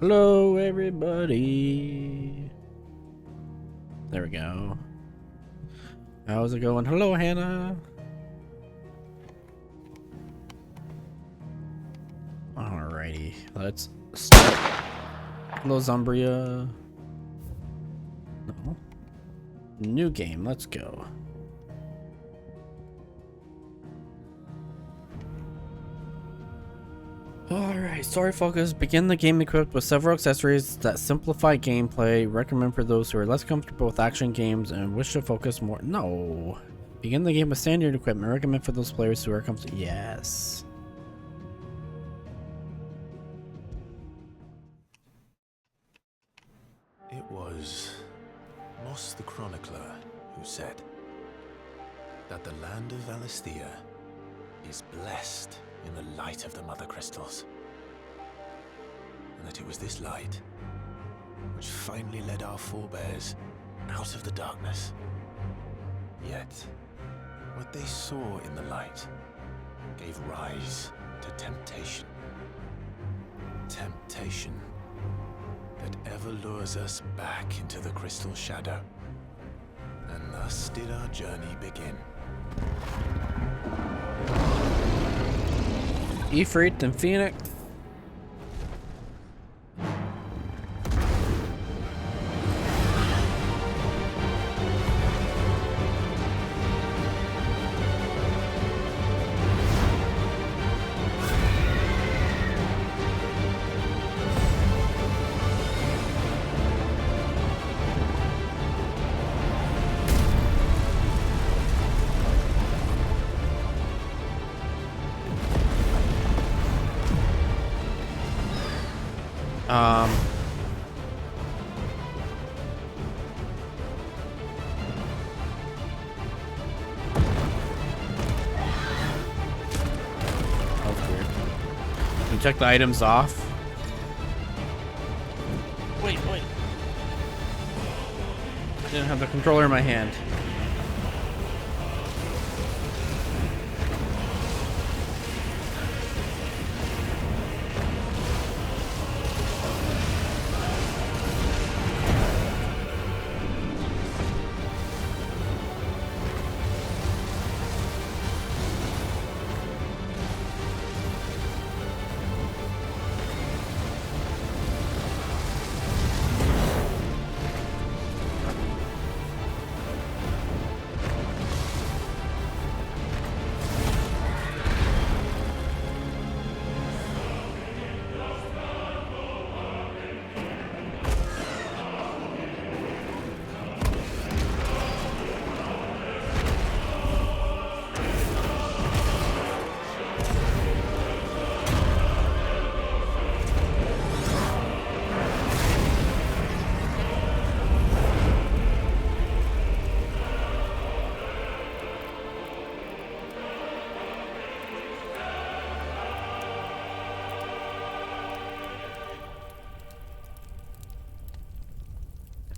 Hello, everybody. There we go. How's it going? Hello, Hannah. Alrighty, let's start. Hello, Zumbria. No. New game, let's go. Alright, story focus. Begin the game equipped with several accessories that simplify gameplay. Recommend for those who are less comfortable with action games and wish to focus more. No. Begin the game with standard equipment. Recommend for those players who are comfortable. Yes. It was Moss the Chronicler who said that the land of Valisthea is blessed in the light of the Mother Crystals, and that it was this light which finally led our forebears out of the darkness. Yet, what they saw in the light gave rise to temptation. Temptation that ever lures us back into the crystal shadow. And thus did our journey begin. Ifrit and Phoenix. Check the items off. Wait. I didn't have the controller in my hand.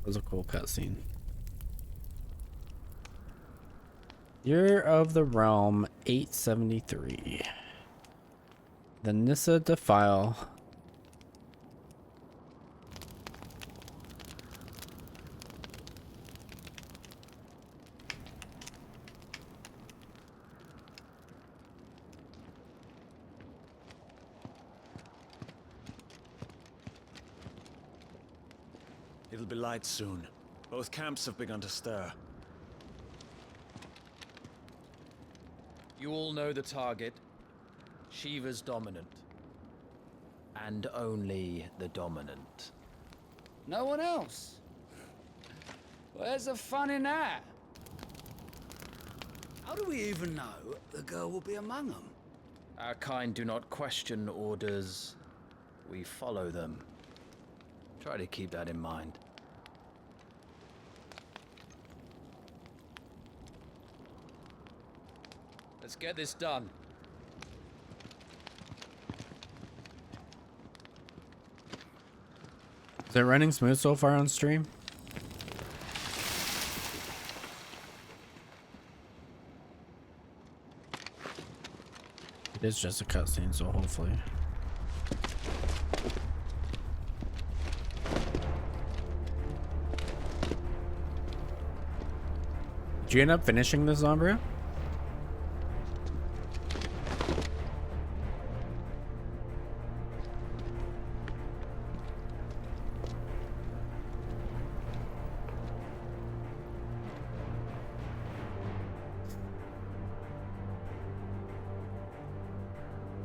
Was a cool cutscene. Year of the Realm 873. The Nissa Defile. It'll be light soon. Both camps have begun to stir. You all know the target. Shiva's dominant. And only the dominant. No one else? Where's the fun in that? How do we even know the girl will be among them? Our kind do not question orders. We follow them. Try to keep that in mind. Let's get this done. Is it running smooth so far on stream? It is just a cutscene, so hopefully. you end up finishing this, Zombra?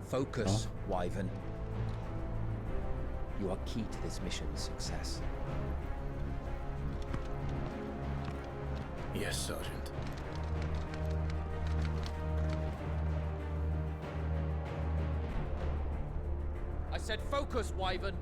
Focus, Wyvern. You are key to this mission's success. Yes, Sergeant. I said focus, Wyvern.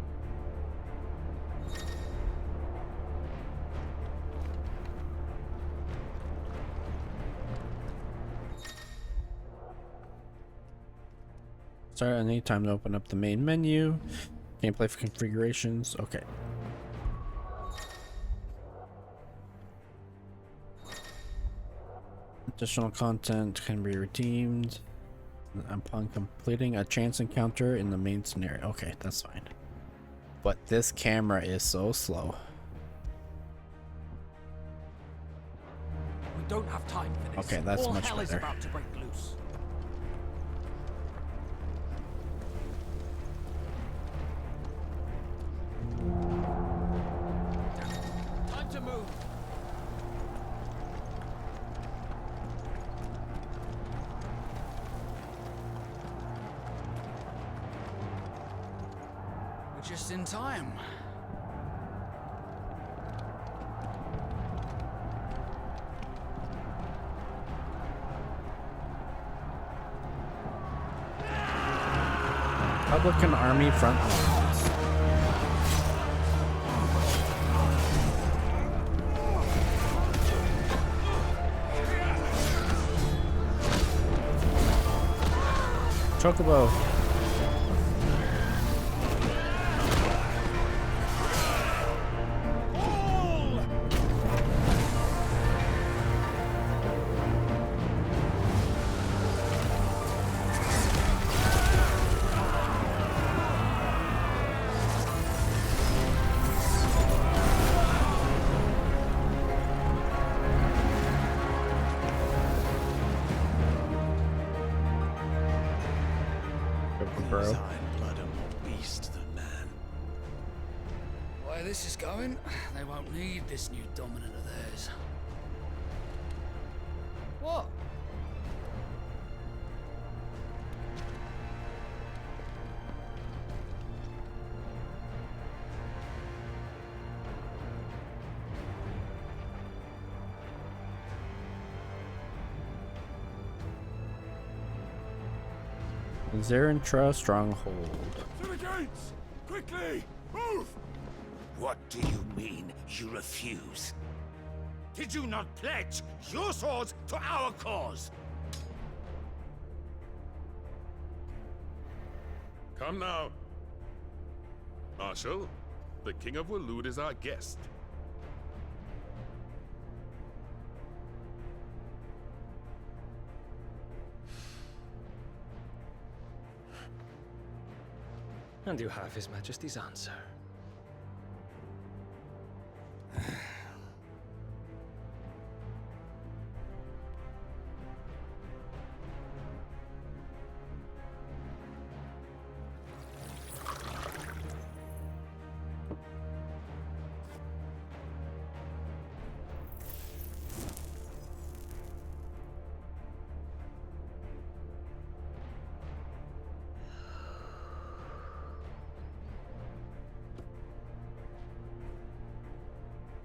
Sorry, I need time to open up the main menu. Gameplay for configurations. Okay. Additional content can be redeemed upon completing a chance encounter in the main scenario. Okay, that's fine. But this camera is so slow. We don't have time for this. Okay, that's All much hell is better. about to break loose. Time to move. We're just in time. Republican Army front lines. Chocobo. Bro. Is iron blood a more beast than man? Where this is going, they won't need this new dominant of theirs. What? Zarentra Stronghold. To the gates! Quickly! Move! What do you mean, you refuse? Did you not pledge your swords to our cause? Come now. Marshal, the King of Waloed is our guest. And you have His Majesty's answer.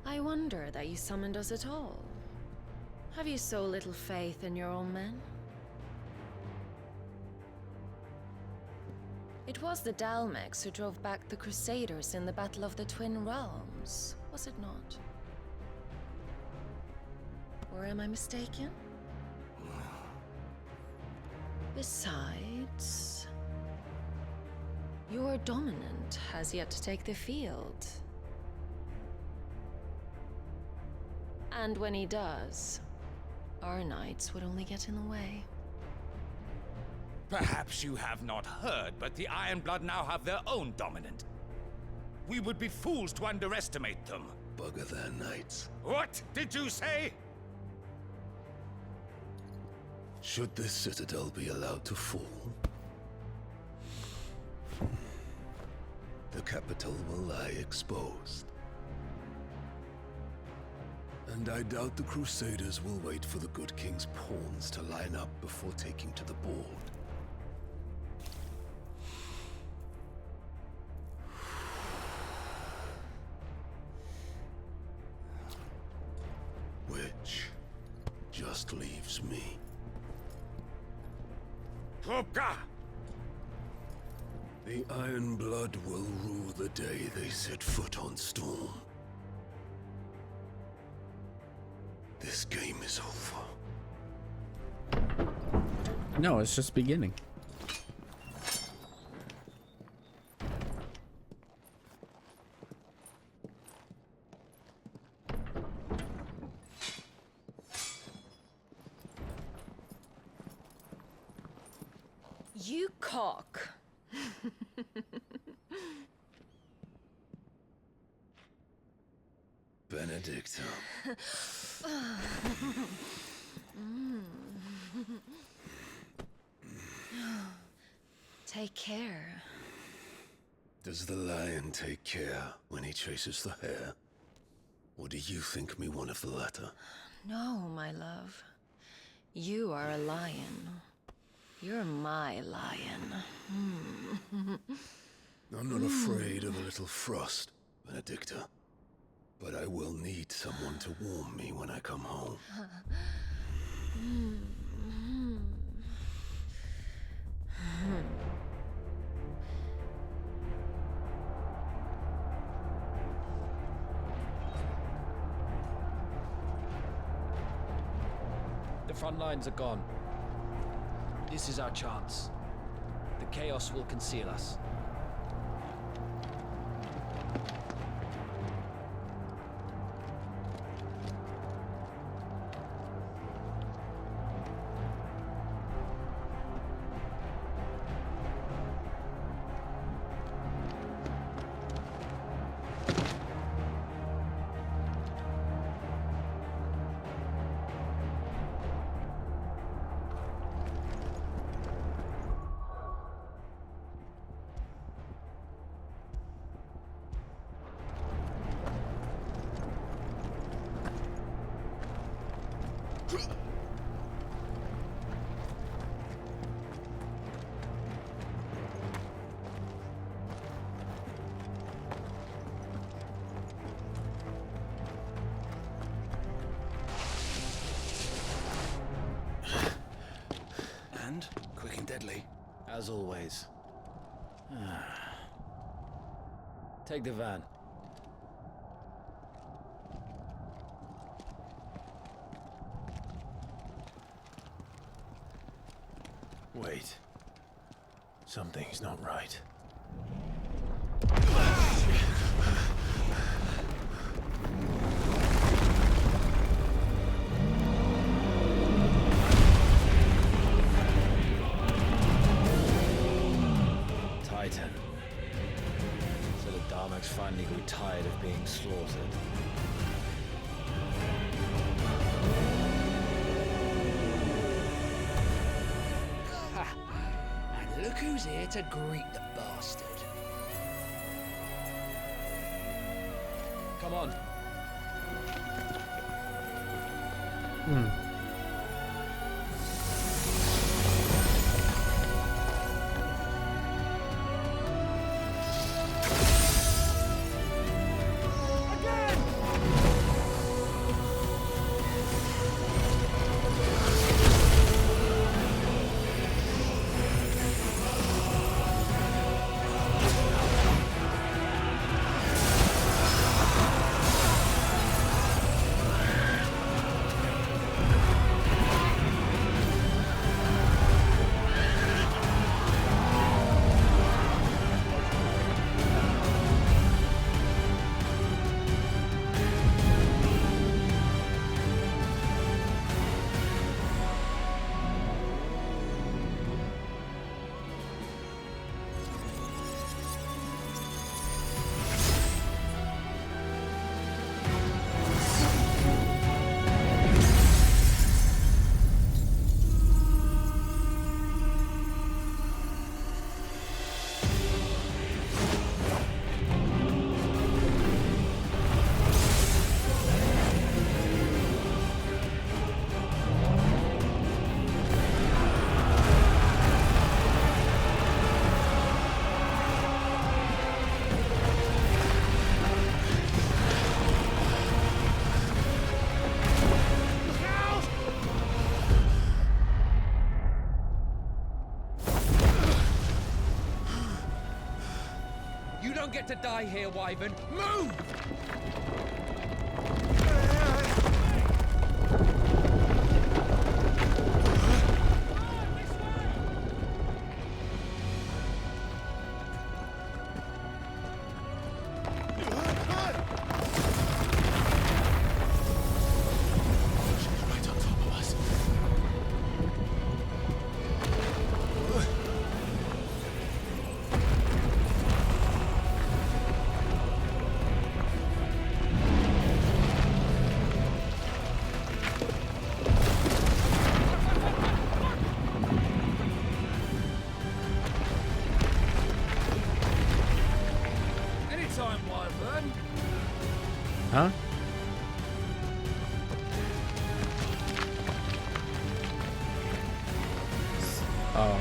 I wonder that you summoned us at all. Have you so little faith in your own men? It was the Dalmex who drove back the Crusaders in the Battle of the Twin Realms, was it not? Or am I mistaken? Besides, your dominant has yet to take the field. And when he does, our knights would only get in the way. Perhaps you have not heard, but the Ironblood now have their own dominant. We would be fools to underestimate them. Bugger their knights. What did you say? Should this citadel be allowed to fall, the capital will lie exposed. And I doubt the Crusaders will wait for the good king's pawns to line up before taking to the board. Which just leaves me. Kupka! The Iron Blood will rue the day they set foot on Storm. This game is over. No, it's just beginning. You cock. Benedicta. Take care. Does the lion take care when he chases the hare? Or do you think me one of the latter? No, my love. You are a lion. You're my lion. I'm not afraid of a little frost, Benedicta. But I will need someone to warm me when I come home. The front lines are gone. This is our chance. The chaos will conceal us. And quick and deadly. As always. Take the van. Wait. Something's not right. Titan. So the Darmaks finally grew tired of being slaughtered. And look who's here to greet the bastard. Come on. You don't get to die here, Wyvern. Move! Right on top of us. Anytime, Wyvern. Huh? Oh.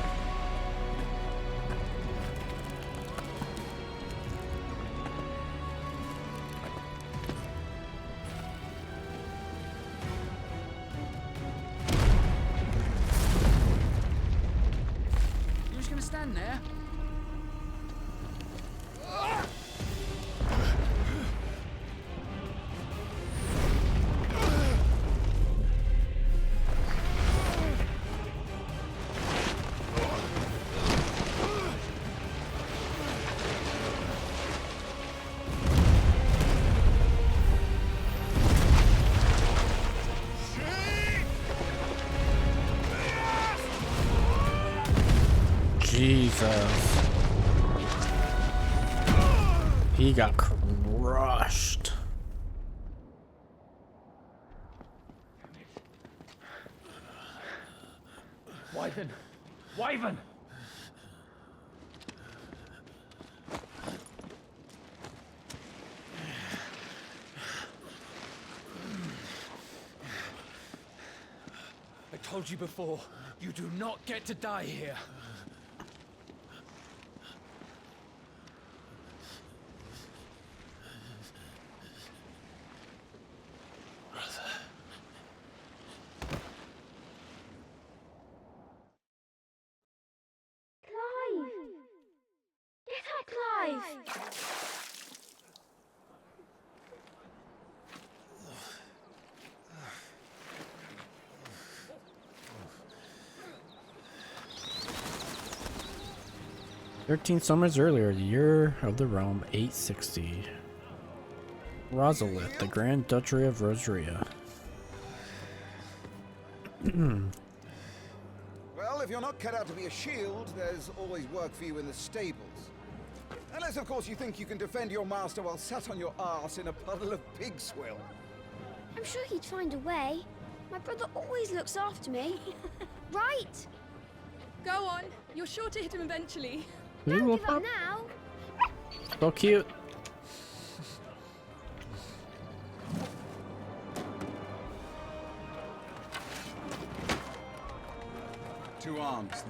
You just gonna stand there? Jesus. He got crushed. Wyvern! Wyvern! I told you before, you do not get to die here. Clive! Get up, Clive! 13 summers earlier, the year of the realm 860. Rosalith, the Grand Duchy of Rosaria. Well, if you're not cut out to be a shield, there's always work for you in the stables. Unless, of course, you think you can defend your master while sat on your arse in a puddle of pig swill. I'm sure he'd find a way. My brother always looks after me. Right? Go on. You're sure to hit him eventually. Don't give up now. So cute. Two arms.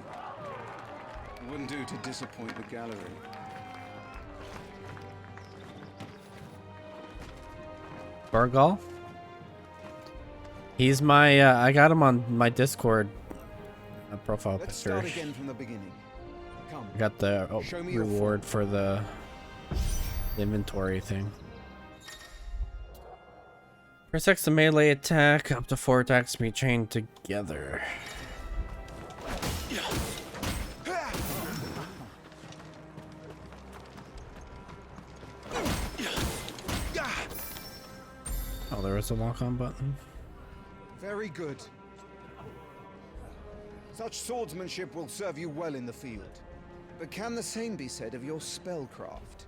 It wouldn't do to disappoint the gallery. Bargal? He's my, I got him on my Discord profile Let's picture. start again from the beginning. Come. I got the Show me your reward for the inventory thing. Press X to melee attack. Up to 4 attacks can be chained together. Oh, there is a lock-on button. Very good. Such swordsmanship will serve you well in the field. But can the same be said of your spellcraft?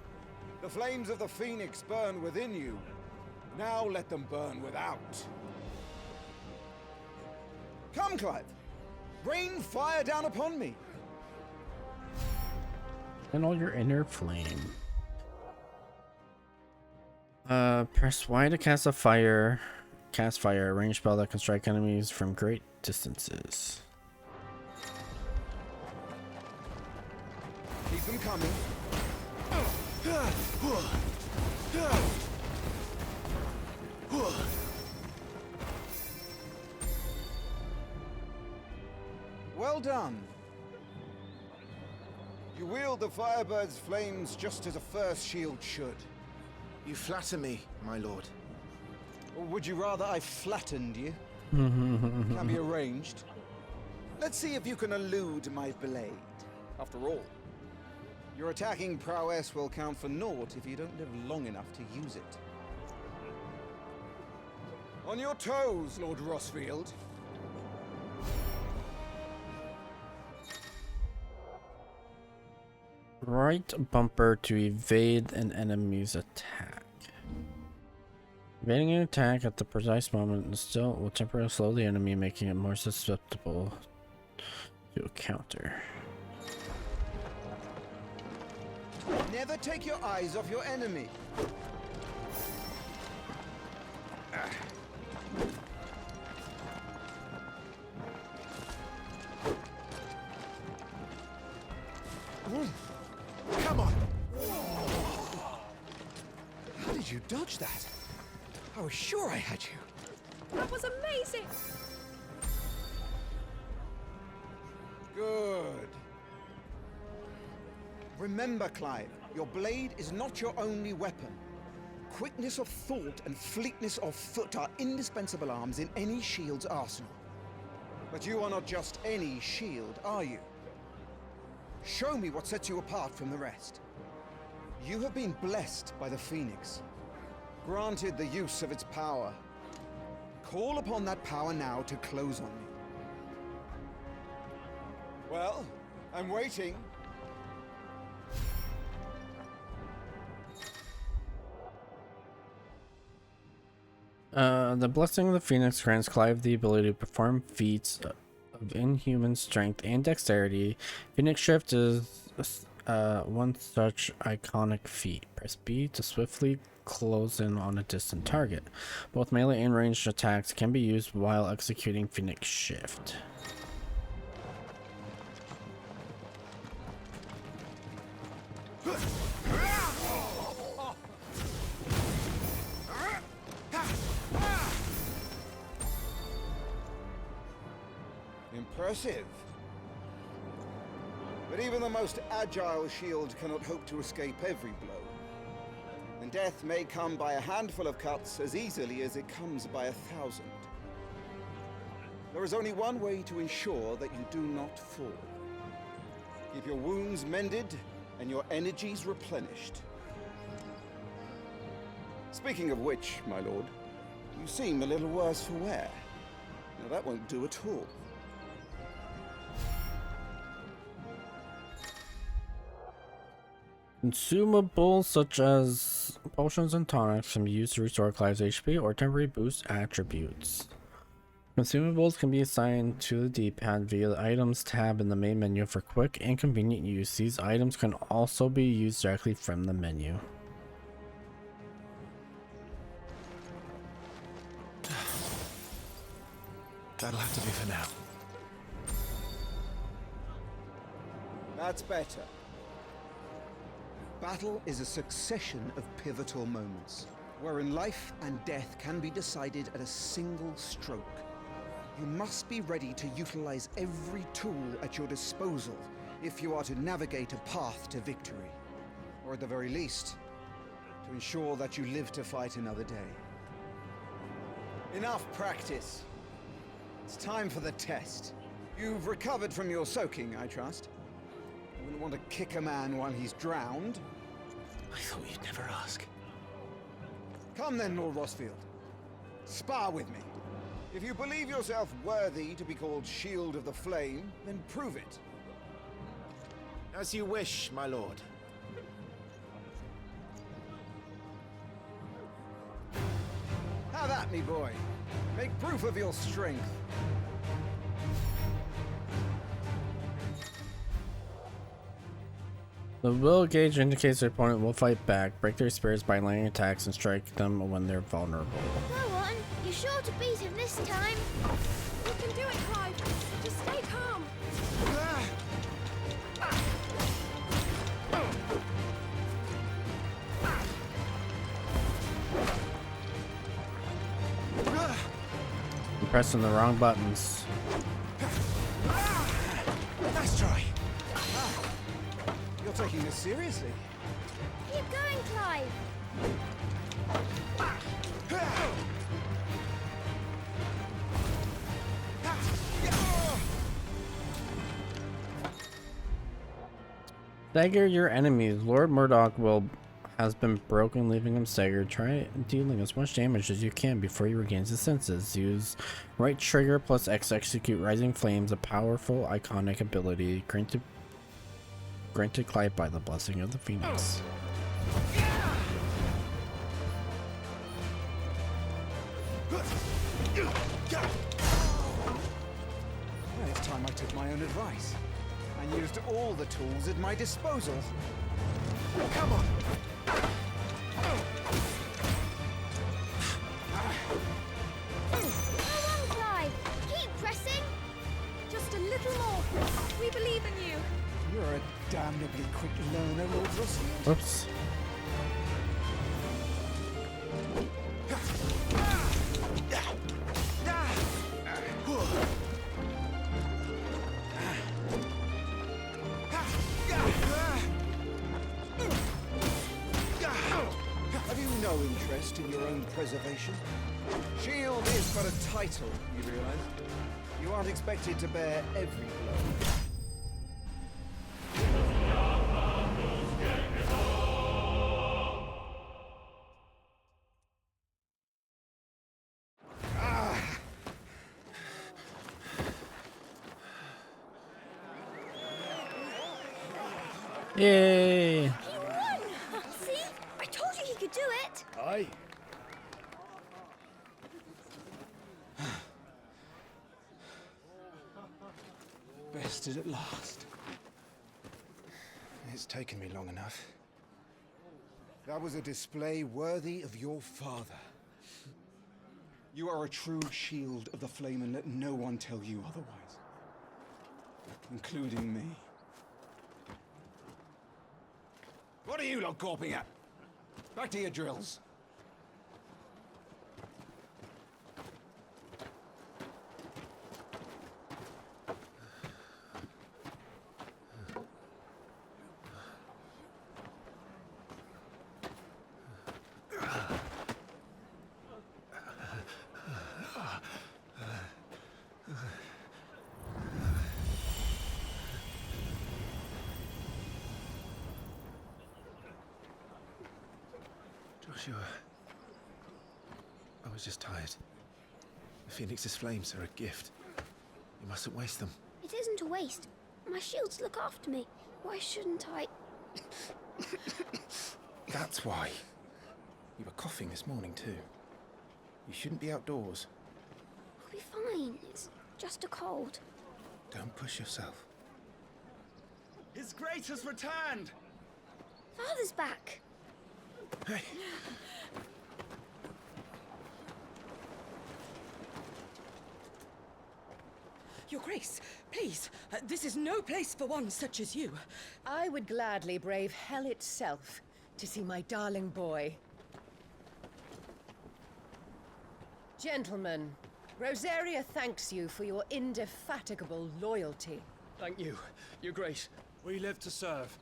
The flames of the Phoenix burn within you. Now let them burn without. Come, Clive. Rain fire down upon me. And all your inner flame. Press Y to cast a fire. Cast fire, a ranged spell that can strike enemies from great distances. Keep them coming. Well done. You wield the Firebird's flames just as a first shield should. You flatter me, my lord. Or would you rather I flattened you? Can be arranged. Let's see if you can elude my blade. After all, your attacking prowess will count for naught if you don't live long enough to use it. On your toes, Lord Rossfield. Right bumper to evade an enemy's attack. Evading an attack at the precise moment still will temporarily slow the enemy, making it more susceptible to a counter. Never take your eyes off your enemy. Come on! How did you dodge that? I was sure I had you. That was amazing! Good. Remember, Clive, your blade is not your only weapon. Quickness of thought and fleetness of foot are indispensable arms in any shield's arsenal. But you are not just any shield, are you? Show me what sets you apart from the rest. You have been blessed by the Phoenix, granted the use of its power. Call upon that power now to close on me. Well, I'm waiting. The Blessing of the Phoenix grants Clive the ability to perform feats of inhuman strength and dexterity. Phoenix Shift is one such iconic feat. Press B to swiftly close in on a distant target. Both melee and ranged attacks can be used while executing Phoenix Shift. Impressive. But even the most agile shield cannot hope to escape every blow. And death may come by a handful of cuts as easily as it comes by 1,000. There is only one way to ensure that you do not fall. Keep your wounds mended and your energies replenished. Speaking of which, my lord, you seem a little worse for wear. Now that won't do at all. Consumables such as potions and tonics can be used to restore Clive's HP or temporarily boost attributes. Consumables can be assigned to the D-pad via the Items tab in the main menu for quick and convenient use. These items can also be used directly from the menu. That'll have to be for now. That's better. Battle is a succession of pivotal moments, wherein life and death can be decided at a single stroke. You must be ready to utilize every tool at your disposal if you are to navigate a path to victory, or at the very least, to ensure that you live to fight another day. Enough practice. It's time for the test. You've recovered from your soaking, I trust. You wouldn't want to kick a man while he's drowned. I thought you'd never ask. Come then, Lord Rossfield. Spar with me. If you believe yourself worthy to be called Shield of the Flame, then prove it. As you wish, my lord. Have at me, boy. Make proof of your strength. The will gauge indicates their opponent will fight back, break their spirits by landing attacks, and strike them when they're vulnerable. Go on, you're sure to beat him this time. You can do it, Clive. Just stay calm. I'm pressing the wrong buttons. Nice try. taking this seriously. Keep going, Clive. Stagger your enemies. Lord Murdoch has been broken, leaving him staggered. Try dealing as much damage as you can before he regains his senses. Use right trigger plus X to execute Rising Flames, a powerful iconic ability granted Clive by the blessing of the Phoenix. Well, it's time I took my own advice and used all the tools at my disposal. Come on! Go on, Clive. Keep pressing. Just a little more. We believe in you. You're a damnably quick learner, Lord Rosfield. Whoops. Have you no interest in your own preservation? Shield is but a title, you realize? You aren't expected to bear every blow. Yay! He won! See? I told you he could do it. Aye. Bested at last. It's taken me long enough. That was a display worthy of your father. You are a true shield of the flame, and let no one tell you otherwise. Including me. What are you lot gawping at? Back to your drills. Joshua, I was just tired. The Phoenix's flames are a gift. You mustn't waste them. It isn't a waste. My shields look after me. Why shouldn't I? That's why. You were coughing this morning too. You shouldn't be outdoors. I'll be fine. It's just a cold. Don't push yourself. His Grace has returned! Father's back. Hey! Your Grace, please, this is no place for one such as you. I would gladly brave hell itself to see my darling boy. Gentlemen, Rosaria thanks you for your indefatigable loyalty. Thank you, Your Grace. We live to serve.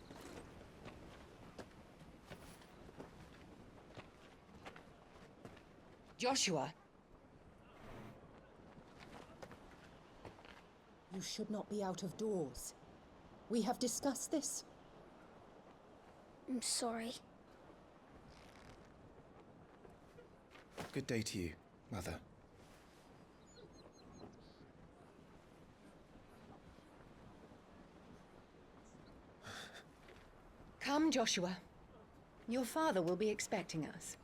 Joshua. You should not be out of doors. We have discussed this. I'm sorry. Good day to you, Mother. Come, Joshua. Your father will be expecting us.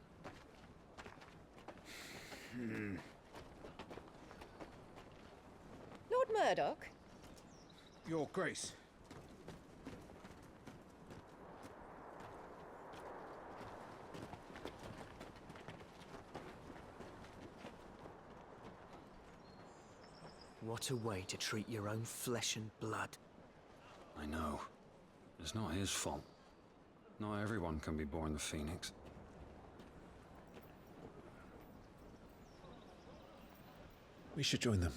Lord Murdoch? Your Grace. What a way to treat your own flesh and blood. I know. It's not his fault. Not everyone can be born the Phoenix. We should join them.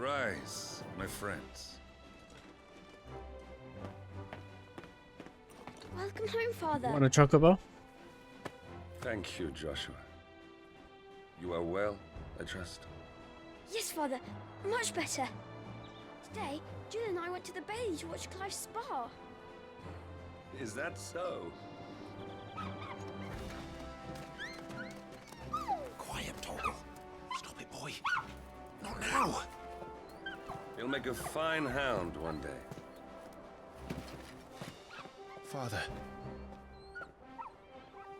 Rise, my friends. Welcome home, Father. Want a chocobo? Thank you, Joshua. You are well, I trust. Yes, Father. Much better. Today, Jill and I went to the Bailey to watch Clive's spa. Is that so? Quiet, Torgal. Stop it, boy. Not now. You'll make a fine hound one day. Father.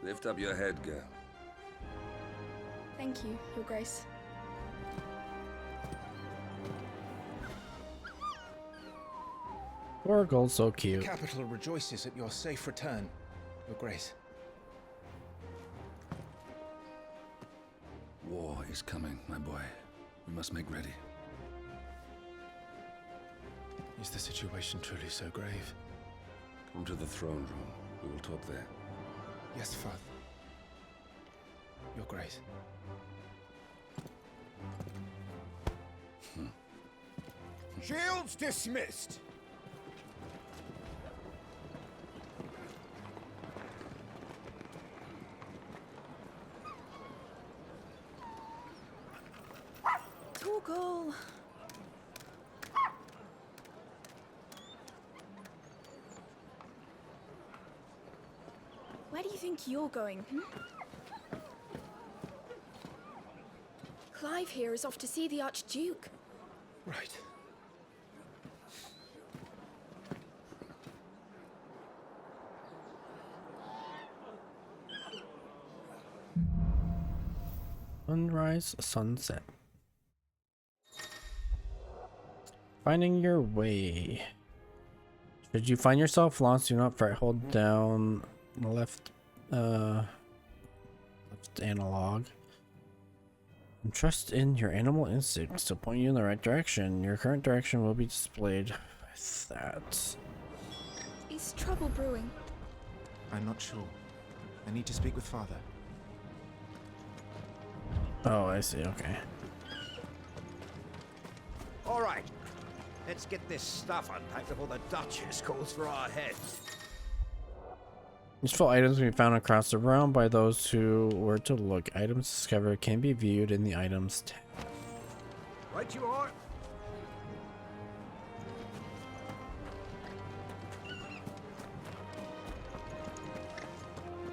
Lift up your head, girl. Thank you, Your Grace. Torgal's so cute. The capital rejoices at your safe return, Your Grace. War is coming, my boy. We must make ready. Is the situation truly so grave? Come to the throne room. We will talk there. Yes, Father. Your Grace. Shields dismissed. Torgal! Where do you think you're going, Clive here is off to see the Archduke. Right. Sunrise, sunset. Finding your way. Should you find yourself lost, do not fret. Hold down left analog. And trust in your animal instincts to point you in the right direction. Your current direction will be displayed with that. Is trouble brewing? I'm not sure. I need to speak with Father. Oh, I see, okay. All right. Let's get this stuff unpacked before the Duchess calls for our heads. Useful items can be found across the realm by those who were to look. Items discovered can be viewed in the items tab. Right you are.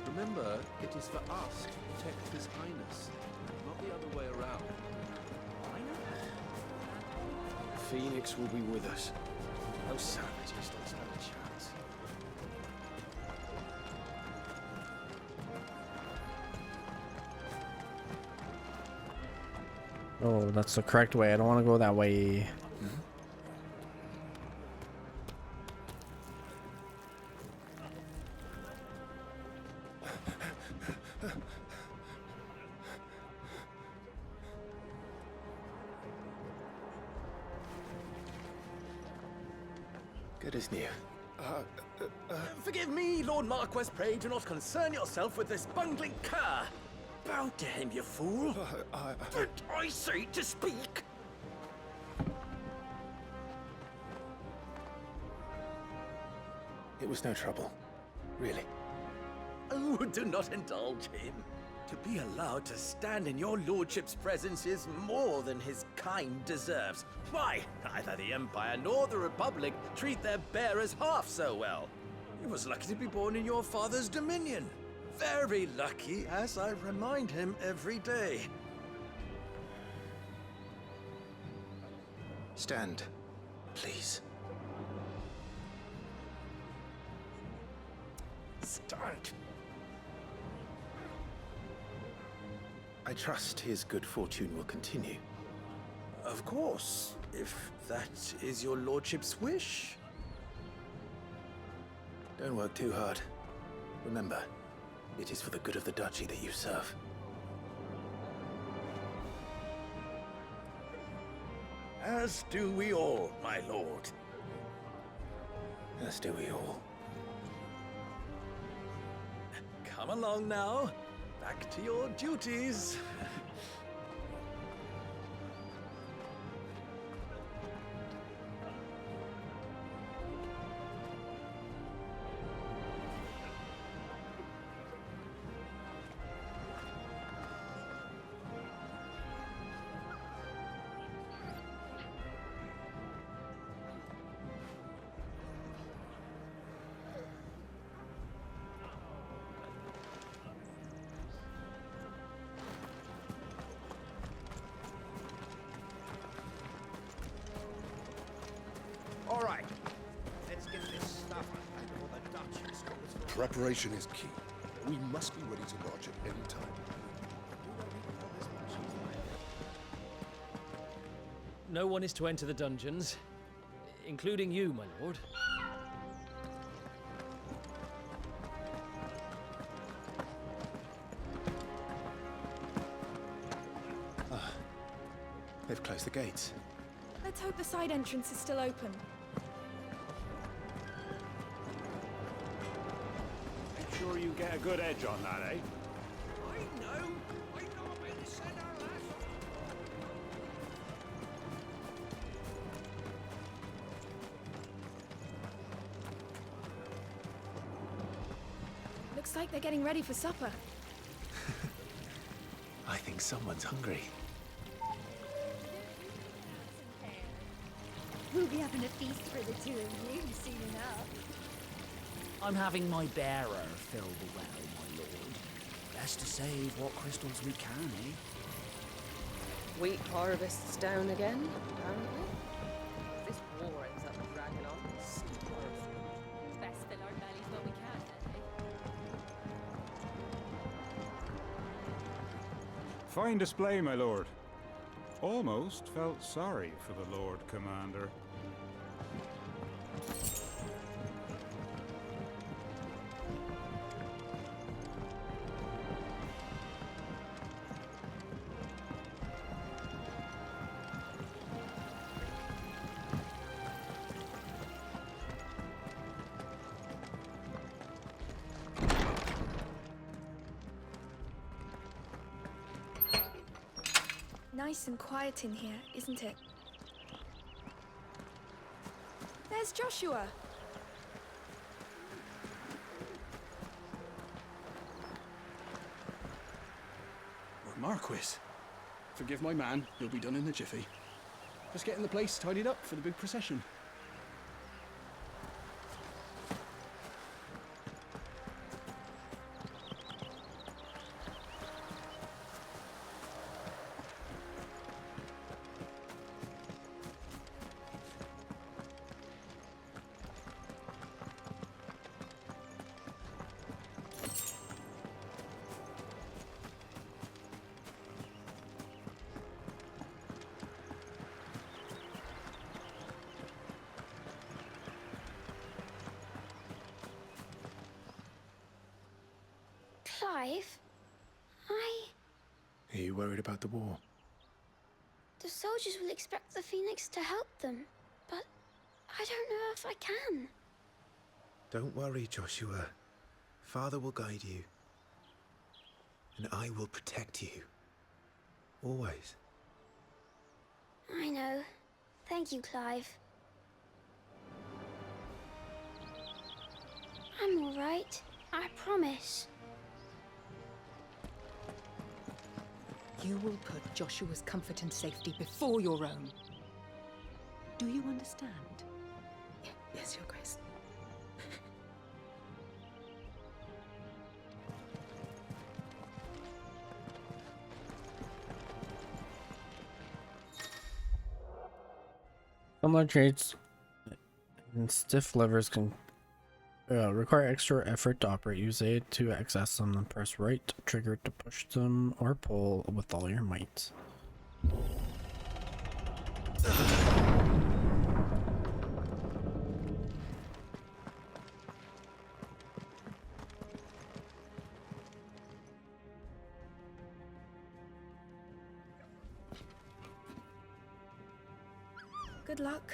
Remember, it is for us to protect His Highness, not the other way around. Phoenix will be with us. Those savages don't stand a chance. Oh, that's the correct way. I don't want to go that way. Good as new. Forgive me, Lord Marquess. Pray do not concern yourself with this bungling cur. Bow to him, you fool. Did I say to speak? It was no trouble. Really. Oh, do not indulge him. To be allowed to stand in your lordship's presence is more than his kind deserves. Why, neither the Empire nor the Republic treat their bearers half so well. He was lucky to be born in your father's dominion. Very lucky, as I remind him every day. Stand, please. Stand. I trust his good fortune will continue. Of course, if that is your lordship's wish. Don't work too hard. Remember, it is for the good of the duchy that you serve. As do we all, my lord. As do we all. Come along now. Back to your duties. All right. Let's get this stuff before the Duchess comes for Preparation is key. We must be ready to launch at any time. No one is to enter the dungeons, including you, my lord. They've closed the gates. Let's hope the side entrance is still open. Make sure you get a good edge on that, eh? I know about the center, lass. Looks like they're getting ready for supper. I think someone's hungry. We'll be having a feast for the two of you soon enough. I'm having my bearer fill the well, my lord. Best to save what crystals we can, eh? Wheat harvest's down again, apparently. If this war ends up dragging on, Best fill our bellies while we can, then, Fine display, my lord. Almost felt sorry for the Lord Commander. Nice and quiet in here, isn't it? There's Joshua. Lord Marquis. Forgive my man, he'll be done in a jiffy. Just getting the place tidied up for the big procession. Clive, Are you worried about the war? the soldiers will expect the Phoenix to help them, but I don't know if I can. Don't worry, Joshua. Father will guide you. And I will protect you. Always. I know. Thank you, Clive. I'm all right. I promise. You will put Joshua's comfort and safety before your own. Do you understand? Yes, Your Grace. Similar traits and stiff levers can require extra effort to operate. Use A to access them, then press right trigger to push them or pull with all your might. Good luck.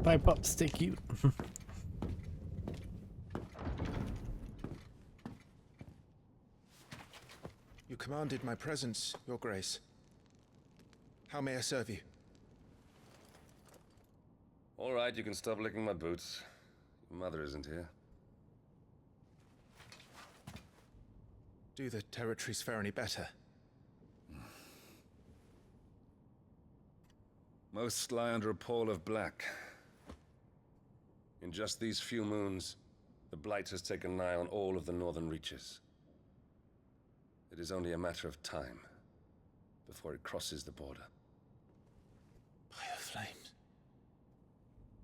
Bye, pup. Stay cute. You commanded my presence, Your Grace. How may I serve you? All right, you can stop licking my boots. Your mother isn't here. Do the territories fare any better? Most lie under a pall of black. In just these few moons, the Blight has taken nigh on all of the northern reaches. It is only a matter of time before it crosses the border. By the flames.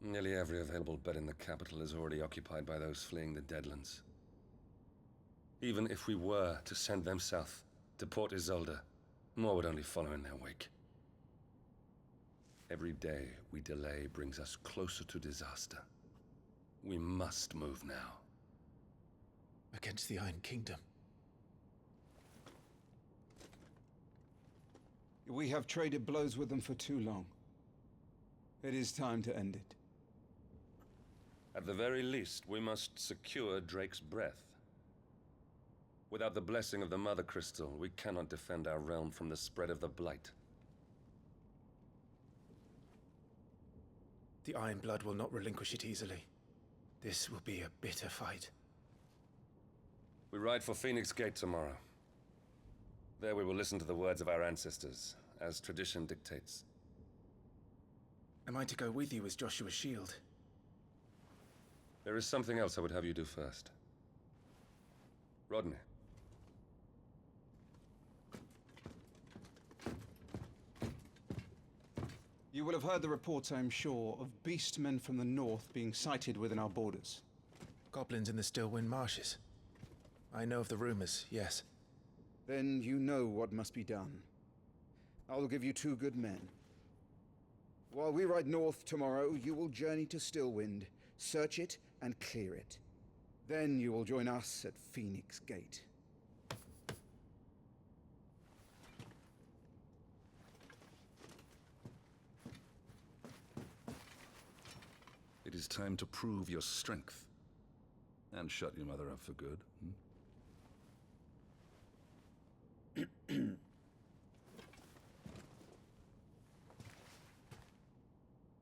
Nearly every available bed in the capital is already occupied by those fleeing the Deadlands. Even if we were to send them south to Port Isolde, more would only follow in their wake. Every day we delay brings us closer to disaster. We must move now. Against the Iron Kingdom. We have traded blows with them for too long. It is time to end it. At the very least, we must secure Drake's breath. Without the blessing of the Mother Crystal, we cannot defend our realm from the spread of the Blight. The Iron Blood will not relinquish it easily. This will be a bitter fight. We ride for Phoenix Gate tomorrow. There we will listen to the words of our ancestors, as tradition dictates. Am I to go with you as Joshua's shield? There is something else I would have you do first. Rodney. You will have heard the reports, I am sure, of beastmen from the north being sighted within our borders. Goblins in the Stillwind Marshes. I know of the rumors, yes. Then you know what must be done. I will give you 2 good men. While we ride north tomorrow, you will journey to Stillwind, search it and clear it. Then you will join us at Phoenix Gate. It is time to prove your strength. And shut your mother up for good.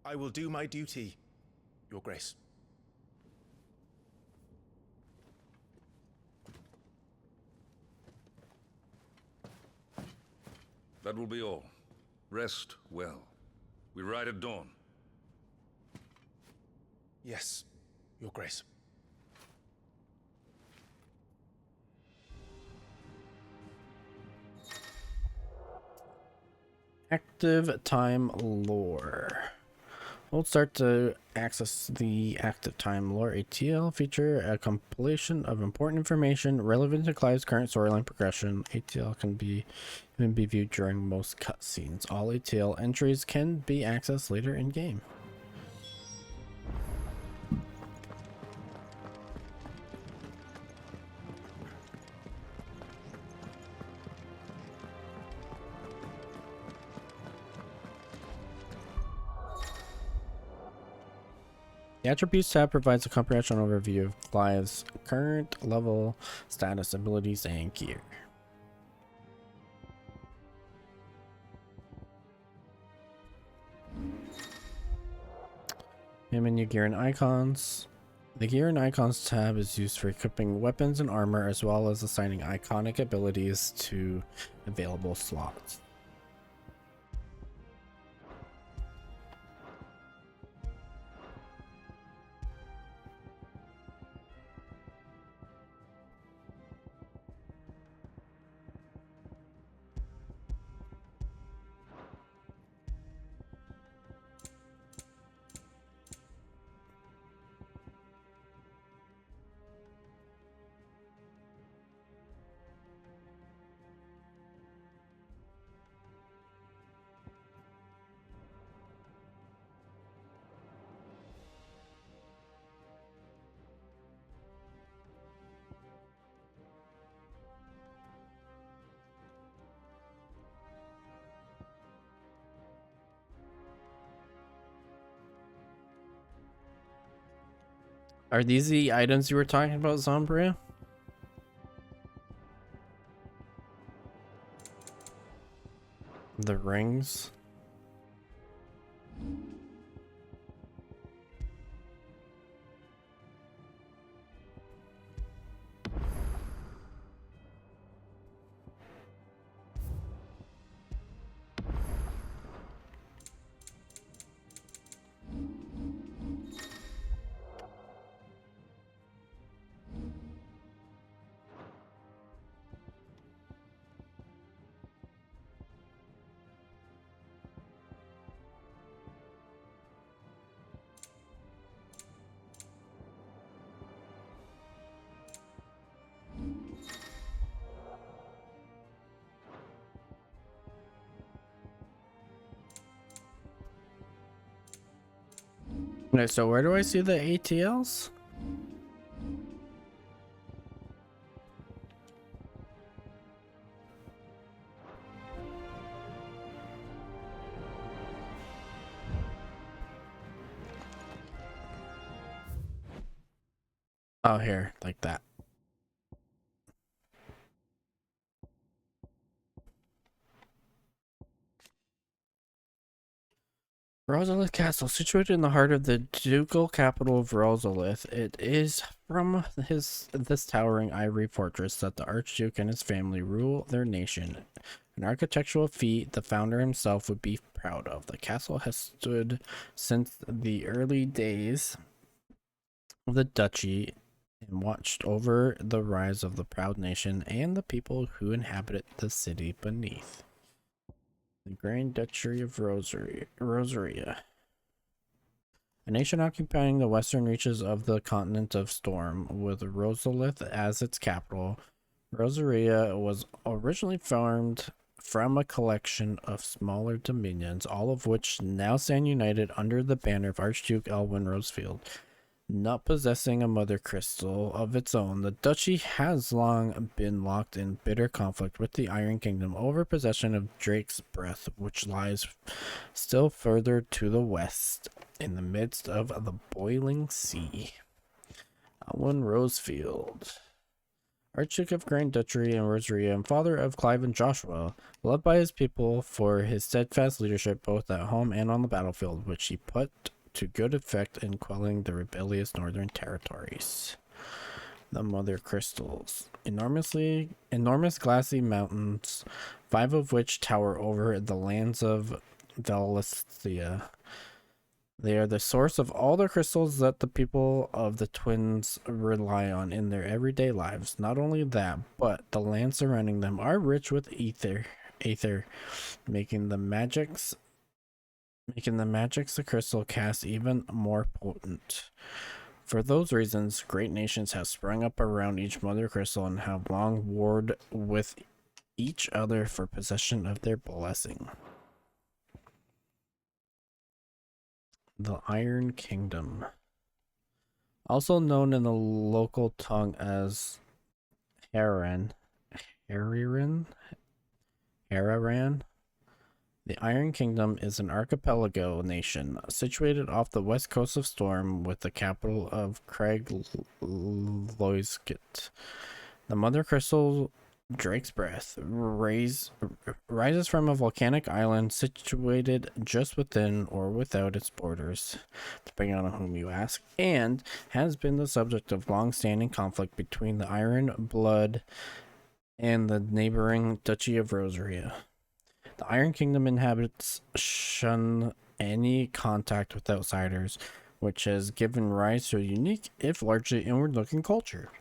I will do my duty, Your Grace. That will be all. Rest well. We ride at dawn. Yes, Your Grace. Active time lore. We'll start to access the active time lore ATL feature, a compilation of important information relevant to Clive's current storyline progression. ATL can even be viewed during most cutscenes. All ATL entries can be accessed later in game. The Attributes tab provides a comprehensive overview of Clive's current level, status, abilities, and gear. Menu gear and icons. The gear and icons tab is used for equipping weapons and armor, as well as assigning iconic abilities to available slots. Are these the items you were talking about, Zombria? The rings? Okay, so where do I see the ATLs? Oh, here, like that. Rosalith Castle, situated in the heart of the ducal capital of Rosalith, it is from this towering ivory fortress that the Archduke and his family rule their nation. An architectural feat the founder himself would be proud of. The castle has stood since the early days of the duchy and watched over the rise of the proud nation and the people who inhabit the city beneath. The Grand Duchy of Rosaria. A nation occupying the western reaches of the continent of Storm, with Rosalith as its capital. Rosaria was originally formed from a collection of smaller dominions, all of which now stand united under the banner of Archduke Elwyn Rosefield. Not possessing a mother crystal of its own, the duchy has long been locked in bitter conflict with the Iron Kingdom over possession of Drake's Breath, which lies still further to the west in the midst of the boiling sea. Elwyn Rosefield, Archduke of Grand Duchy and Rosaria and father of Clive and Joshua, loved by his people for his steadfast leadership both at home and on the battlefield, which he put to good effect in quelling the rebellious northern territories. The Mother Crystals. Enormous glassy mountains, 5 of which tower over the lands of Valisthea. They are the source of all the crystals that the people of the Twins rely on in their everyday lives. Not only that, but the land surrounding them are rich with aether, making the magics the crystal cast even more potent. For those reasons, great nations have sprung up around each mother crystal and have long warred with each other for possession of their blessing. The Iron Kingdom. Also known in the local tongue as Hararan. The Iron Kingdom is an archipelago nation situated off the west coast of Storm with the capital of Craigloisket. The Mother Crystal, Drake's Breath, rises from a volcanic island situated just within or without its borders, depending on whom you ask, and has been the subject of long-standing conflict between the Iron Blood and the neighboring Duchy of Rosaria. The Iron Kingdom inhabitants shun any contact with outsiders, which has given rise to a unique, if largely inward-looking culture.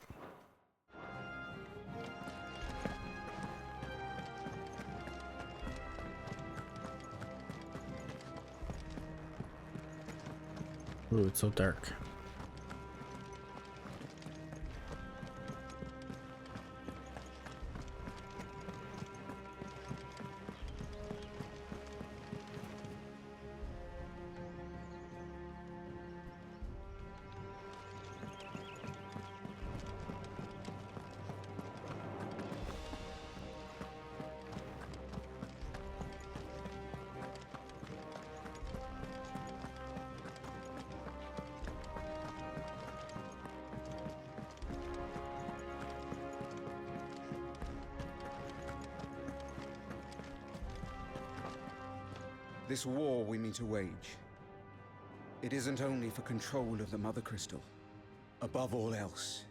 Ooh, it's so dark. This war we mean to wage, it isn't only for control of the Mother Crystal. Above all else,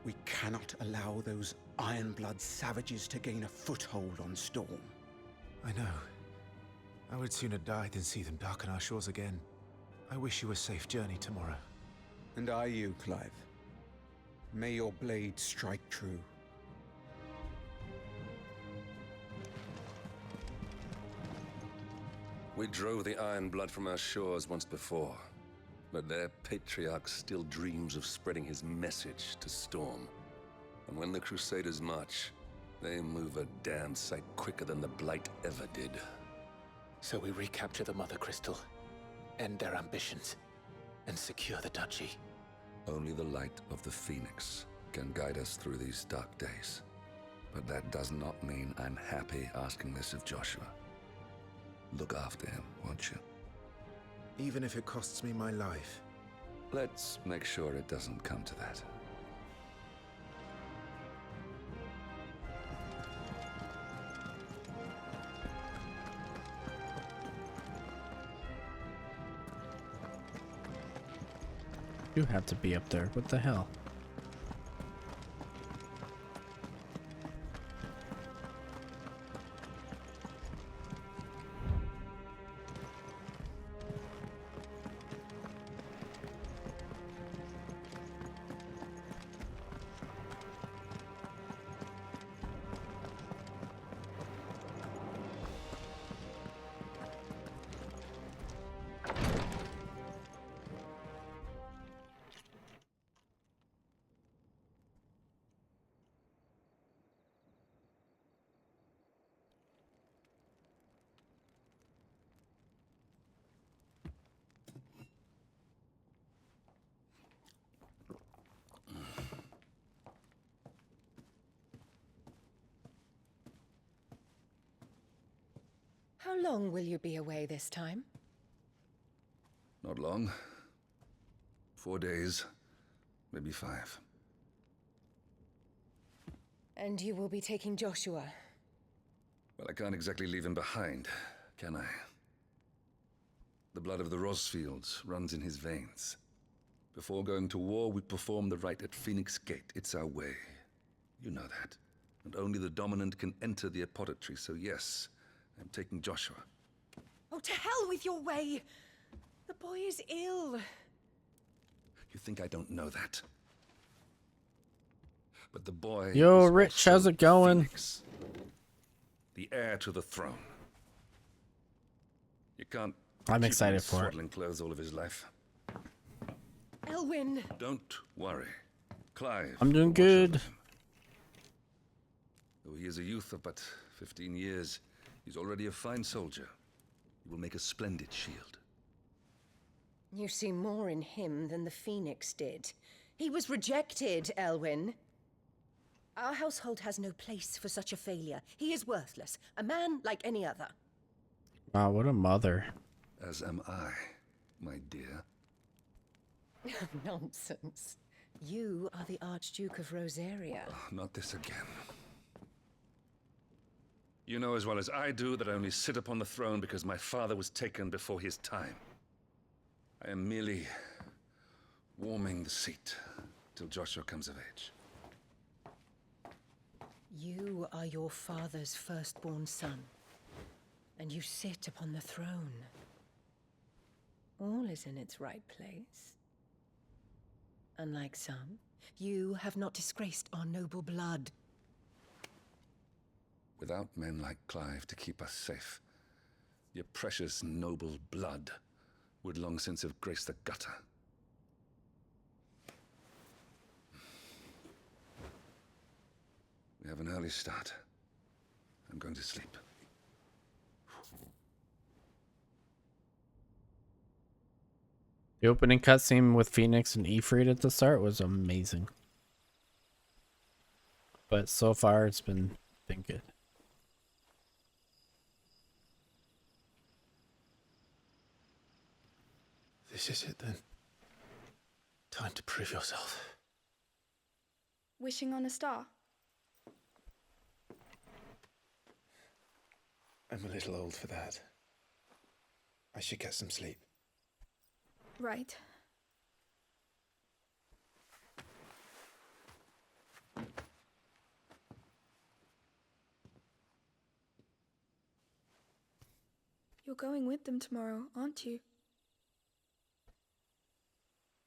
we cannot allow those Ironblood savages to gain a foothold on Storm. I know. I would sooner die than see them darken our shores again. I wish you a safe journey tomorrow. And I you, Clive. May your blade strike true. We drove the Iron Blood from our shores once before, but their patriarch still dreams of spreading his message to Storm. And when the Crusaders march, they move a damn sight quicker than the Blight ever did. So we recapture the Mother Crystal, end their ambitions. and secure the duchy. Only the light of the Phoenix can guide us through these dark days. But that does not mean I'm happy asking this of Joshua. Look after him, won't you? Even if it costs me my life. Let's make sure it doesn't come to that. You have to be up there. What the hell? How long will you be away this time? Not long. 4 days, maybe 5. And you will be taking Joshua? Well, I can't exactly leave him behind, can I? The blood of the Rosfields runs in his veins. Before going to war, we perform the rite at Phoenix Gate. It's our way. You know that. And only the dominant can enter the apothecary, so yes, I'm taking Joshua. Oh, to hell with your way! The boy is ill. You think I don't know that? But the boy Yo, is Rich, also how's it going? Phoenix, the heir to the throne. You can't I'm keep excited him in for it. swaddling clothes all of his life. Elwyn! Don't worry. Clive. I'm doing will watch over good. him. Though he is a youth of but 15 years, he's already a fine soldier. He will make a splendid shield. You see more in him than the Phoenix did. He was rejected, Elwyn. Our household has no place for such a failure. He is worthless, a man like any other. Wow, what a mother. As am I, my dear. Nonsense. You are the Archduke of Rosaria. Not this again. You know as well as I do that I only sit upon the throne because my father was taken before his time. I am merely warming the seat till Joshua comes of age. You are your father's firstborn son, and you sit upon the throne. All is in its right place. Unlike some, you have not disgraced our noble blood. Without men like Clive to keep us safe, your precious noble blood would long since have graced the gutter. We have an early start. I'm going to sleep. The opening cutscene with Phoenix and Ifrit at the start was amazing. But so far it's been good. This is it then. Time to prove yourself. Wishing on a star? I'm a little old for that. I should get some sleep. Right. You're going with them tomorrow, aren't you?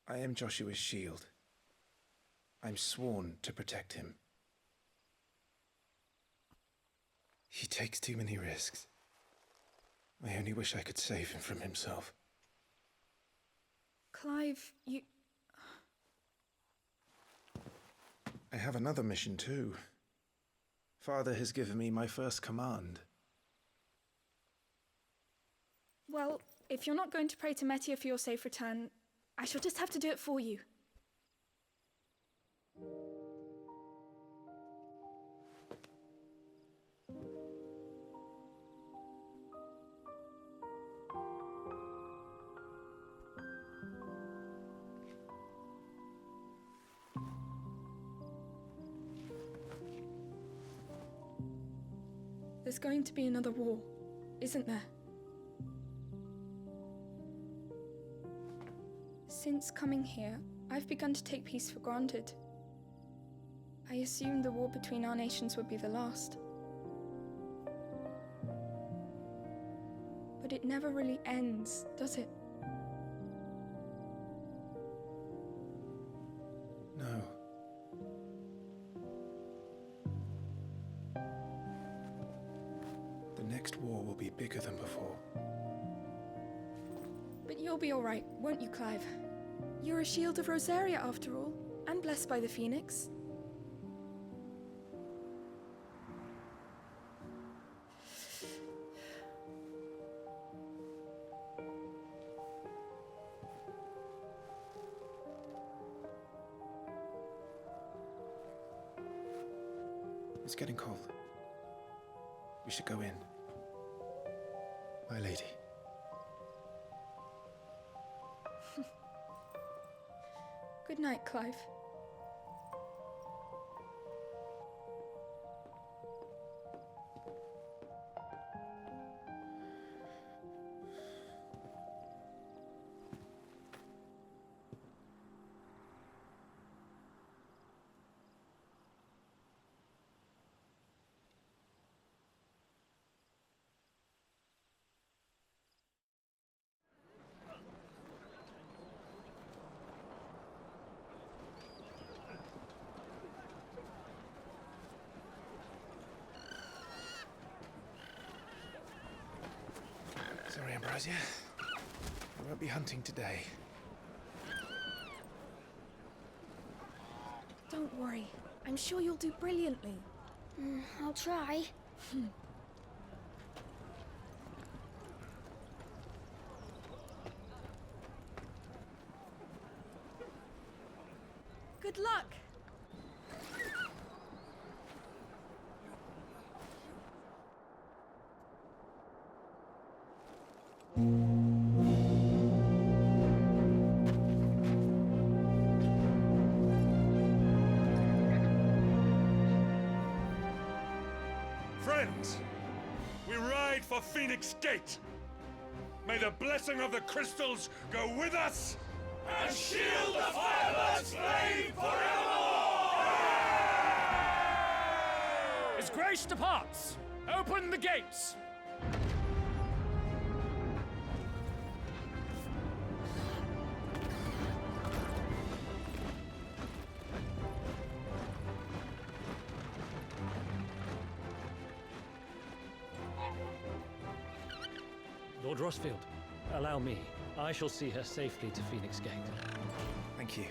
I am Joshua's shield. I'm sworn to protect him. He takes too many risks. I only wish I could save him from himself. Clive, you... I have another mission too. Father has given me my first command. Well, if you're not going to pray to Metia for your safe return, I shall just have to do it for you. There's going to be another war, isn't there? Since coming here, I've begun to take peace for granted. I assumed the war between our nations would be the last. But it never really ends, does it? No. The next war will be bigger than before. But you'll be alright, won't you, Clive? You're a shield of Rosaria after all, and blessed by the Phoenix. It's getting cold. We should go in. My lady. Good night, Clive. Sorry, Ambrosia. I won't be hunting today. Don't worry. I'm sure you'll do brilliantly. I'll try. Good luck! Friends, we ride for Phoenix Gate. May the blessing of the crystals go with us And shield the Firebird's flame forevermore! As grace departs, open the gates! Lord Rossfield, allow me. I shall see her safely to Phoenix Gate. Thank you.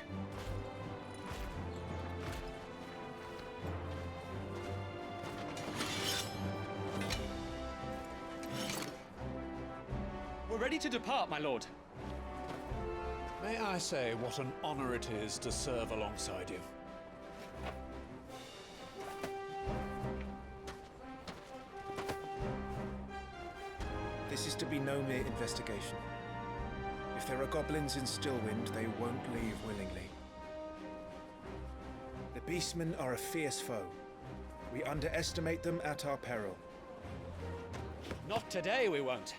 We're ready to depart, my lord. May I say what an honor it is to serve alongside you? This is to be no mere investigation. If there are goblins in Stillwind, they won't leave willingly. The Beastmen are a fierce foe. We underestimate them at our peril. Not today, we won't.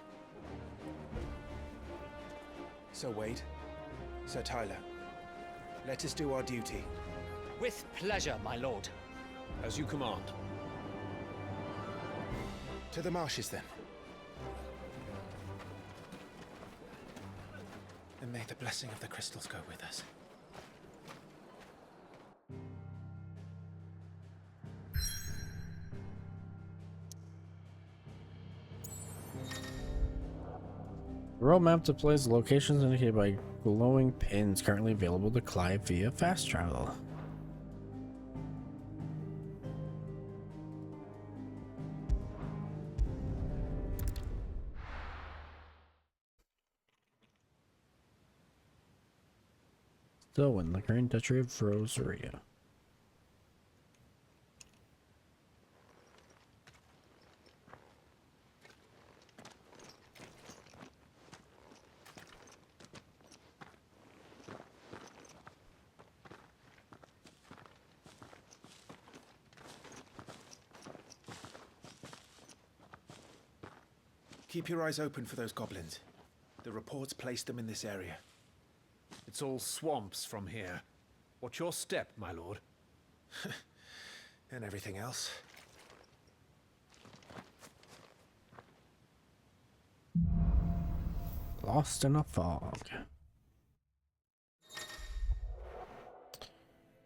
Sir Wade, Sir Tyler, let us do our duty. With pleasure, my lord. As you command. To the marshes, then. And may the blessing of the crystals go with us. The road map displays the locations indicated by glowing pins currently available to Clive via fast travel. Still in the current duchy of Rosaria. Keep your eyes open for those goblins. The reports placed them in this area. It's all swamps from here. What's your step, my lord? And everything else. Lost in a fog.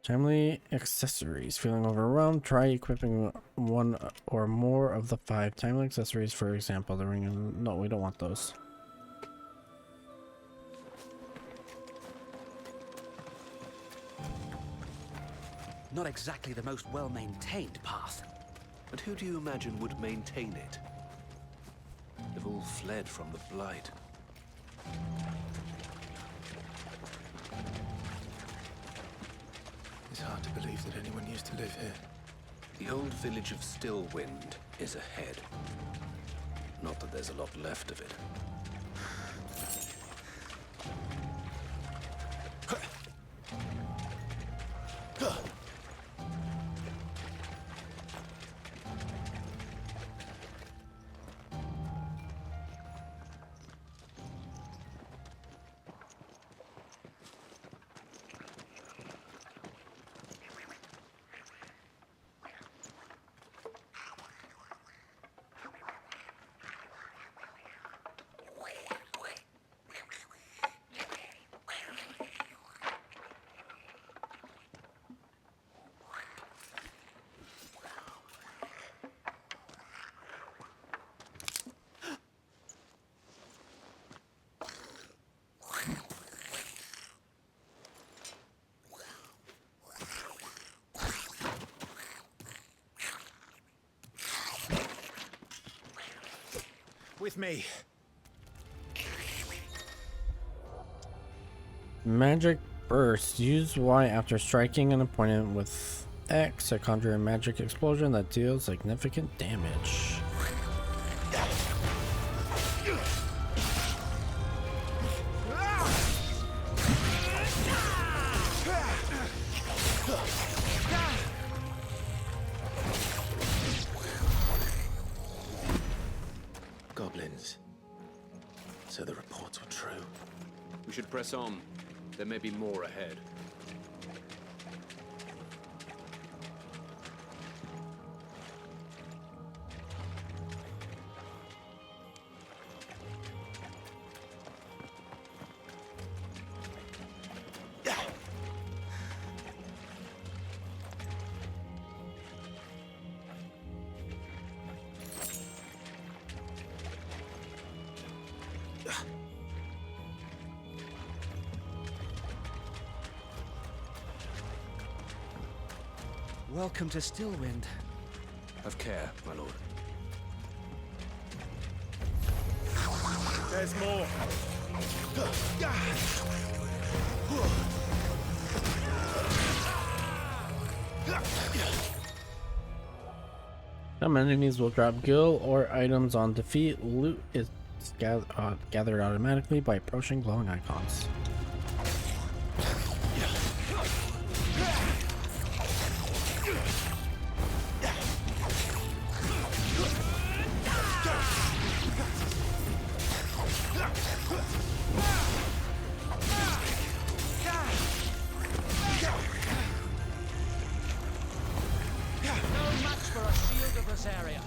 Timely accessories. Feeling overwhelmed? Try equipping one or more of the 5 timely accessories. For example, the ring and... No, we don't want those. Not exactly the most well-maintained path. But who do you imagine would maintain it? They've all fled from the Blight. It's hard to believe that anyone used to live here. The old village of Stillwind is ahead. Not that there's a lot left of it. With me. Magic Burst. Use Y after striking an opponent with X to conjure a magic explosion that deals significant damage. Goblins. So the reports were true. We should press on. There may be more ahead. Welcome to Stillwind. Have care, my lord. There's more. Some enemies will drop gil or items on defeat. Loot is gathered automatically by approaching glowing icons. No match for a shield of this area.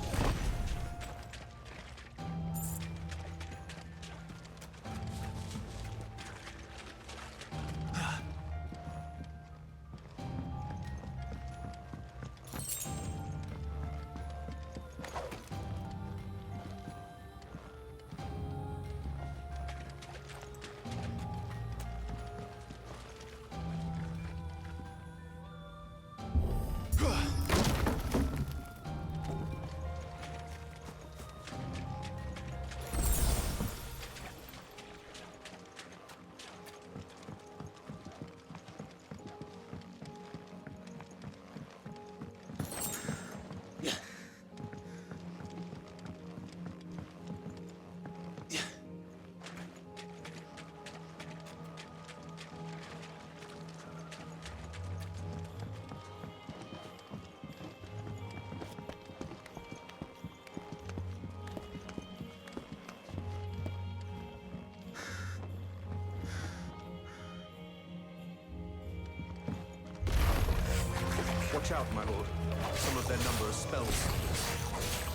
Watch out, my lord. Some of their number are spells.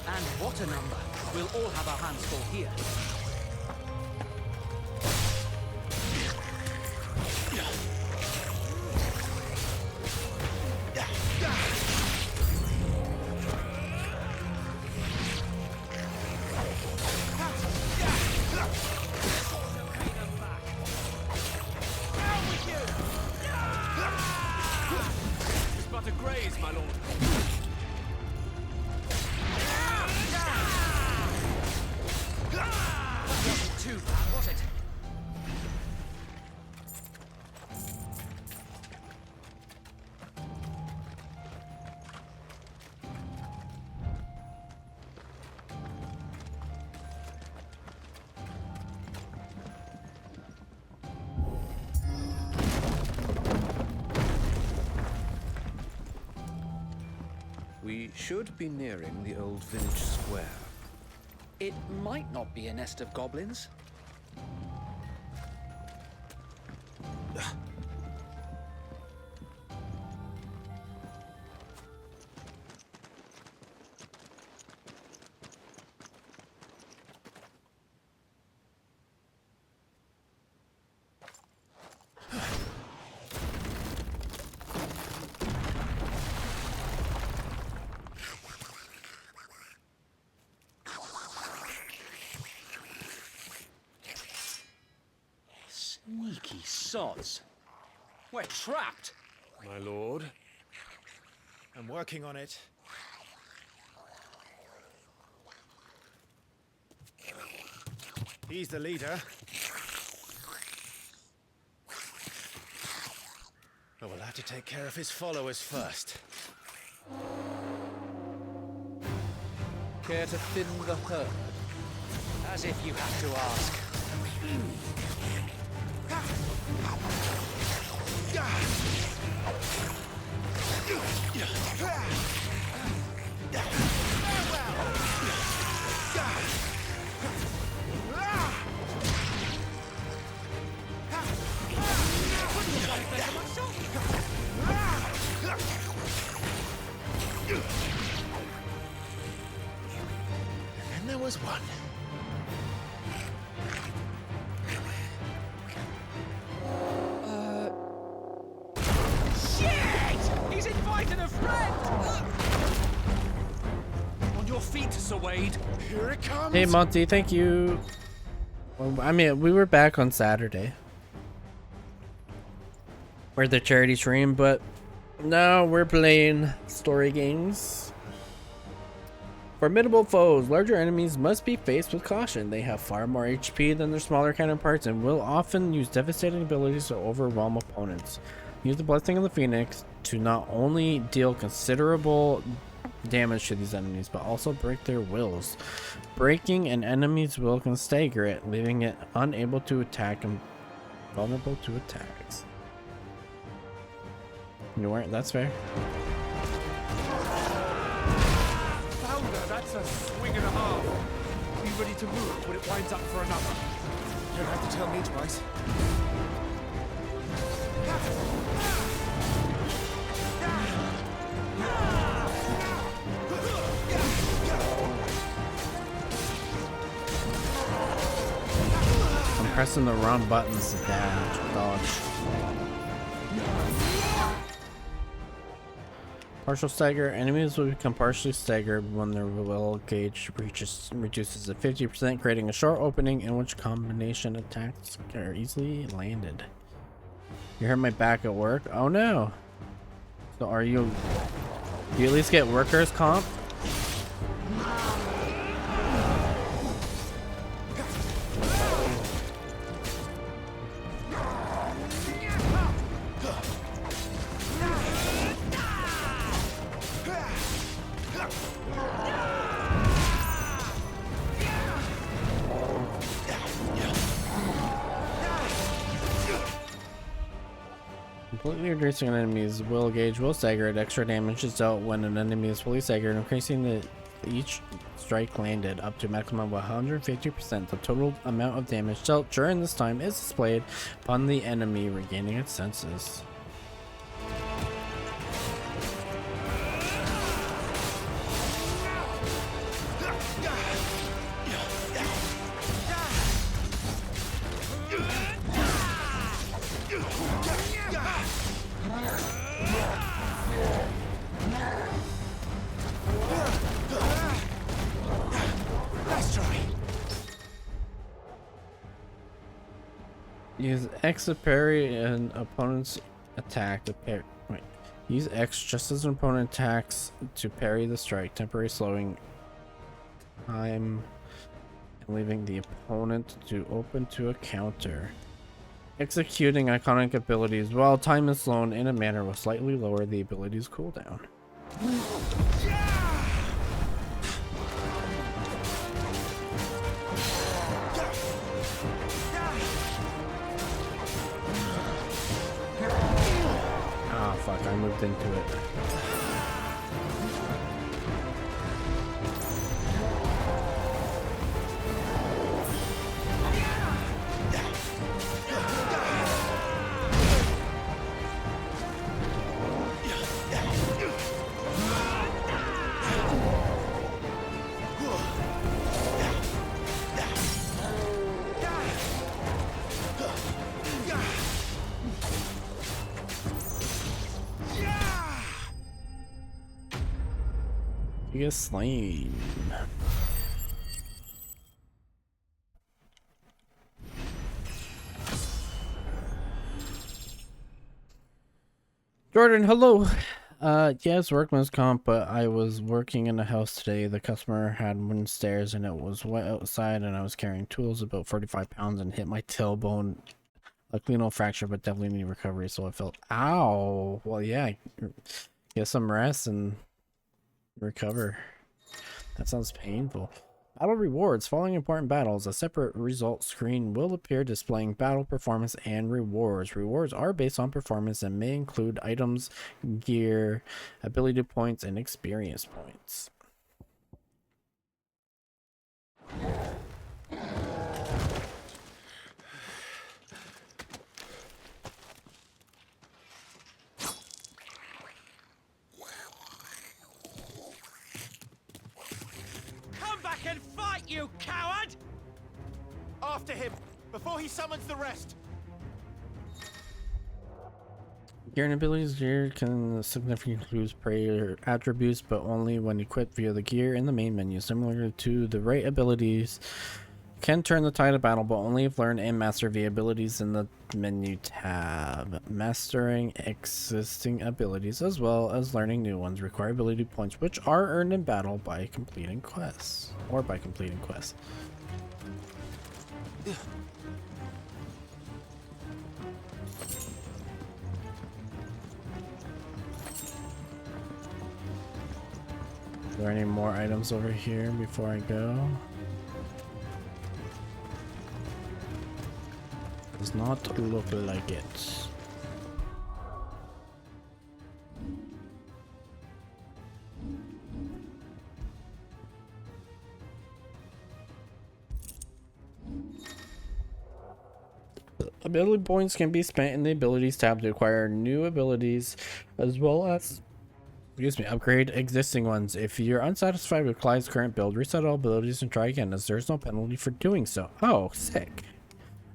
And what a number. We'll all have our hands full here. We should be nearing the old village square. It might not be a nest of goblins. Sneaky sods. We're trapped. My lord. I'm working on it. He's the leader. But we'll have to take care of his followers first. Care to thin the herd? As if you have to ask. And there was one. Shit! He's invited a friend! On your feet, Sir Wade. Here it comes. Hey Monty, thank you. Well, I mean, we were back on Saturday for the charity stream, but now we're playing story games. Formidable foes. Larger enemies must be faced with caution. They have far more HP than their smaller counterparts and will often use devastating abilities to overwhelm opponents. Use the Blessing of the Phoenix to not only deal considerable damage to these enemies, but also break their wills. Breaking an enemy's will can stagger it, leaving it unable to attack and vulnerable to attacks. You weren't? That's fair. That's a swing and a half. Be ready to move when it winds up for another. You don't have to tell me twice. I'm pressing the wrong buttons to dodge. Partial stagger. Enemies will become partially staggered when their will gauge reduces to 50%, creating a short opening in which combination attacks are easily landed. You hurt my back at work? Oh no. So do you at least get workers' comp? Completely reducing an enemy's will gauge will stagger. Extra damage is dealt when an enemy is fully staggered, increasing each strike landed up to a maximum of 150%. The total amount of damage dealt during this time is displayed upon the enemy regaining its senses. Nice try. Use X to parry an opponent's attack to parry. Wait. Use X just as an opponent attacks to parry the strike, temporary slowing time and leaving the opponent to open to a counter. Executing iconic abilities while time is slowed in a manner will slightly lower the ability's cooldown. Ah, fuck, I moved into it. You get slain. Jordan, hello. Yes, workman's comp, but I was working in a house today. The customer had wooden stairs and it was wet outside, and I was carrying tools about 45 pounds and hit my tailbone. Luckily no fracture, but definitely need recovery, so I felt, ow. Well, yeah, get some rest and recover. That sounds painful. Battle rewards. Following important battles, a separate result screen will appear displaying battle performance and rewards. Rewards are based on performance and may include items, gear, ability points, and experience points. Come back and fight, you coward! After him, before he summons the rest. Gear and abilities. Gear can significantly lose prayer attributes, but only when equipped via the gear in the main menu. Similar to the right abilities, can turn the tide of battle, but only if learned and mastered via abilities in the menu tab. Mastering existing abilities as well as learning new ones require ability points, which are earned in battle by completing quests. Or by completing quests. Are there any more items over here before I go? Does not look like it. Ability points can be spent in the abilities tab to acquire new abilities as well as, upgrade existing ones. If you're unsatisfied with Clyde's current build, reset all abilities and try again, as there's no penalty for doing so. Oh, sick.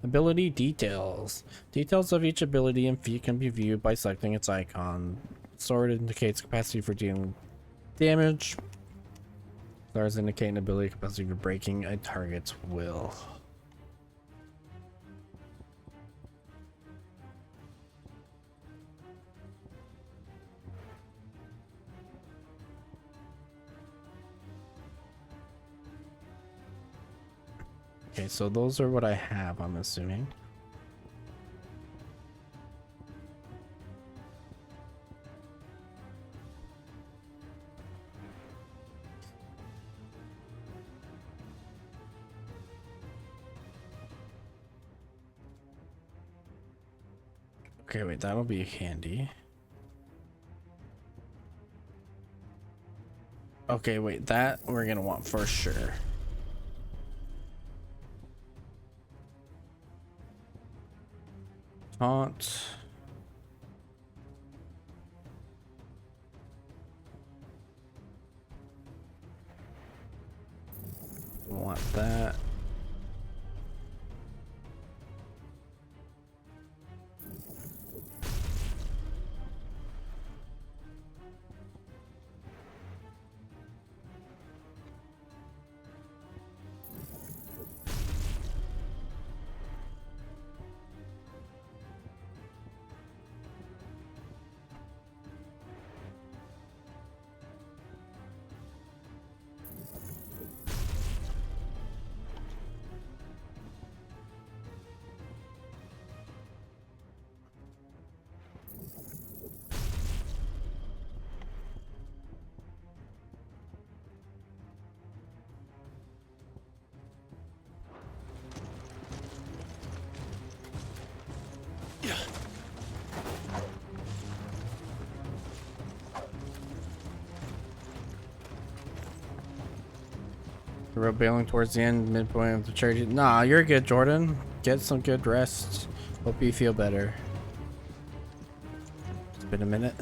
Ability details. Details of each ability and feat can be viewed by selecting its icon. Sword indicates capacity for dealing damage. Stars indicate an ability capacity for breaking a target's will. Okay, so those are what I have, I'm assuming. Okay, wait, that'll be handy. Okay, wait, that we're gonna want for sure. Taunt. Want that. road bailing towards the end, midpoint of the charity. Nah, you're good, Jordan. Get some good rest. Hope you feel better. It's been a minute.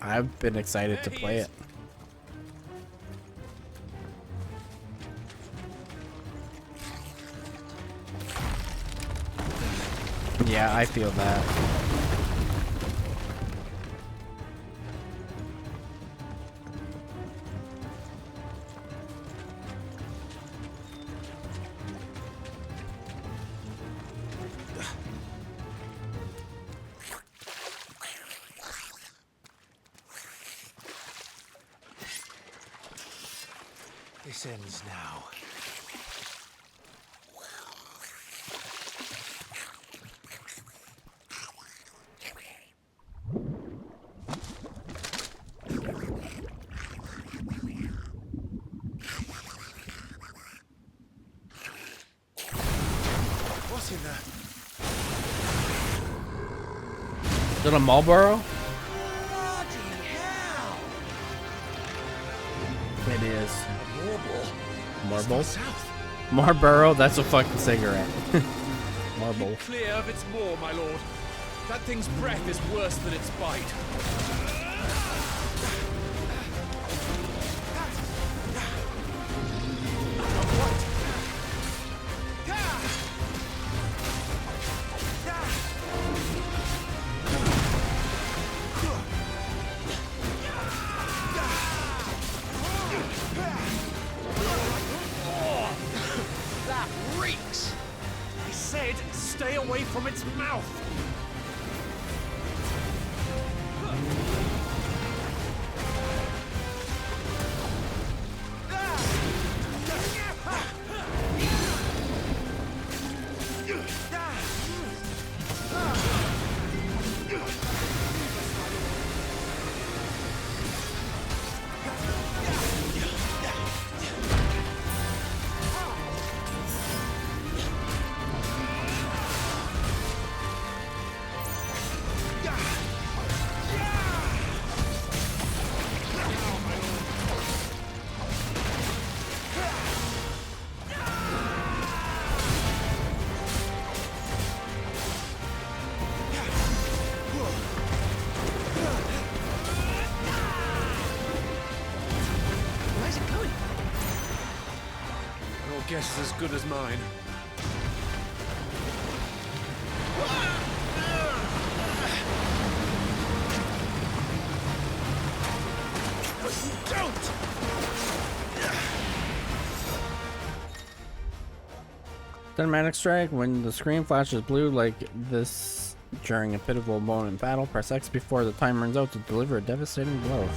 I've been excited to play it. Yeah, I feel that. This ends now. What's in there? Is it a Marlboro? It is. Marble? Marlboro? That's a fucking cigarette. Marble. Keep clear of its maw, my lord. That thing's breath is worse than its bite. That reeks! I said stay away from its mouth! Where's it going? Your guess is as good as mine. Don't! Cinematic strike. When the screen flashes blue like this during a pivotal moment in battle, press X before the time runs out to deliver a devastating blow.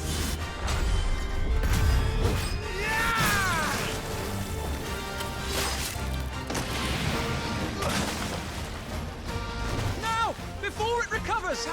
No! Before it recovers!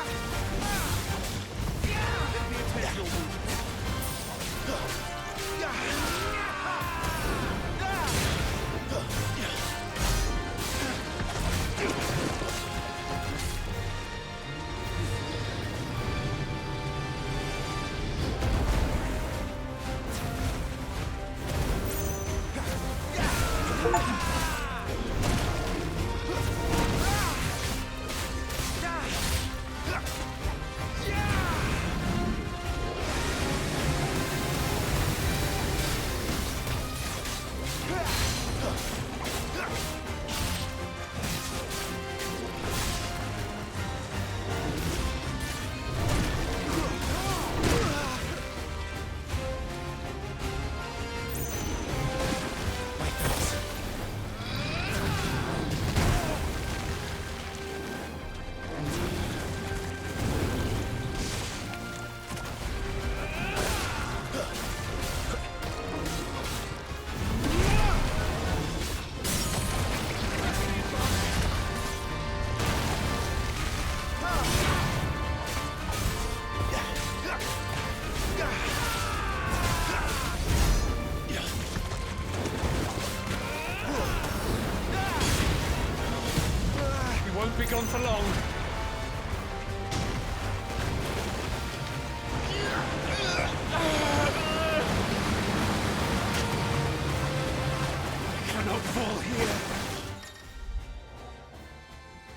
Won't be gone for long.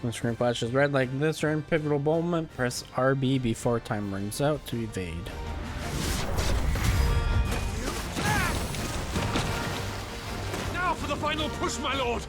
When the screen flashes red like this during pivotal moment, press RB before time runs out to evade. Now for the final push, my lord!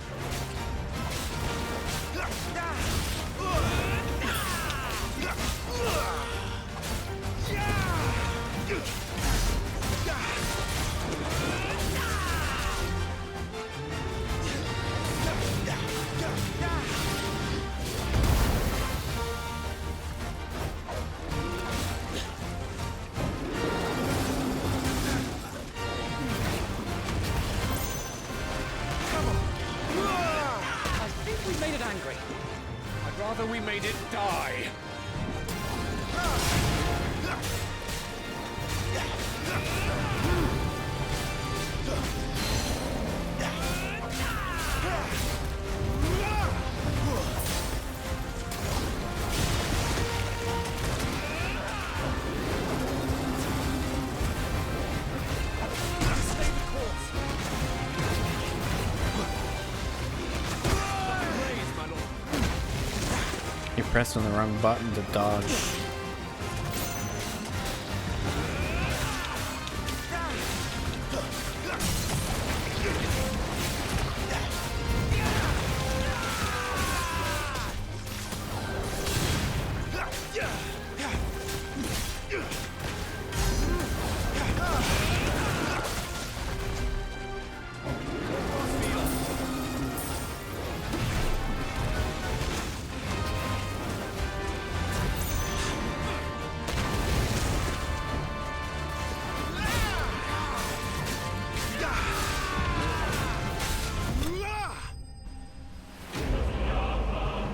I think we made it angry. I'd rather we made it die. You pressed on the wrong button to dodge.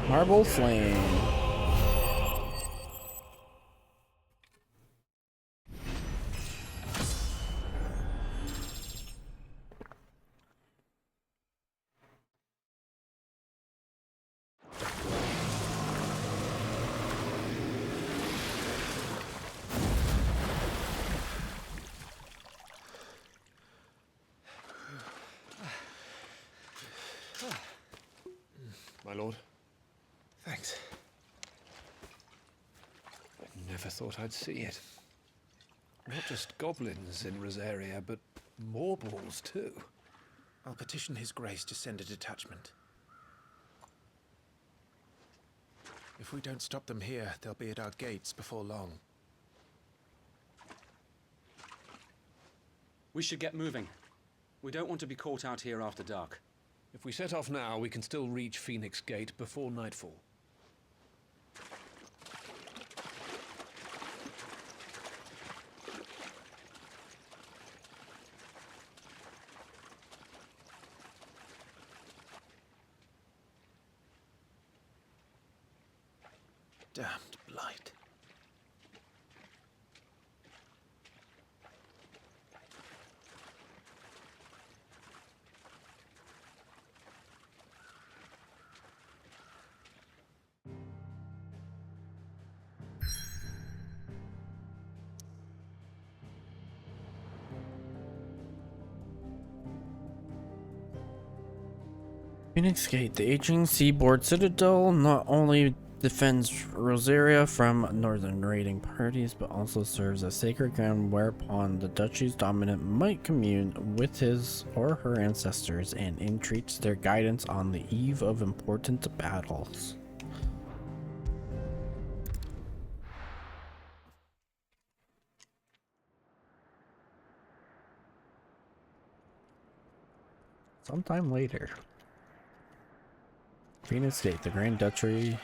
Marble Flame. My lord. Thanks. I never thought I'd see it. Not just goblins in Rosaria, but morbals too. I'll petition His Grace to send a detachment. If we don't stop them here, they'll be at our gates before long. We should get moving. We don't want to be caught out here after dark. If we set off now, we can still reach Phoenix Gate before nightfall. Damned blight. Phoenix Gate, the aging seaboard citadel, not only defends Rosaria from northern raiding parties, but also serves as sacred ground whereupon the duchy's dominant might commune with his or her ancestors and entreats their guidance on the eve of important battles. Sometime later. Phoenix Gate, the Grand Duchy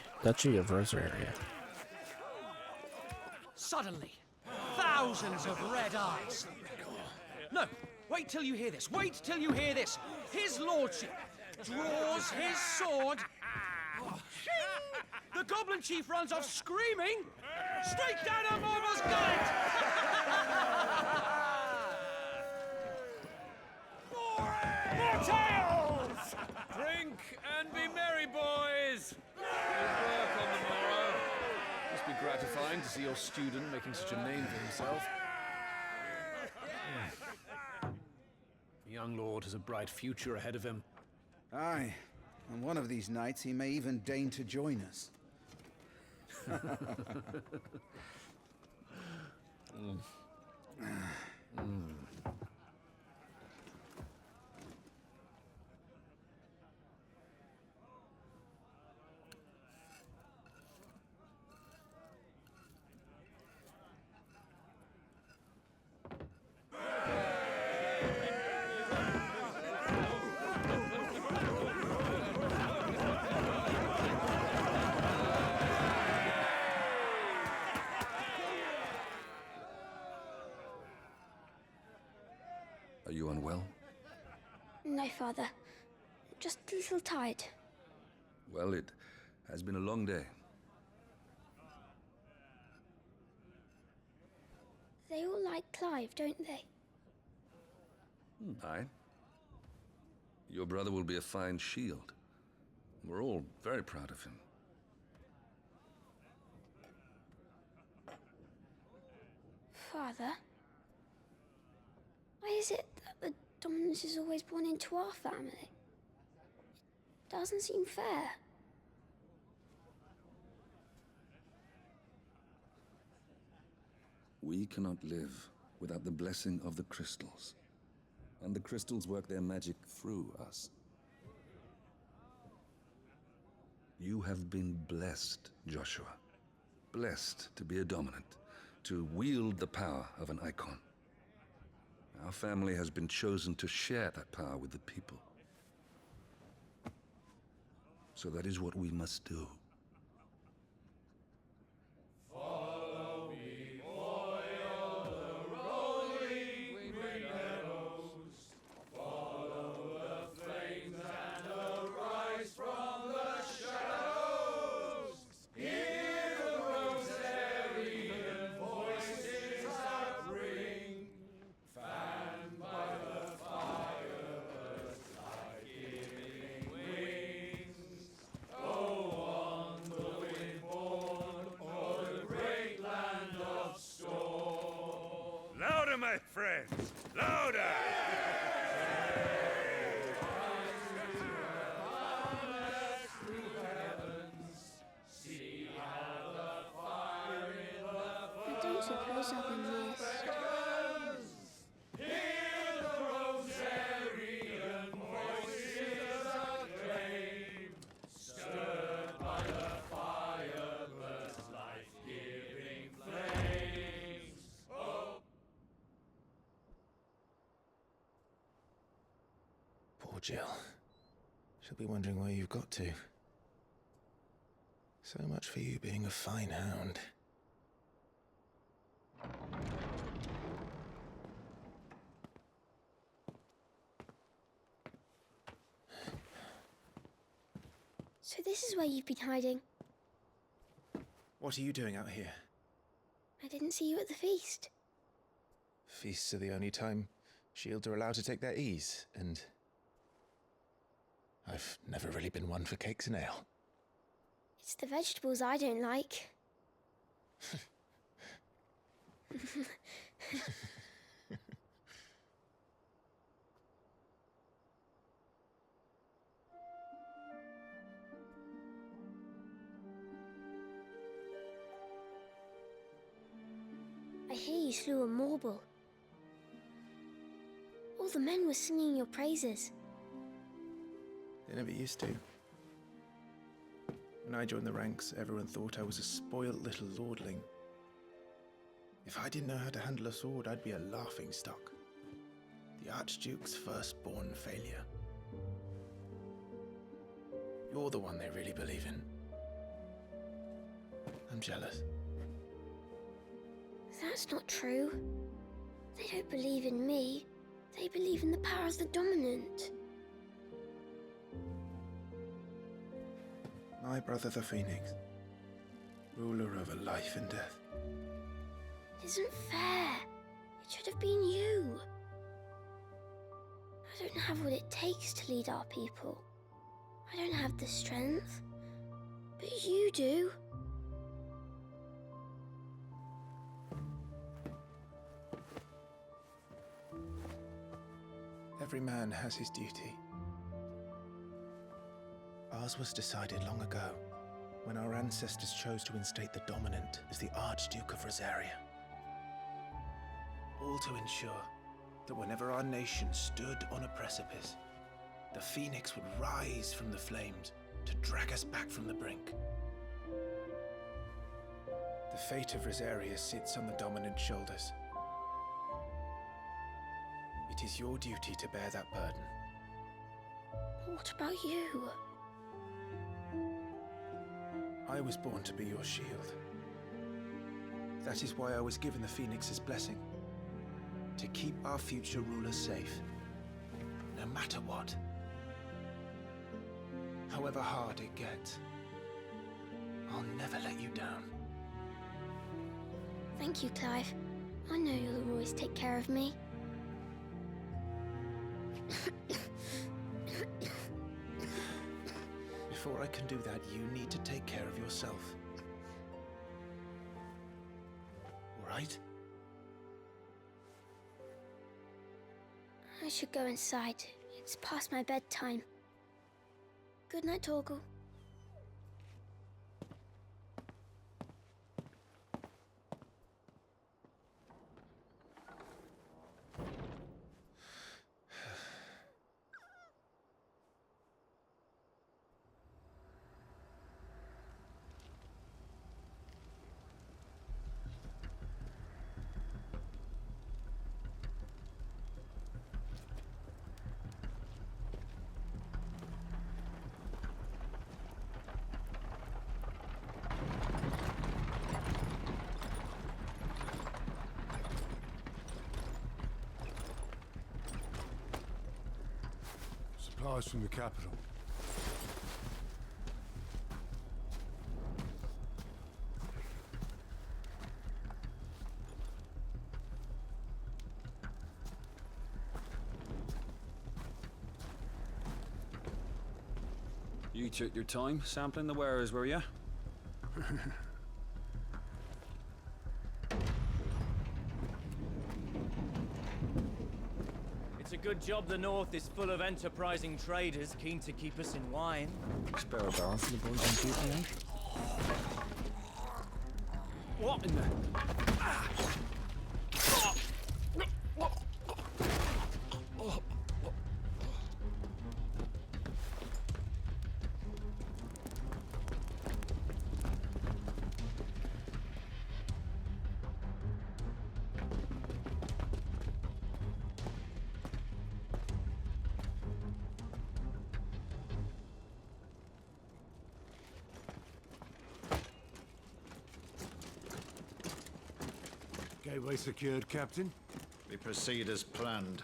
of Rosaria. Suddenly, thousands of red eyes. No, wait till you hear this. Wait till you hear this. His lordship draws his sword. The goblin chief runs off screaming straight down a Morbal's gullet. More tales! Drink and be merry, boys! Good work on the morrow. Must be gratifying to see your student making such a name for himself. The young lord has a bright future ahead of him. Aye. And one of these nights he may even deign to join us. Are you unwell? No, Father. Just a little tired. Well, it has been a long day. They all like Clive, don't they? Aye. Your brother will be a fine shield. We're all very proud of him. Father? Why is it that the dominance is always born into our family? Doesn't seem fair. We cannot live without the blessing of the crystals. And the crystals work their magic through us. You have been blessed, Joshua. Blessed to be a dominant, to wield the power of an icon. Our family has been chosen to share that power with the people. So that is what we must do. Follow me, boil the rolling green meadows. Follow the flames and arise from the shadows. Hear the rosarian voices that ring, fanned by the fire, birds life-giving wings. Go on, the wind-born, o'er the great land of storm. Louder, my friends! Louder! See how the fire in the I don't suppose I've been missed. Hear the rosarian voices acclaim, stirred by the fire, burst life-giving flames. Oh. Poor Jill. She'll be wondering where you've got to. So much for you being a fine hound. So this is where you've been hiding. What are you doing out here? I didn't see you at the feast. Feasts are the only time shields are allowed to take their ease, and I've never really been one for cakes and ale. It's the vegetables I don't like. I hear you slew a Morble. All the men were singing your praises. They never used to. When I joined the ranks, everyone thought I was a spoiled little lordling. If I didn't know how to handle a sword, I'd be a laughingstock. The Archduke's firstborn failure. You're the one they really believe in. I'm jealous. That's not true. They don't believe in me. They believe in the power of the dominant. My brother the Phoenix, ruler over life and death. It isn't fair. It should have been you. I don't have what it takes to lead our people. I don't have the strength. But you do. Every man has his duty. Ours was decided long ago, when our ancestors chose to instate the dominant as the Archduke of Rosaria. All to ensure that whenever our nation stood on a precipice, the Phoenix would rise from the flames to drag us back from the brink. The fate of Rosaria sits on the dominant's shoulders. It is your duty to bear that burden. What about you? I was born to be your shield. That is why I was given the Phoenix's blessing. To keep our future rulers safe. No matter what. However hard it gets. I'll never let you down. Thank you, Clive. I know you'll always take care of me. Before I can do that, you need to take care of yourself. All right? I should go inside. It's past my bedtime. Good night, Torgal. Supplies from the capital. You took your time sampling the wares, were you? It's a good job the North is full of enterprising traders keen to keep us in wine. Spare a barrel for the boys on duty, eh? What in the... Gateway secured, Captain. We proceed as planned.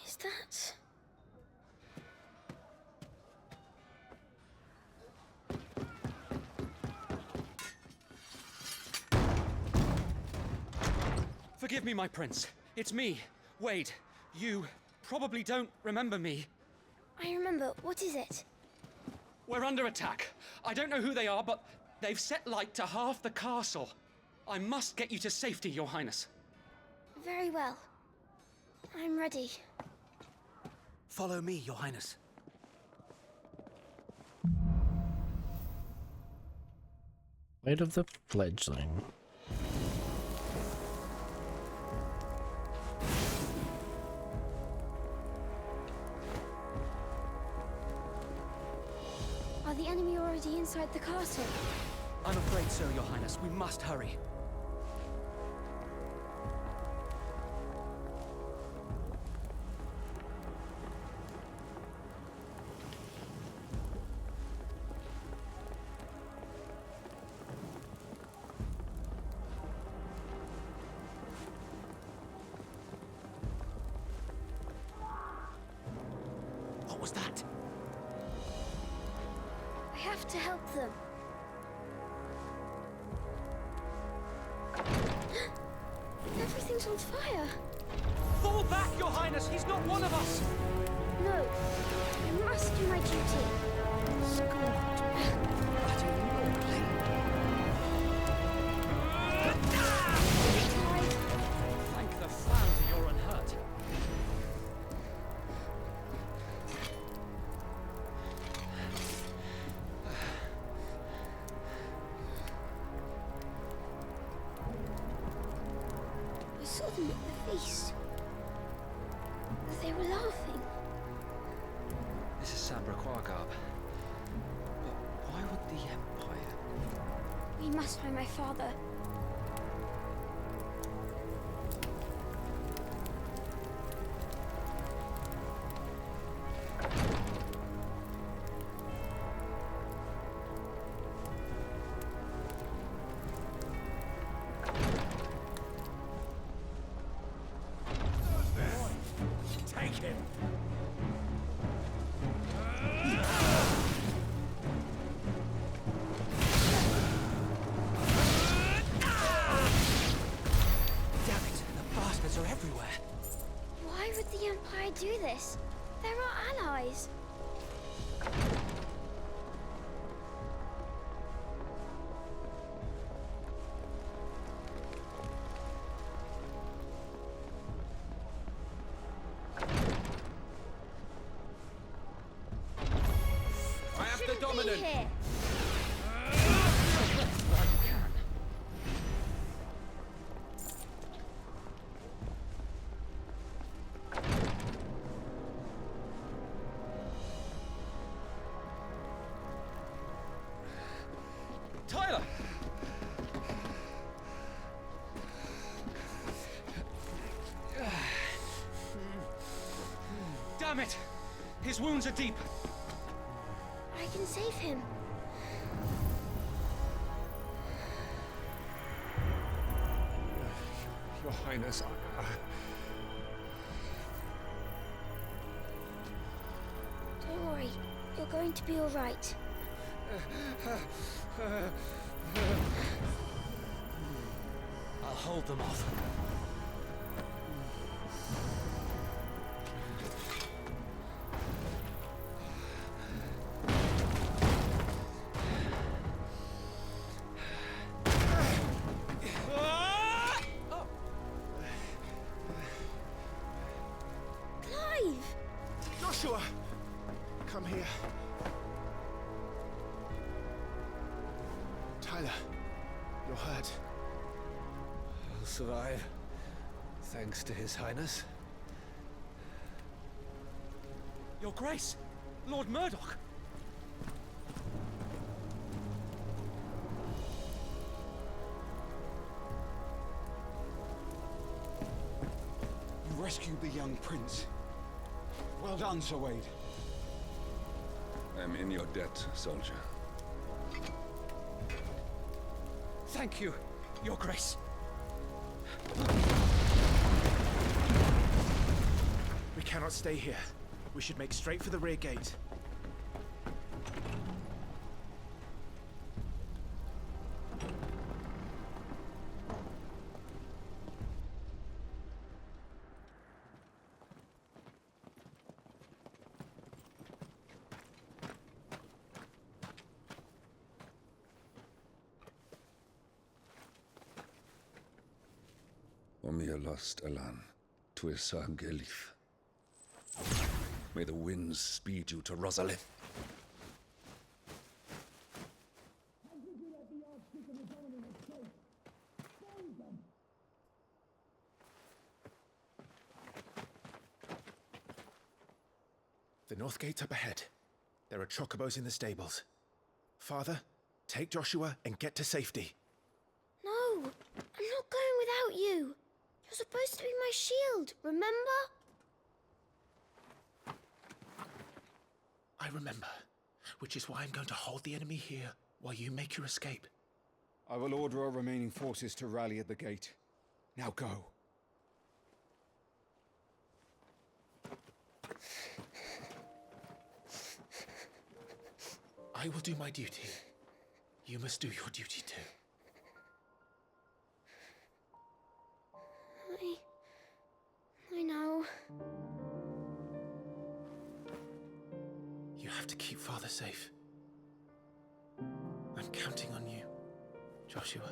Is that... Forgive me, my prince. It's me, Wade. You probably don't remember me. I remember. What is it? We're under attack. I don't know who they are, but they've set light to half the castle. I must get you to safety, Your Highness. Very well. I'm ready. Follow me, Your Highness. Light of the Fledgling. Are the enemy already inside the castle? I'm afraid so, Your Highness. We must hurry. What was that? I have to help them. Everything's on fire. Fall back, Your Highness! He's not one of us! No, I must do my duty. Scorned. Thank the flounder you're unhurt. I saw them at the feast. They were laughing. This is Sabra Quargarb. But why would the Empire? We must find my father. Take him! Damn it! The bastards are everywhere. Why would the Empire do this? They're our allies. I have the Shouldn't be dominant! here. Tyler! Damn it! His wounds are deep. I can save him. Your Highness, Don't worry. You're going to be all right. I'll hold them off. Clive! Joshua! Come here. Tyler, you're hurt. I'll survive. Thanks to His Highness. Your Grace! Lord Murdoch! You rescued the young prince. Well done, Sir Wade. I'm in your debt, soldier. Thank you, Your Grace. We cannot stay here. We should make straight for the rear gate. Omir lost Alan, Tuisag Elif. May the winds speed you to Rosalith. The north gate's up ahead. There are chocobos in the stables. Father, Take Joshua and get to safety. No, I'm not going without you. You're supposed to be my shield, remember? I remember, which is why I'm going to hold the enemy here while you make your escape. I will order our remaining forces to rally at the gate. Now go. I will do my duty. You must do your duty too. I know. You have to keep Father safe. I'm counting on you, Joshua.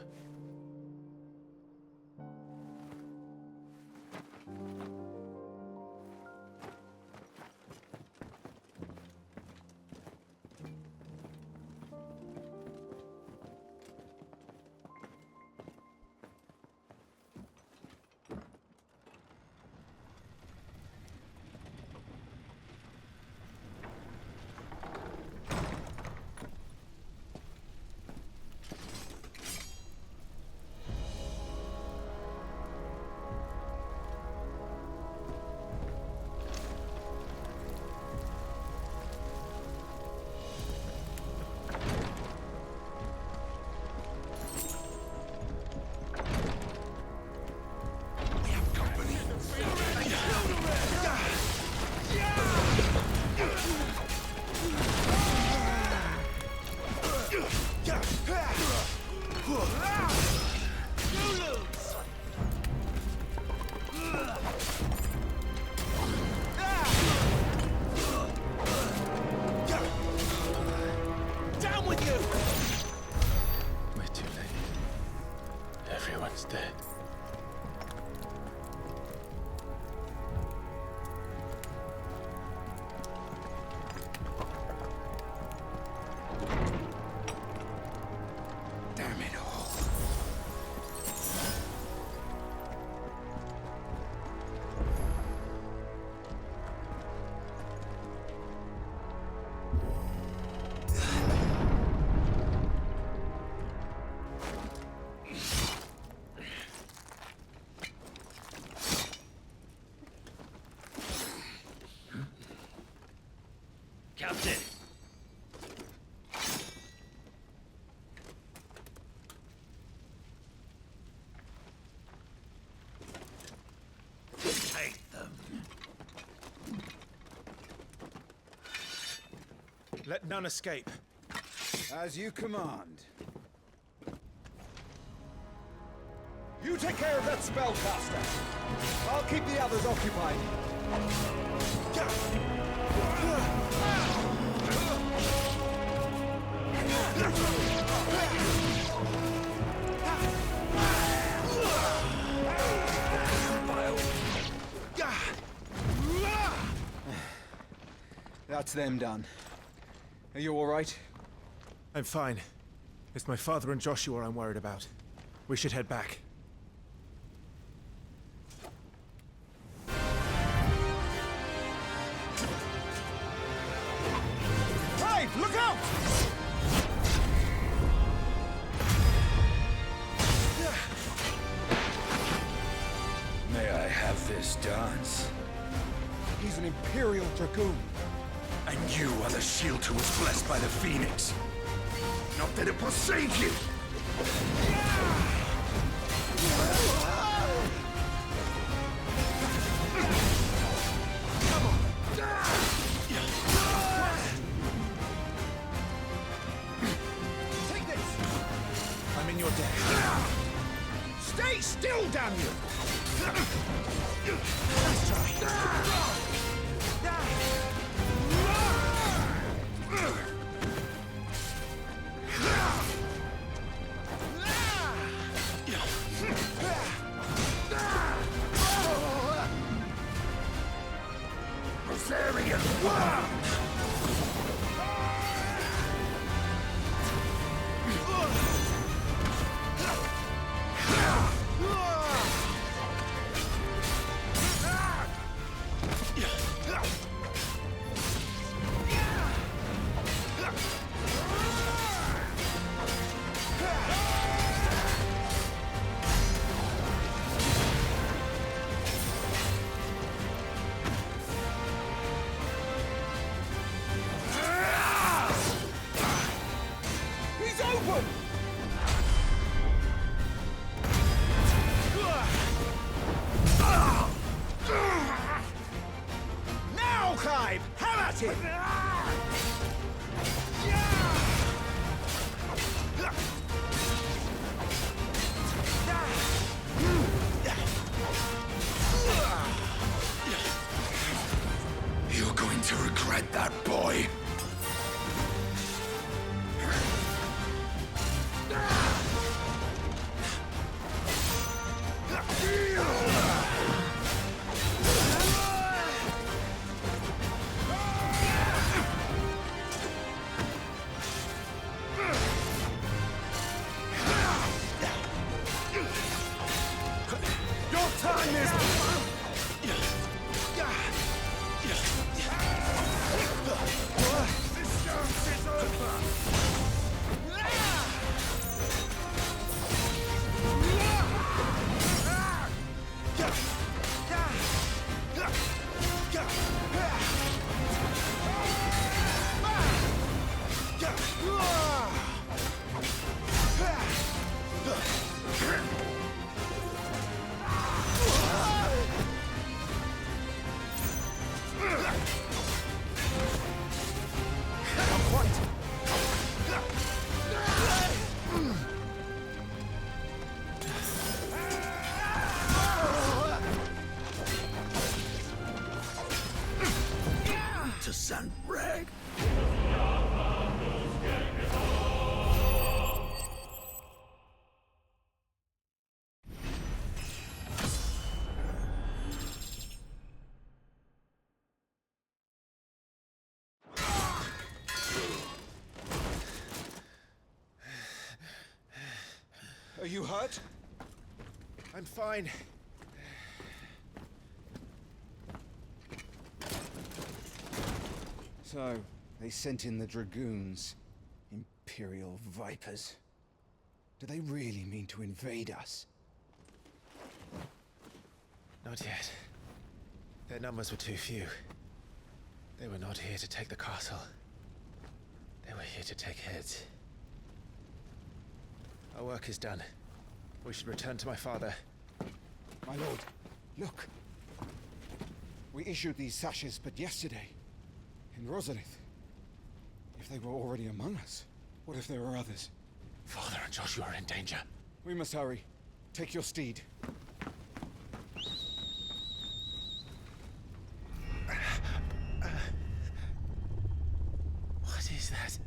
Down with you! We're too late. Everyone's dead. Damn it all. Captain! Take them. Let none escape. As you command. You take care of that spellcaster. I'll keep the others occupied. That's them done. Are you all right? I'm fine. It's my father and Joshua I'm worried about. We should head back. Brave, look out! May I have this dance? He's an Imperial Dragoon. And you are the shield who was blessed by the Phoenix. Not that it will save you! Take this! I'm in your debt. Stay still, damn you! Nice try. Rosarian! time is... This dance is over! To San Rag. Are you hurt? I'm fine. So, they sent in the Dragoons. Imperial Vipers. Do they really mean to invade us? Not yet. Their numbers were too few. They were not here to take the castle. They were here to take heads. Our work is done. We should return to my father. My lord, look. We issued these sashes but yesterday. In Rosalith. If they were already among us, what if there were others? Father and Joshua are in danger. We must hurry. Take your steed. What is that?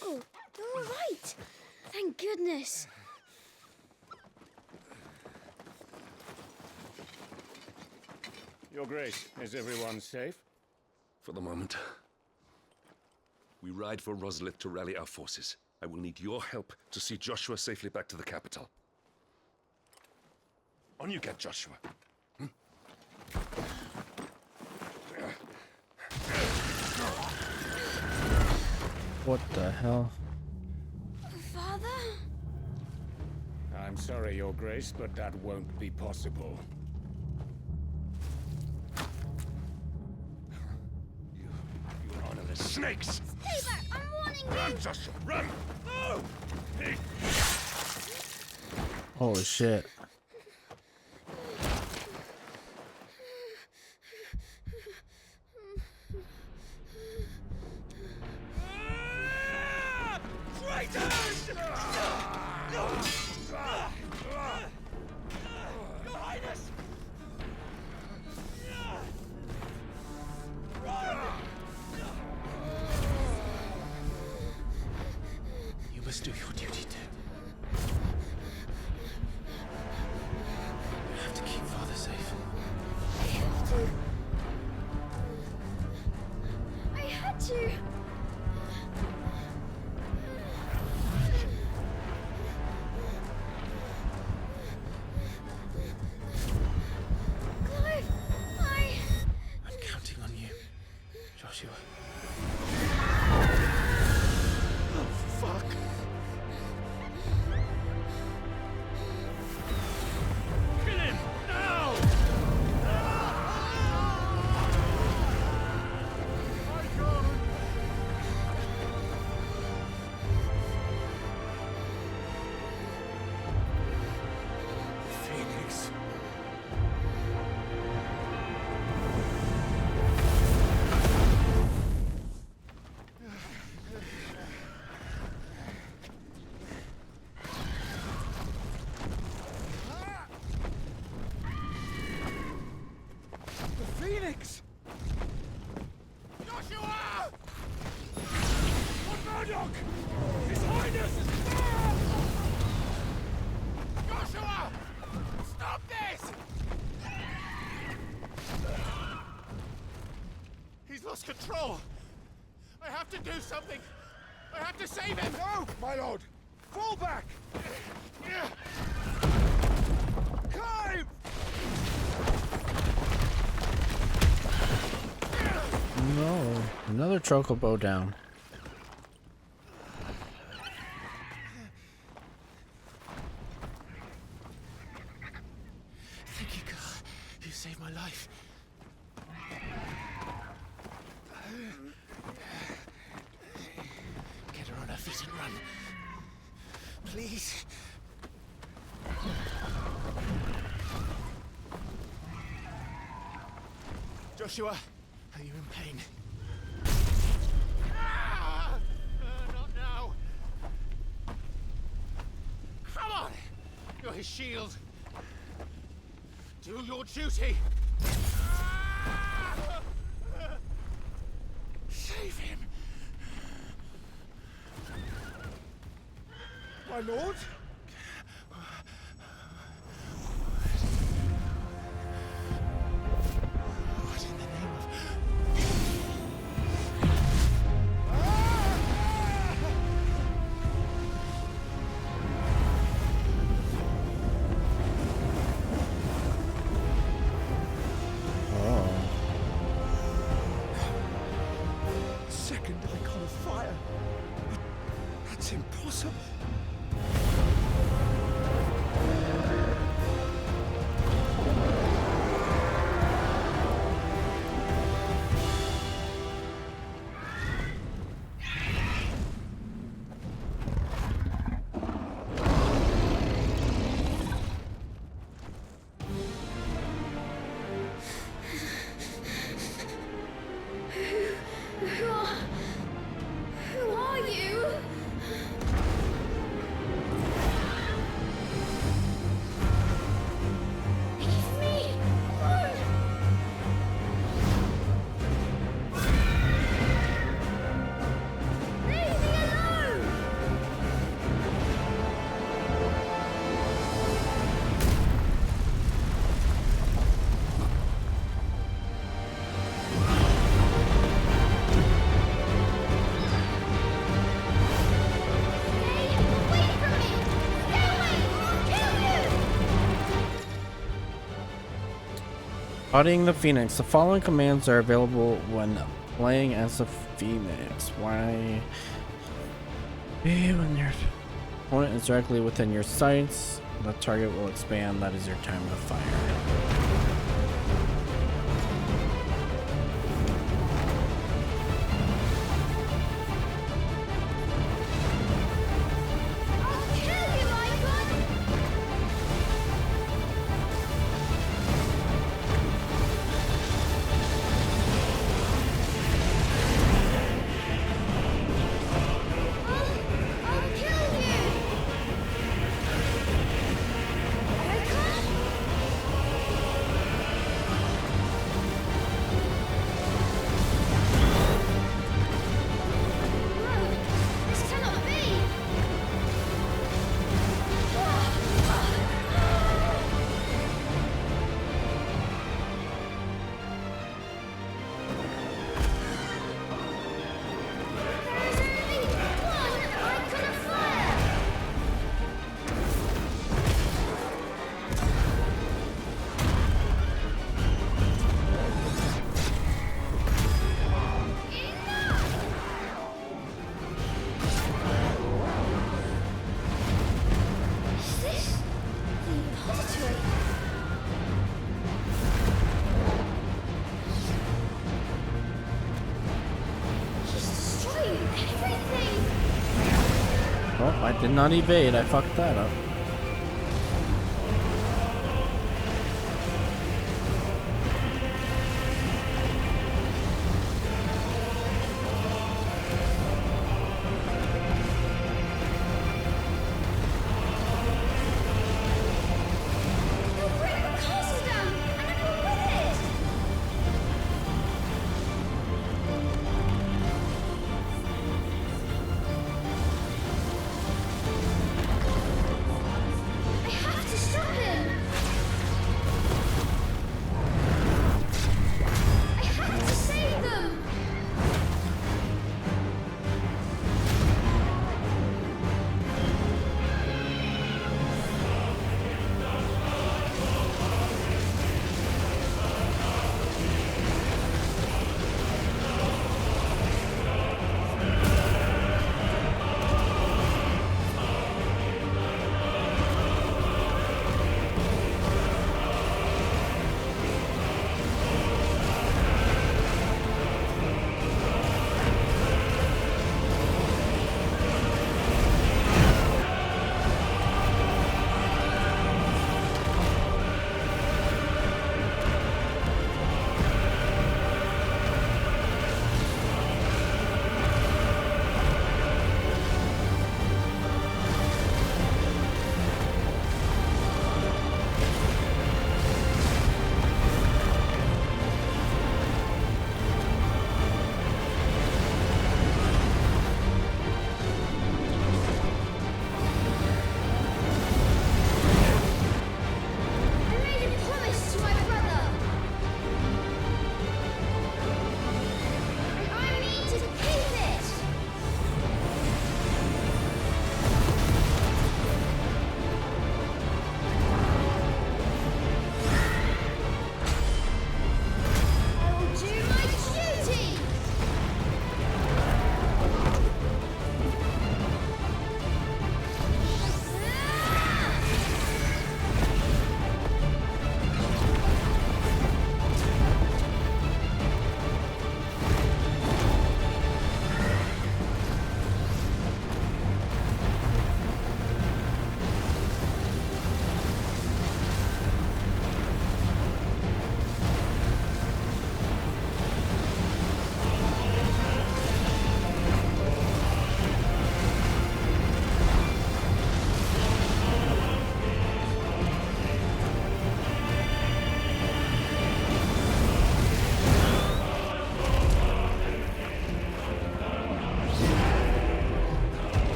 Uncle, you're all right. Thank goodness. Your Grace, is everyone safe? For the moment. We ride for Rosalith to rally our forces. I will need your help to see Joshua safely back to the capital. On you get, Joshua. What the hell? Father? I'm sorry, Your Grace, but that won't be possible. You honorless snakes! Stay back! I'm warning you! Run, Joshua, run! No! Holy shit. Traitors! Your Highness! You must do your duty too. You have to keep Father safe. I have to. I had to. Clive, I'm counting on you, Joshua. Oh, fuck. lost control! I have to do something! I have to save him! No, my lord! Fall back! Climb! No, another chocobo down. Thank you, girl. You saved my life. Get her on her feet and run. Please. Joshua, are you in pain? Not now. Come on! You're his shield. Do your duty. Save him. My lord? What in the name of... Second icon of fire. That's impossible. Who are you? Leave me alone. Leave me alone. Bodying the Phoenix. The following commands are available when playing as a Phoenix. Why? When your opponent is directly within your sights, the target will expand. That is your time to fire. Oh, I did not evade. I fucked that up.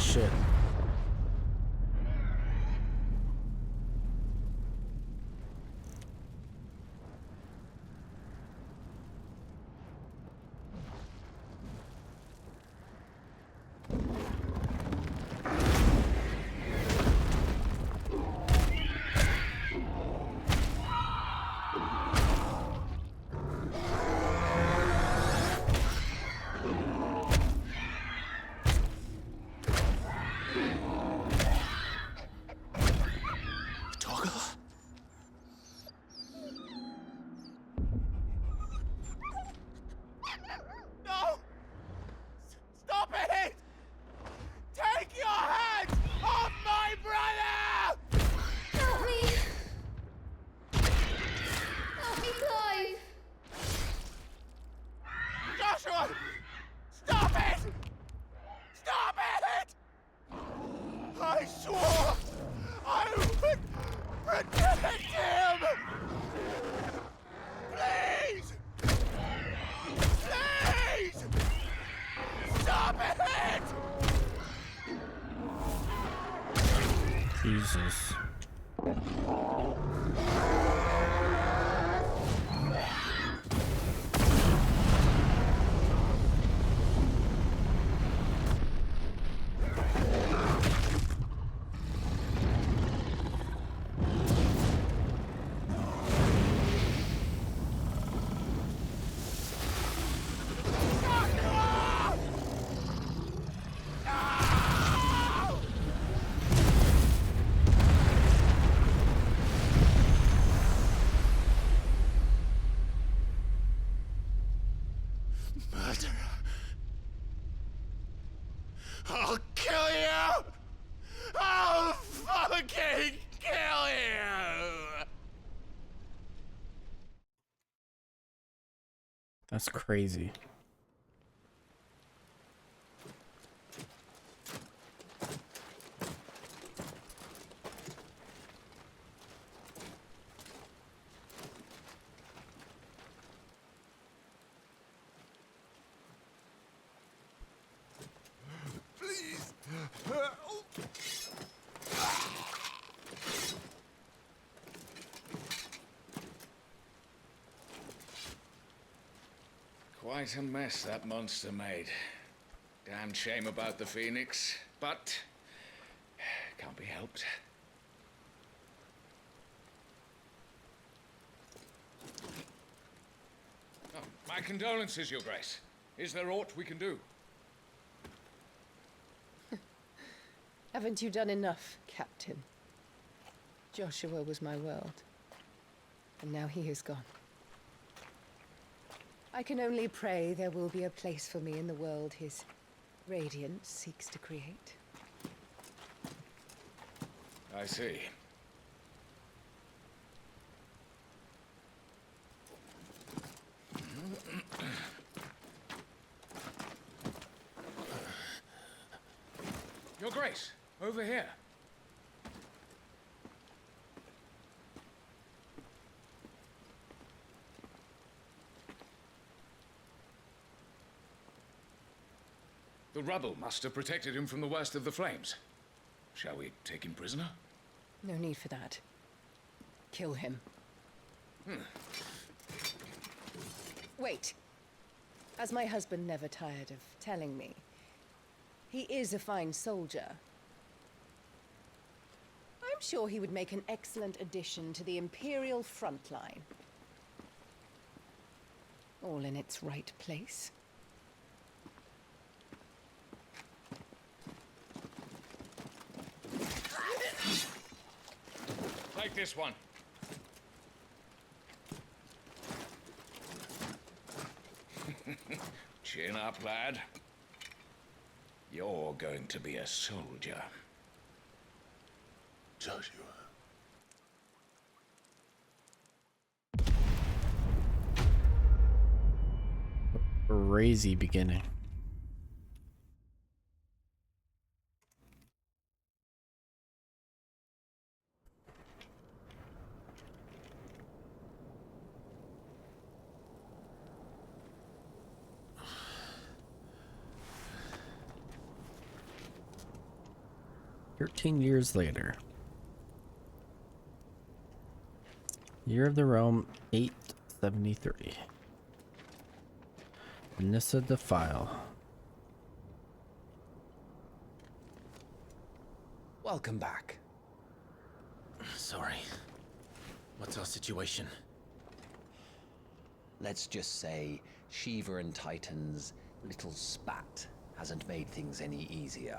shit. No! Stop it! Take your hands off my brother! Help me! Help me, Clive! Joshua! Stop it! Stop it! I swore I would protect him! Please! Please! Stop it! Jesus. Murderer. I'll kill you! I'll fucking kill you! That's crazy. Please! Quite a mess that monster made. Damn shame about the Phoenix, but can't be helped. Oh, my condolences, Your Grace. Is there aught we can do? Haven't you done enough, Captain? Joshua was my world, and now he is gone. I can only pray there will be a place for me in the world his radiance seeks to create. I see. Your Grace, over here. The rubble must have protected him from the worst of the flames. Shall we take him prisoner? No need for that. Kill him. Wait. As my husband never tired of telling me, he is a fine soldier. I'm sure he would make an excellent addition to the Imperial front line. All in its right place. Take this one. Chin up, lad. You're going to be a soldier. Joshua. Crazy beginning. 13 years later. Year of the Realm, 873. Nissa Defile. Welcome back. Sorry. What's our situation? Let's just say Shiva and Titan's little spat hasn't made things any easier.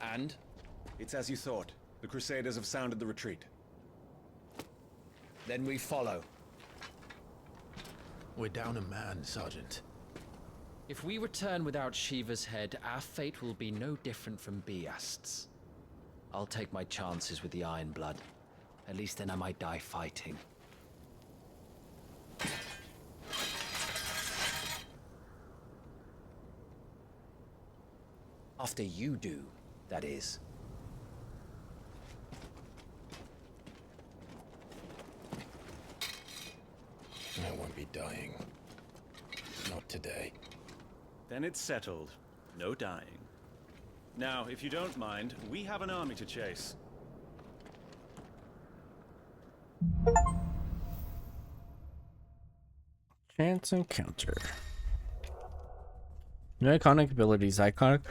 And? It's as you thought. The Crusaders have sounded the retreat. Then we follow. We're down a man, Sergeant. If we return without Shiva's head, our fate will be no different from Biast's. I'll take my chances with the Iron Blood. At least then I might die fighting. After you do, that is. I won't be dying. Not today. Then it's settled. No dying. Now, if you don't mind, we have an army to chase. Chance encounter. New iconic abilities. Iconic.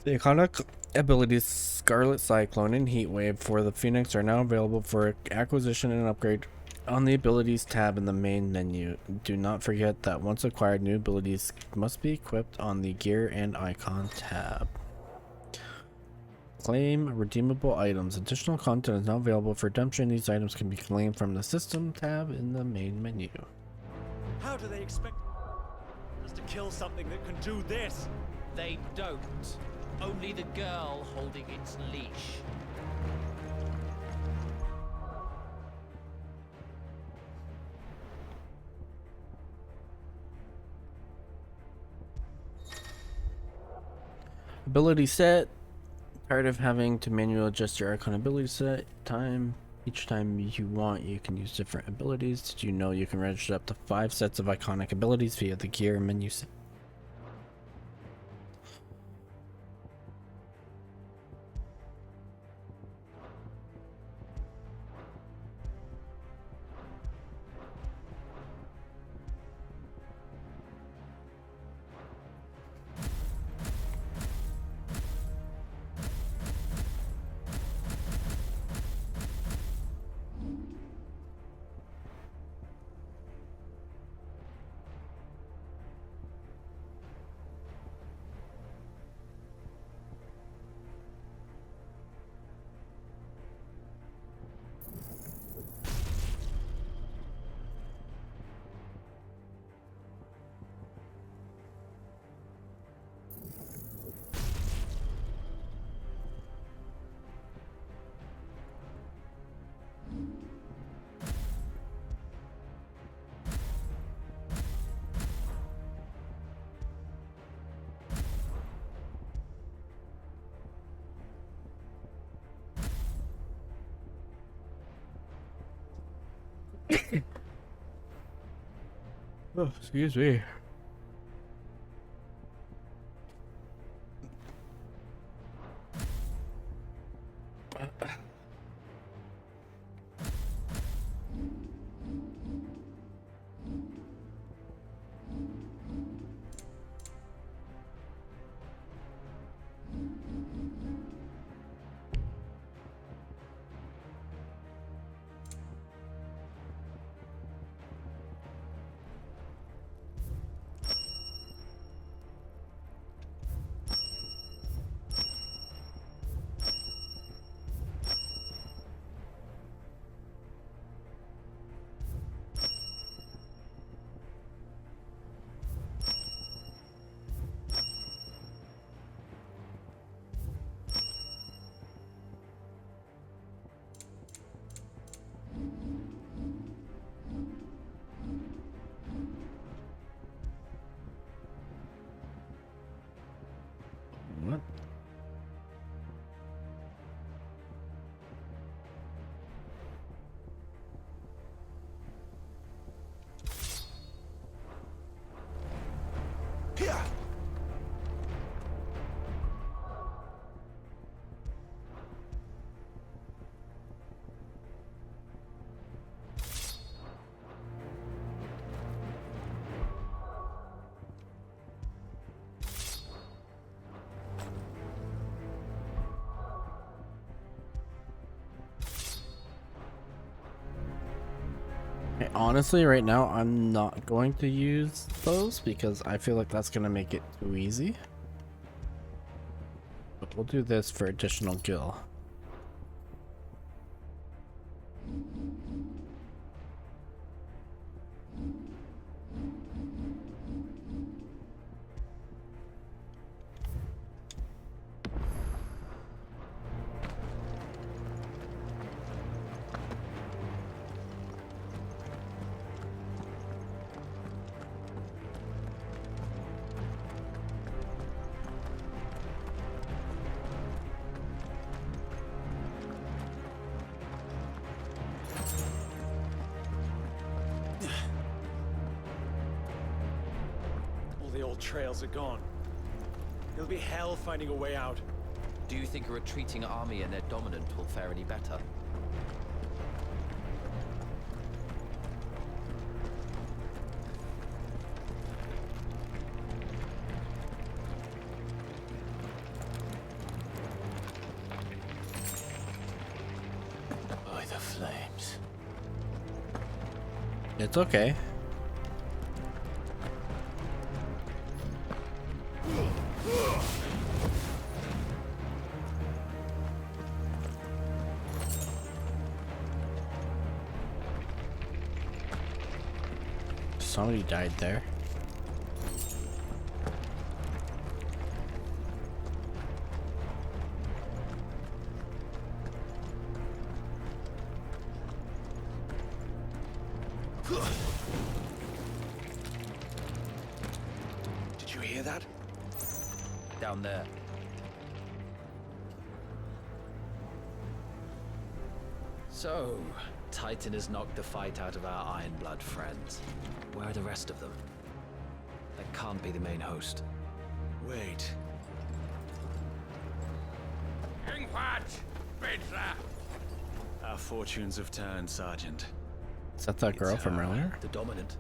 The iconic abilities Scarlet Cyclone and Heatwave for the Phoenix are now available for acquisition and upgrade on the abilities tab in the main menu. Do not forget that once acquired, new abilities must be equipped on the gear and icon tab. Claim redeemable items. Additional content is now available for redemption. These items can be claimed from the system tab in the main menu. How do they expect us to kill something that can do this? They don't. Only the girl holding its leash. Ability set. Tired of having to manually adjust your icon ability set time? Each time you want, you can use different abilities. Did you know you can register up to 5 sets of iconic abilities via the gear menu set? Oh, excuse me. Honestly, right now, I'm not going to use those because I feel like that's going to make it too easy. But we'll do this for additional gil. All the old trails are gone. It'll be hell finding a way out. Do you think a retreating army and their dominant will fare any better? By the flames. It's okay. Somebody died there. Did you hear that? Down there. So, Titan has knocked the fight out of our Iron Blood friends. Where are the rest of them? That can't be the main host. Wait. Our fortunes have turned, Sergeant. Is that that girl from earlier? The Dominant?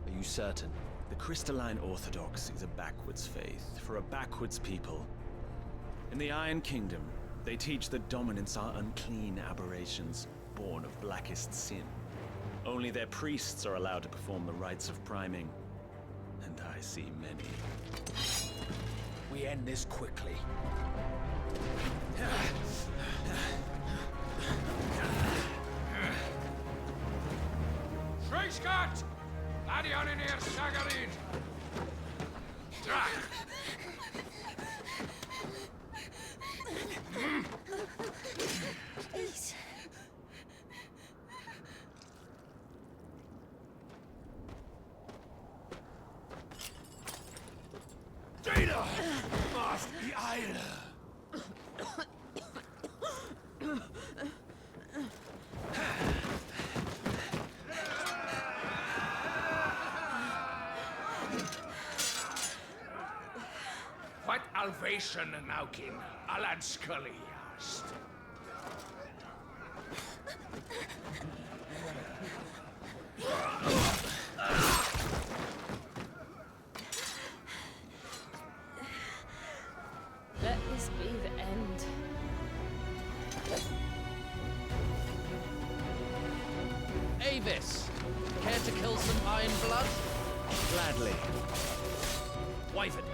Are you certain? The Crystalline Orthodox is a backwards faith for a backwards people. In the Iron Kingdom, they teach that dominants are unclean aberrations, born of blackest sin. Only their priests are allowed to perform the rites of priming. And I see many. We end this quickly. Schreischgott! Ladion in ihr Sagarin! Please. Jada! Must be Eile! What Alvation Naukin, Alan Scully asked. Let this be the end. Avis! Care to kill some Iron Blood? Gladly. Wyvern,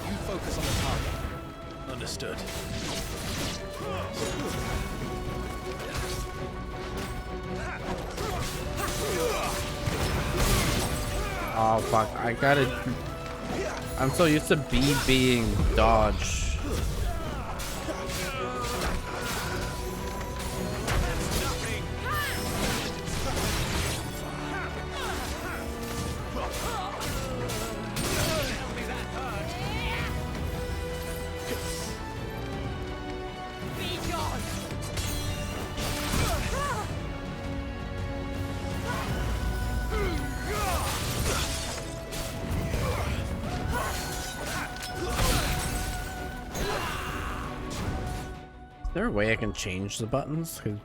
you focus on the target. Understood. Oh fuck, I gotta... I'm so used to B being dodge. Is there a way I can change the buttons? 'Cause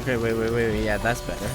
Okay, wait. Yeah, that's better.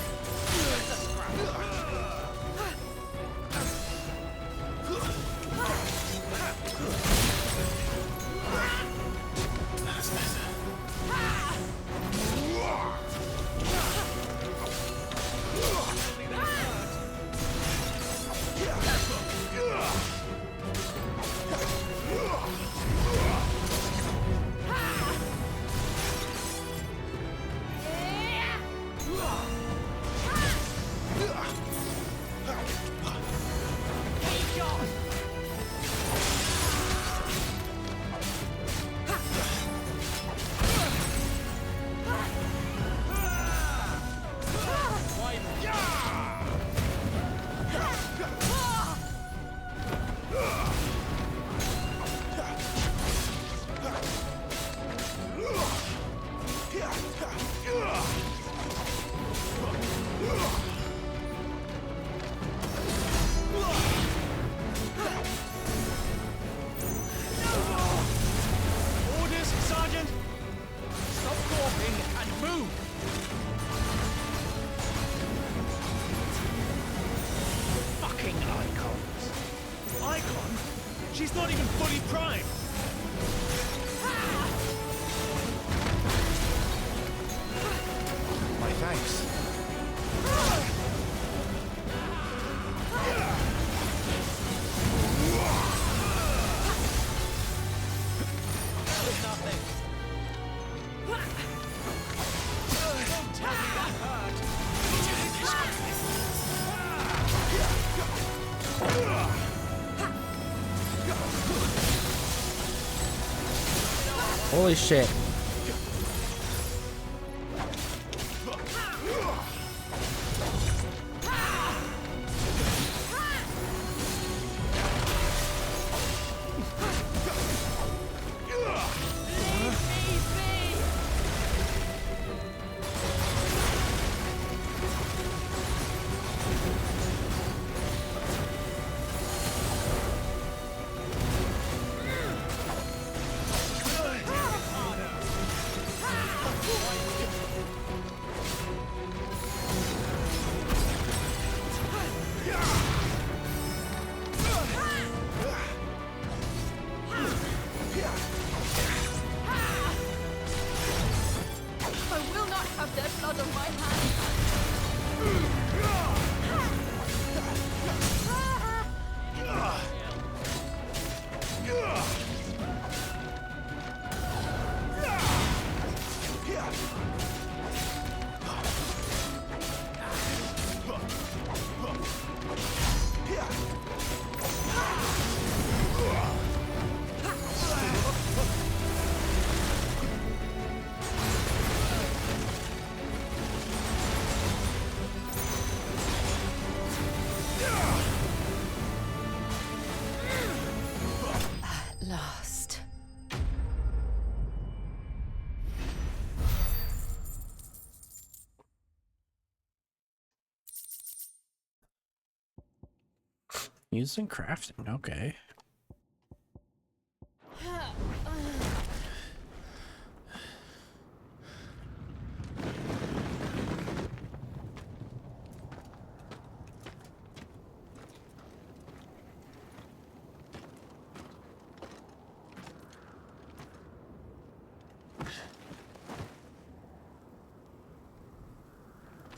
Orders, Sergeant! Stop gawping and move! Fucking icons! Icon? She's not even fully primed! My thanks. Holy shit. I will not have their blood on my hands. At last. Using crafting, okay.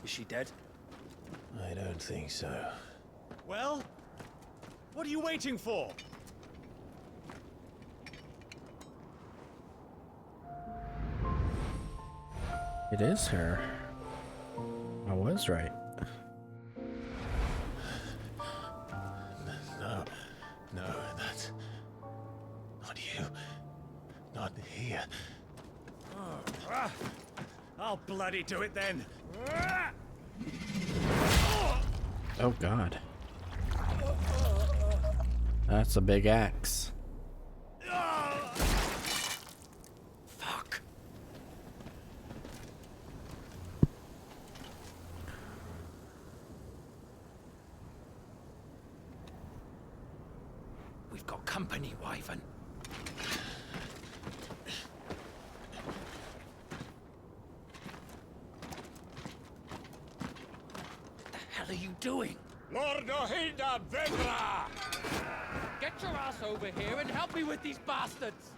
Is she dead? I don't think so. Well? What are you waiting for? It is her. I was right. No, that's not you. Not here. I'll bloody do it then. Oh god. That's a big axe. Fuck. We've got company, Wyvern. doing? Lord Ohinda Vedra! Get your ass over here and help me with these bastards!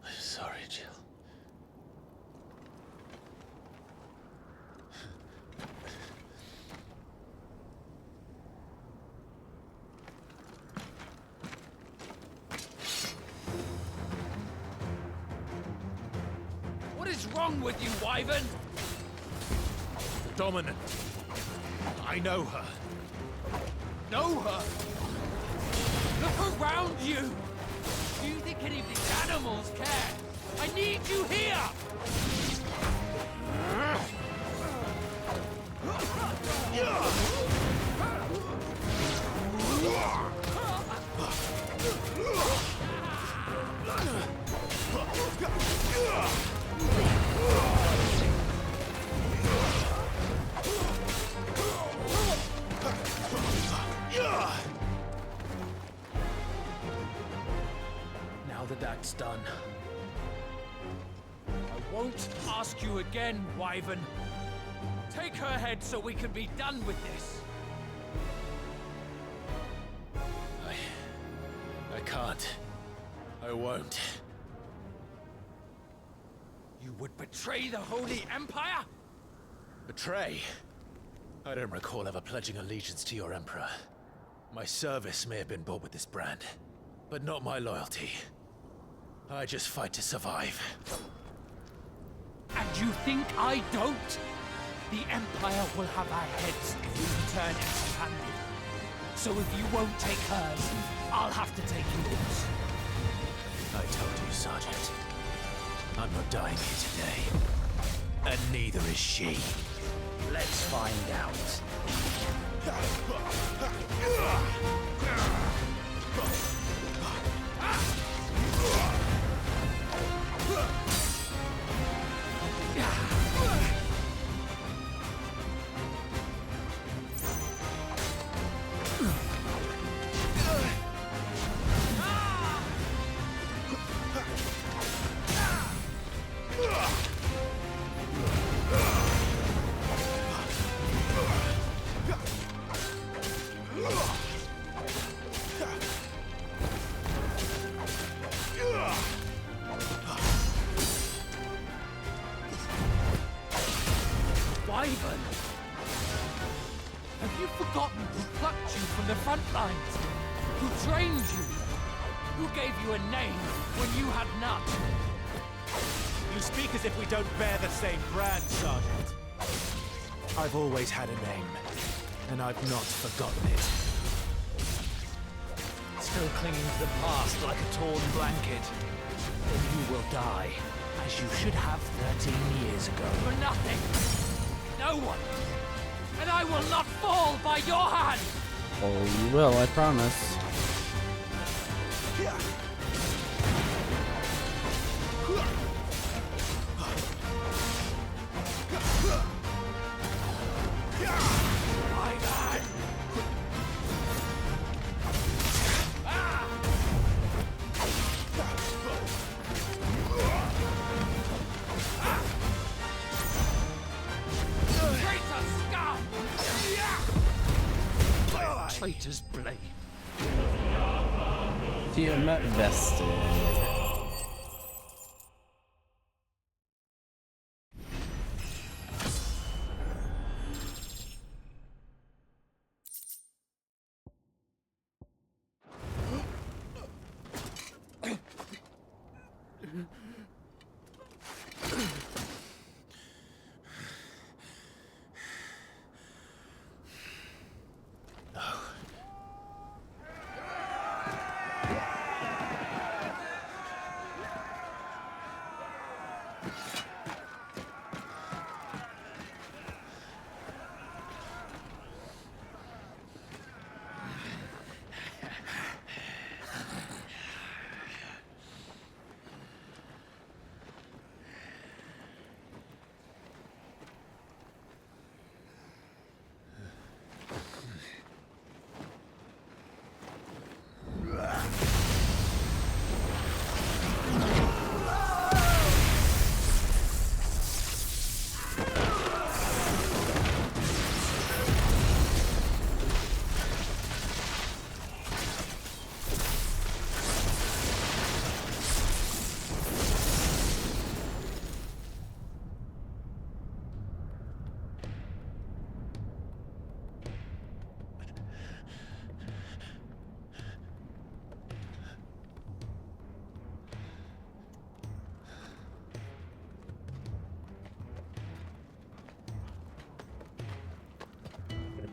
I'm sorry, Jill. What is wrong with you, Wyvern? The Dominant. I know her. Know her? Look around you! Do you think any of these animals care? I need you here! Now that that's done, I won't ask you again, Wyvern. Take her head so we can be done with this. I can't. I won't. You would betray the Holy Empire? Betray? I don't recall ever pledging allegiance to your Emperor. My service may have been bought with this brand, but not my loyalty. I just fight to survive. And you think I don't? The Empire will have our heads if we return empty-handed. So if you won't take hers, I'll have to take yours. I told you, Sergeant. I'm not dying here today. And neither is she. Let's find out. Wyvern! Have you forgotten who plucked you from the front lines? Who trained you? Who gave you a name when you had none? You speak as if we don't bear the same brand, Sergeant. I've always had a name, and I've not forgotten it. Still clinging to the past like a torn blanket. Then you will die, as you should have 13 years ago. For nothing! No one! And I will not fall by your hand! Oh, you will, I promise. Traitor's blade. Tiamat vested.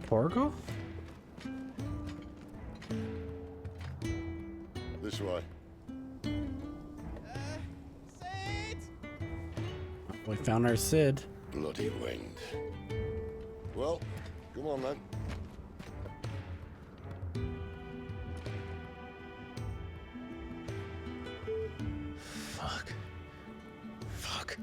Torgal? This way. We found our Sid. Bloody wind. Well, come on then. Fuck. Fuck.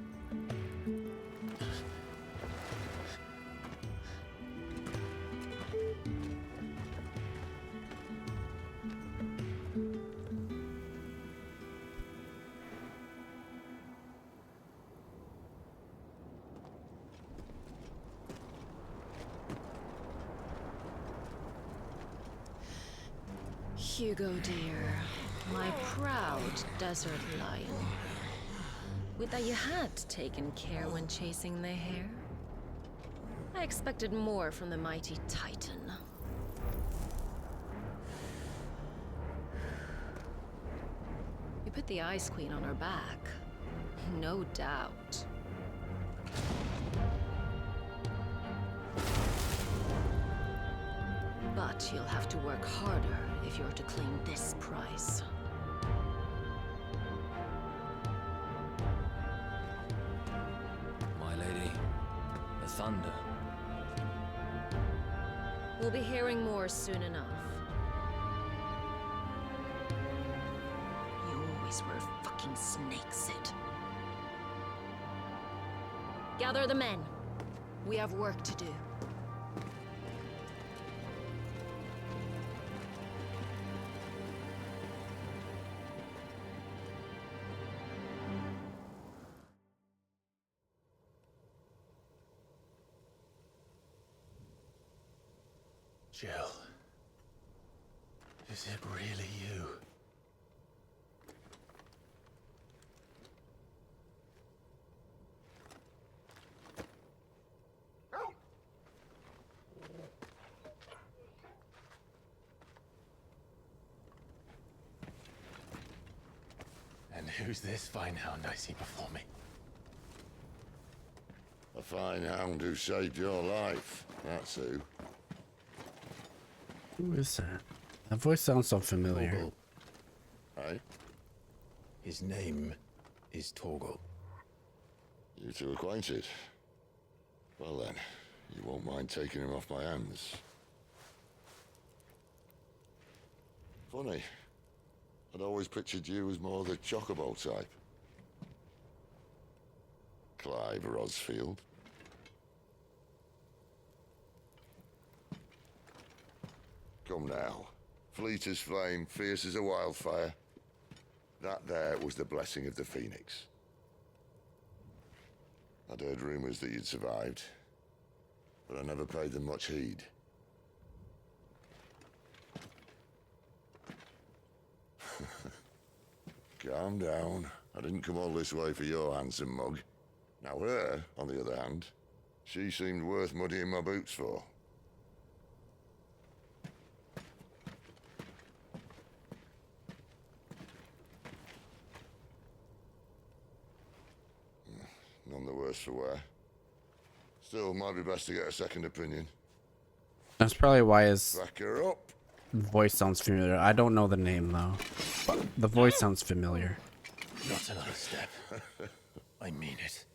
Hugo, dear, my proud desert lion. Would that you had taken care when chasing the hare? I expected more from the mighty Titan. You put the Ice Queen on her back, no doubt. But you'll have to work harder if you're to claim this prize. My lady, the thunder. We'll be hearing more soon enough. You always were a fucking snake, Sid. Gather the men. We have work to do. Jill. Is it really you? And who's this fine hound I see before me? A fine hound who saved your life. That's who. Who is that? That voice sounds so familiar. Torgal. Aye? His name is Torgal. You two acquainted? Well then, you won't mind taking him off my hands. Funny. I'd always pictured you as more the chocobo type. Clive Rosfield. Come now. Fleet as flame, fierce as a wildfire. That there was the blessing of the Phoenix. I'd heard rumors that you'd survived, but I never paid them much heed. Calm down. I didn't come all this way for your handsome mug. Now her, on the other hand, she seemed worth muddying my boots for. None the worse for wear. Still, might be best to get a second opinion. That's probably why his Back her up. voice sounds familiar. I don't know the name though, but the voice sounds familiar. Not another step. I mean it.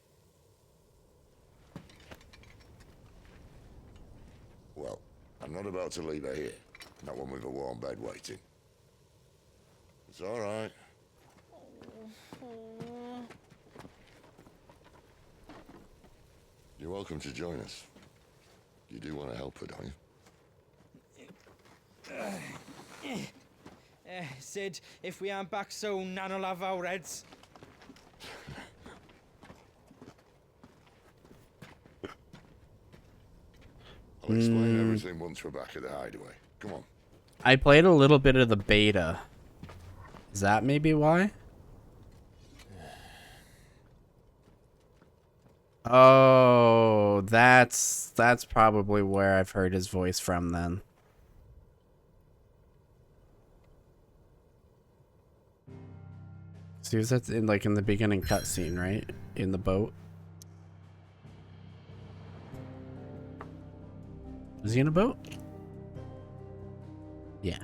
Well, I'm not about to leave her here. Not one with a warm bed waiting. It's all right. You're welcome to join us. You do want to help her, don't you? Sid, if we aren't back soon, Nan'll have our heads. I'll explain everything once we're back at the hideaway. Come on. I played a little bit of the beta. Is that maybe why? Oh, that's probably where I've heard his voice from then. See, that's in in the beginning cutscene, right? In the boat. Is he in a boat? Yeah.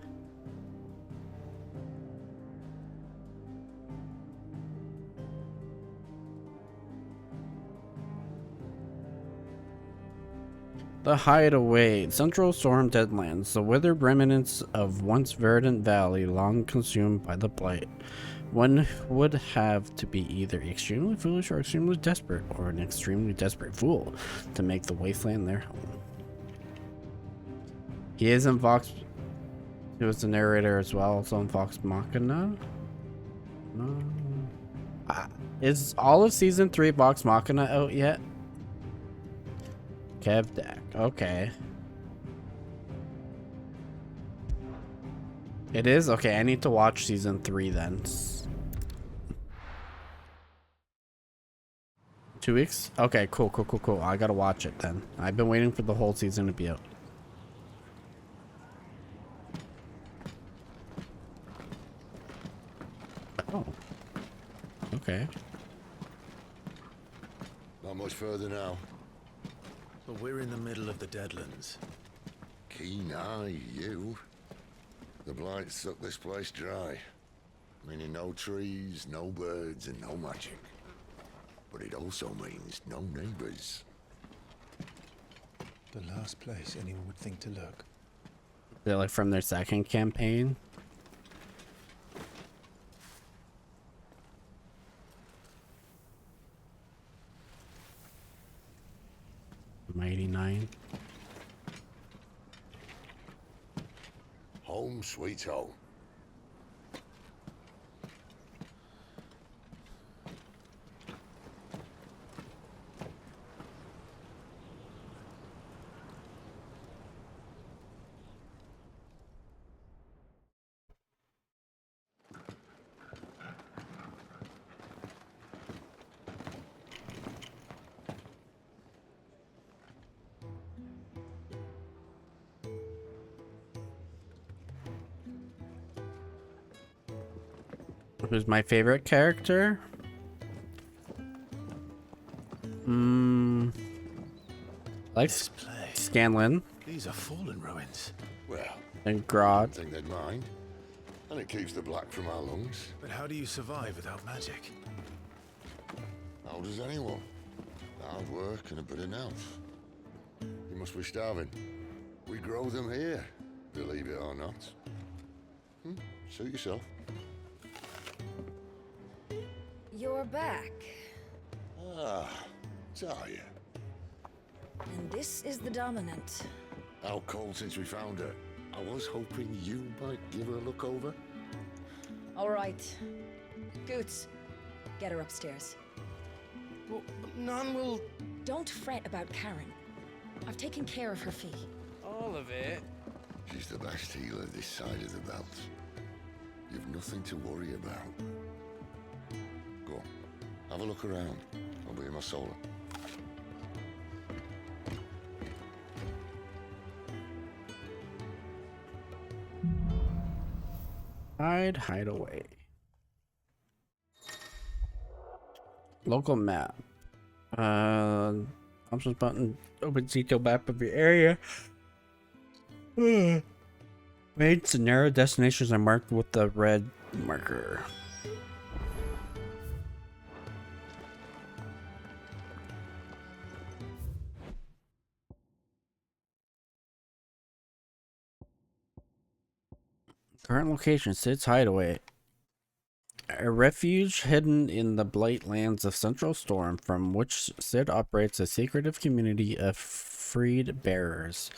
The Hideaway, Central Storm Deadlands, the withered remnants of once verdant valley long consumed by the blight. One would have to be either extremely foolish or extremely desperate, or an extremely desperate fool to make the wasteland their home. He is in Vox. He was the narrator as well, also in Vox Machina. No. Is all of season 3 Vox Machina out yet? Kev Deck. Okay. It is? Okay, I need to watch season 3 then. 2 weeks? Okay, cool. I gotta watch it then. I've been waiting for the whole season to be out. Oh. Okay. Not much further now. But we're in the middle of the Deadlands. Keen eye, you. The blight sucked this place dry. Meaning no trees, no birds, and no magic. But it also means no neighbors. The last place anyone would think to look. They're like from their second campaign. Mighty Nine. Home sweet home. Who's my favorite character? Like Scanlan. These are fallen ruins. Well, and I Grodd. think they'd mind. And it keeps the black from our lungs. But how do you survive without magic? How does anyone? Hard work and a bit of nous. You must be starving. We grow them here, believe it or not. Suit yourself. You're back. Ah, Talia. And this is the Dominant. How cold since we found her. I was hoping you might give her a look over. All right. Goots, get her upstairs. Well, none will... Don't fret about Karen. I've taken care of her fee. All of it? She's the best healer this side of the belt. You've nothing to worry about. Go on, have a look around. I'll be in my solar. Hideaway. Local map. Options button. Open detailed map of your area. Main scenario destinations are marked with the red marker. Current location, Sid's Hideaway. A refuge hidden in the blight lands of Central Storm, from which Sid operates a secretive community of freed bearers.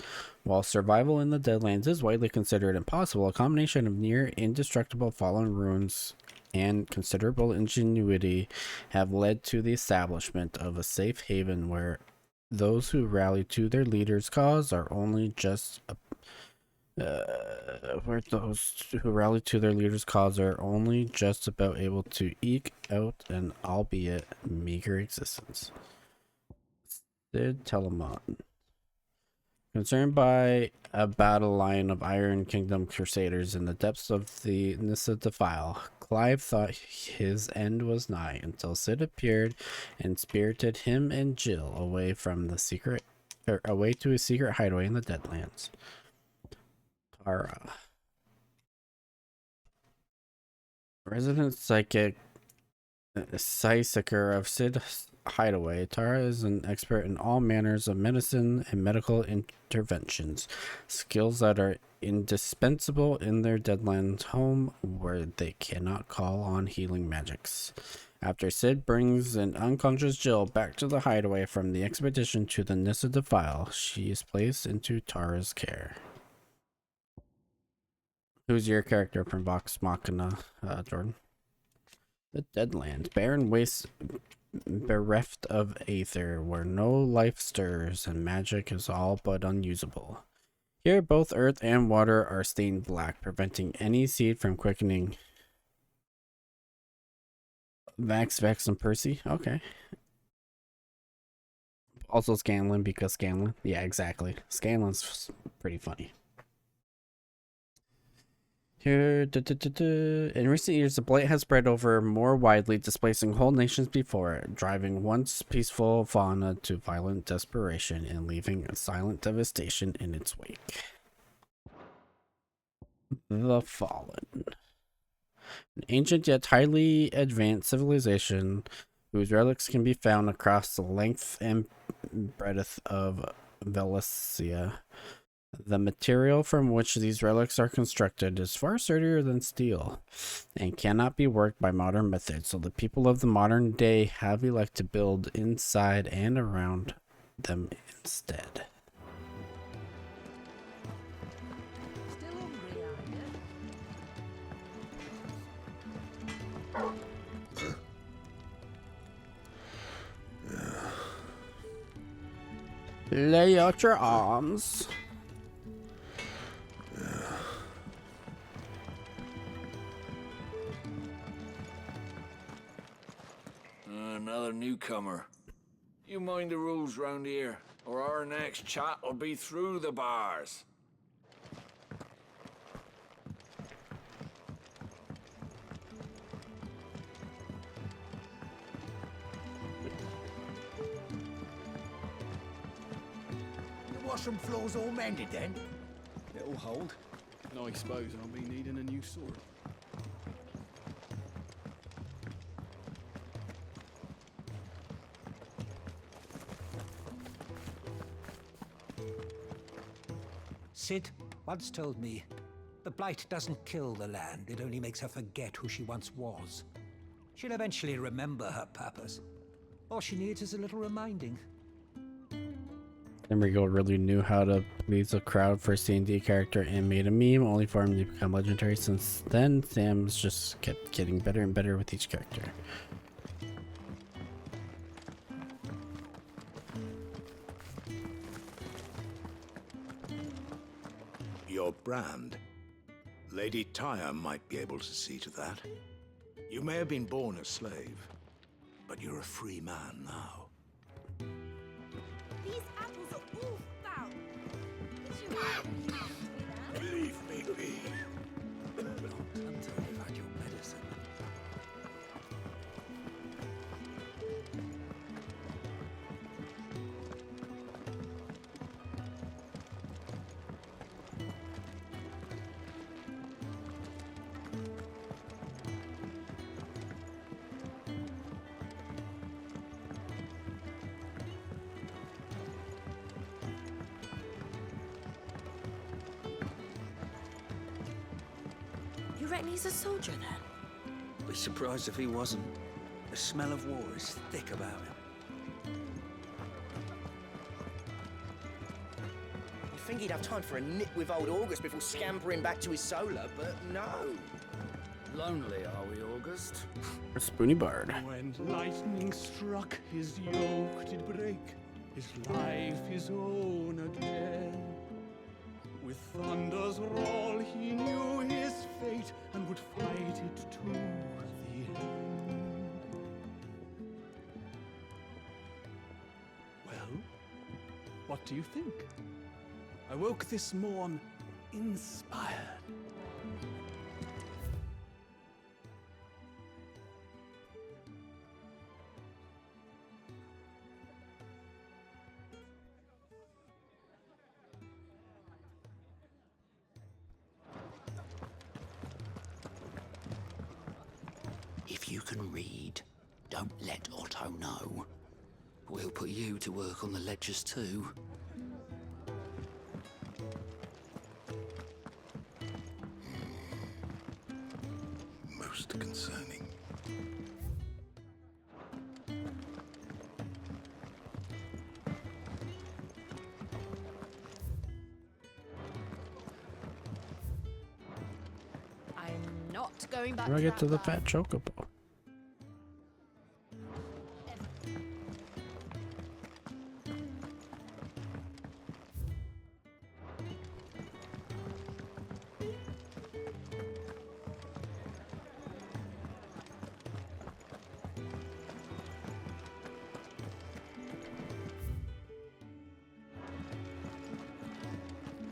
While survival in the Deadlands is widely considered impossible, a combination of near indestructible fallen ruins and considerable ingenuity have led to the establishment of a safe haven where those who rally to their leader's cause are only just about able to eke out an albeit meager existence. Sid Telemon. Concerned by a battle line of Iron Kingdom crusaders in the depths of the Nissa Defile, Clive thought his end was nigh until Sid appeared and spirited him and Jill away from the secret away to a secret hideaway in the Deadlands. Tara. Resident psychicer of Sid's hideaway, Tara is an expert in all manners of medicine and medical interventions, skills that are indispensable in their Deadlands home where they cannot call on healing magics. After Sid brings an unconscious Jill back to the hideaway from the expedition to the Nissa Defile, she is placed into Tara's care. Who's your character from Vox Machina, Jordan? The Deadlands, barren waste bereft of aether, where no life stirs and magic is all but unusable. Here, both earth and water are stained black, preventing any seed from quickening. Vex, and Percy. Okay. Also Scanlan, because Scanlan. Yeah, exactly. Scanlan's pretty funny. Here, in recent years, the blight has spread over more widely, displacing whole nations before it, driving once peaceful fauna to violent desperation and leaving a silent devastation in its wake. The Fallen. An ancient yet highly advanced civilization whose relics can be found across the length and breadth of Valencia. The material from which these relics are constructed is far sturdier than steel and cannot be worked by modern methods, so the people of the modern day have elected to build inside and around them instead. Lay out your arms. Another newcomer. You mind the rules round here, or our next chat will be through the bars. The washroom floor's all mended then? It'll hold. I suppose I'll be needing a new sword. Sid once told me, the blight doesn't kill the land, it only makes her forget who she once was. She'll eventually remember her purpose. All she needs is a little reminding. Enrico really knew how to please a crowd for a C&D character and made a meme, only for him to become legendary. Since then, Sam's just kept getting better and better with each character. Your brand. Lady Tyre might be able to see to that. You may have been born a slave, but you're a free man now. These apples are all foul. Leave me be. Until you've had your medicine. You reckon he's a soldier then? Be surprised if he wasn't. The smell of war is thick about him. You'd think he'd have time for a nip with old August before scampering back to his solar, but no. Lonely, are we, August? Spoony Bard. When lightning struck, his yoke did break, his life his own again. With thunder's roll, he knew his fate and would fight it to the end. Well, what do you think? I woke this morn inspired. If you can read, don't let Otto know. We'll put you to work on the ledgers too. Most concerning. I'm not going back How do I to get that to the line. fat chocobo?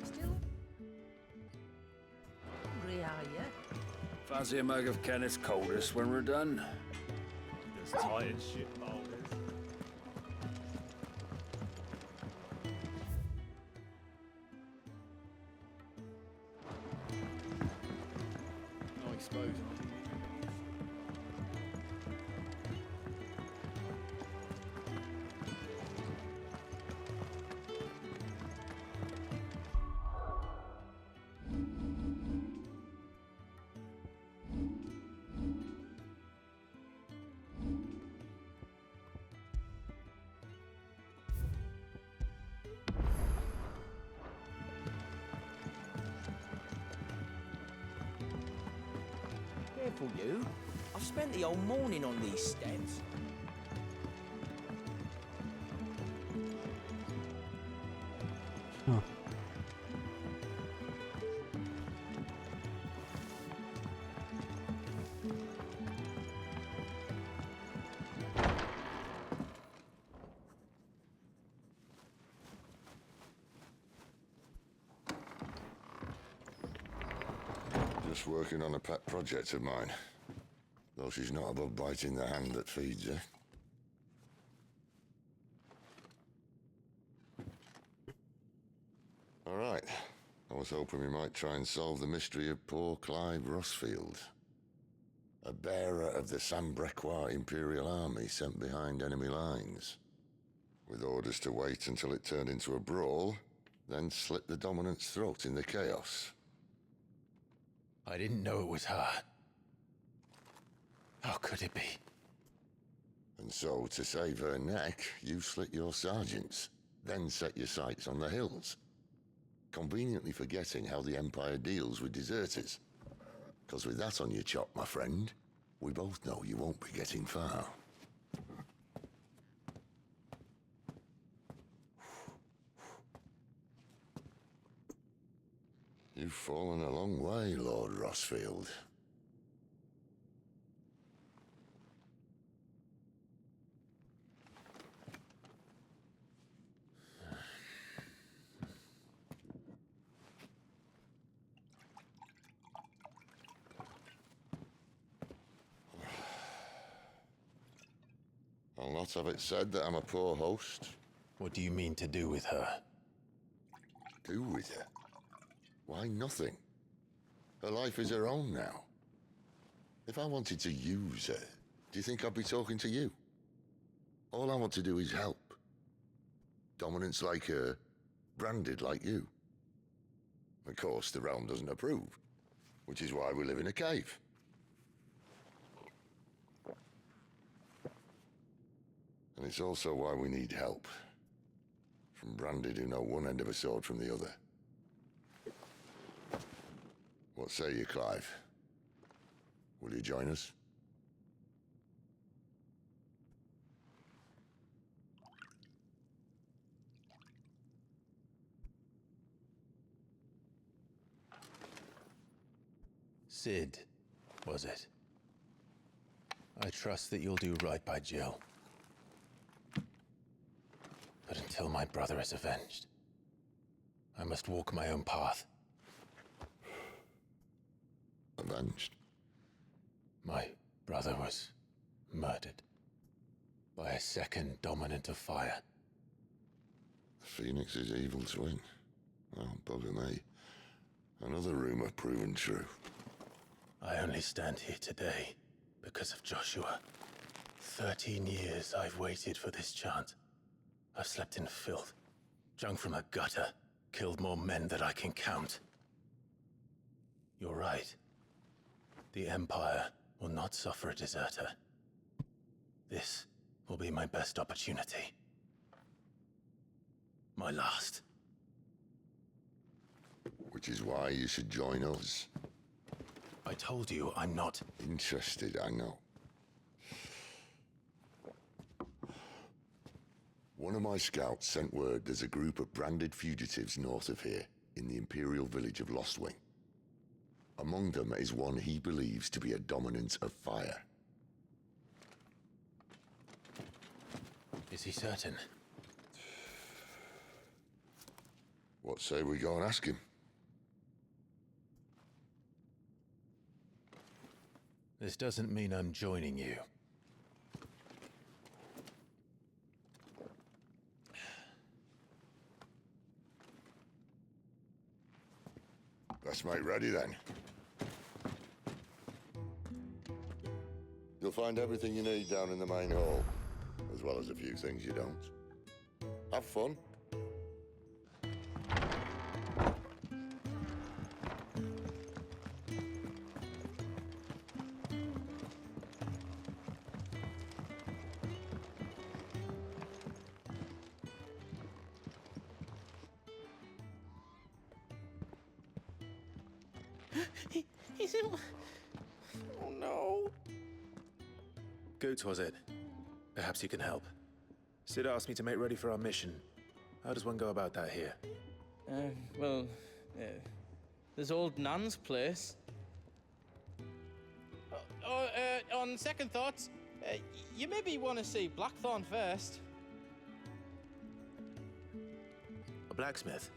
Still hungry, are you? Fancy a mug of Kenneth's coldest when we're done? There's tired shit boulders. No exposure. Careful, you. I've spent the whole morning on these steps. Huh. Just working on a pet project of mine. Though she's not above biting the hand that feeds her. All right. I was hoping we might try and solve the mystery of poor Clive Rossfield. A bearer of the Sambrequois Imperial Army sent behind enemy lines. With orders to wait until it turned into a brawl, then slit the dominant's throat in the chaos. I didn't know it was her. How could it be? And so, to save her neck, you slit your sergeants, then set your sights on the hills. Conveniently forgetting how the Empire deals with deserters. Because with that on your chop, my friend, we both know you won't be getting far. You've fallen a long way, Lord Rossfield. I'll not have it said that I'm a poor host. What do you mean to do with her? Do with her? Why, nothing. Her life is her own now. If I wanted to use her, do you think I'd be talking to you? All I want to do is help. Dominants like her, branded like you. Of course, the realm doesn't approve, which is why we live in a cave. And it's also why we need help. From branded who know one end of a sword from the other. What say you, Clive? Will you join us? Sid, was it? I trust that you'll do right by Jill. But until my brother is avenged, I must walk my own path. Avenged? My brother was murdered by a second dominant of fire. The Phoenix's evil twin. Oh, bugger me. Another rumor proven true. I only stand here today Because of Joshua. 13 years I've waited for this chance. I've slept in filth, drunk from a gutter, killed more men than I can count. You're right. The Empire will not suffer a deserter. This will be my best opportunity. My last. Which is why you should join us. I told you I'm not interested, I know. One of my scouts sent word there's a group of branded fugitives north of here, in the Imperial village of Lostwing. Among them is one he believes to be a dominant of fire. Is he certain? What say we go and ask him? This doesn't mean I'm joining you. Let's make ready then. You'll find everything you need down in the main hall, as well as a few things you don't. Have fun. He's in... Oh no. Goots was it? Perhaps you can help. Sid asked me to make ready for our mission. How does one go about that here? Well, there's old Nan's place. On second thoughts, you maybe want to see Blackthorn first. A blacksmith?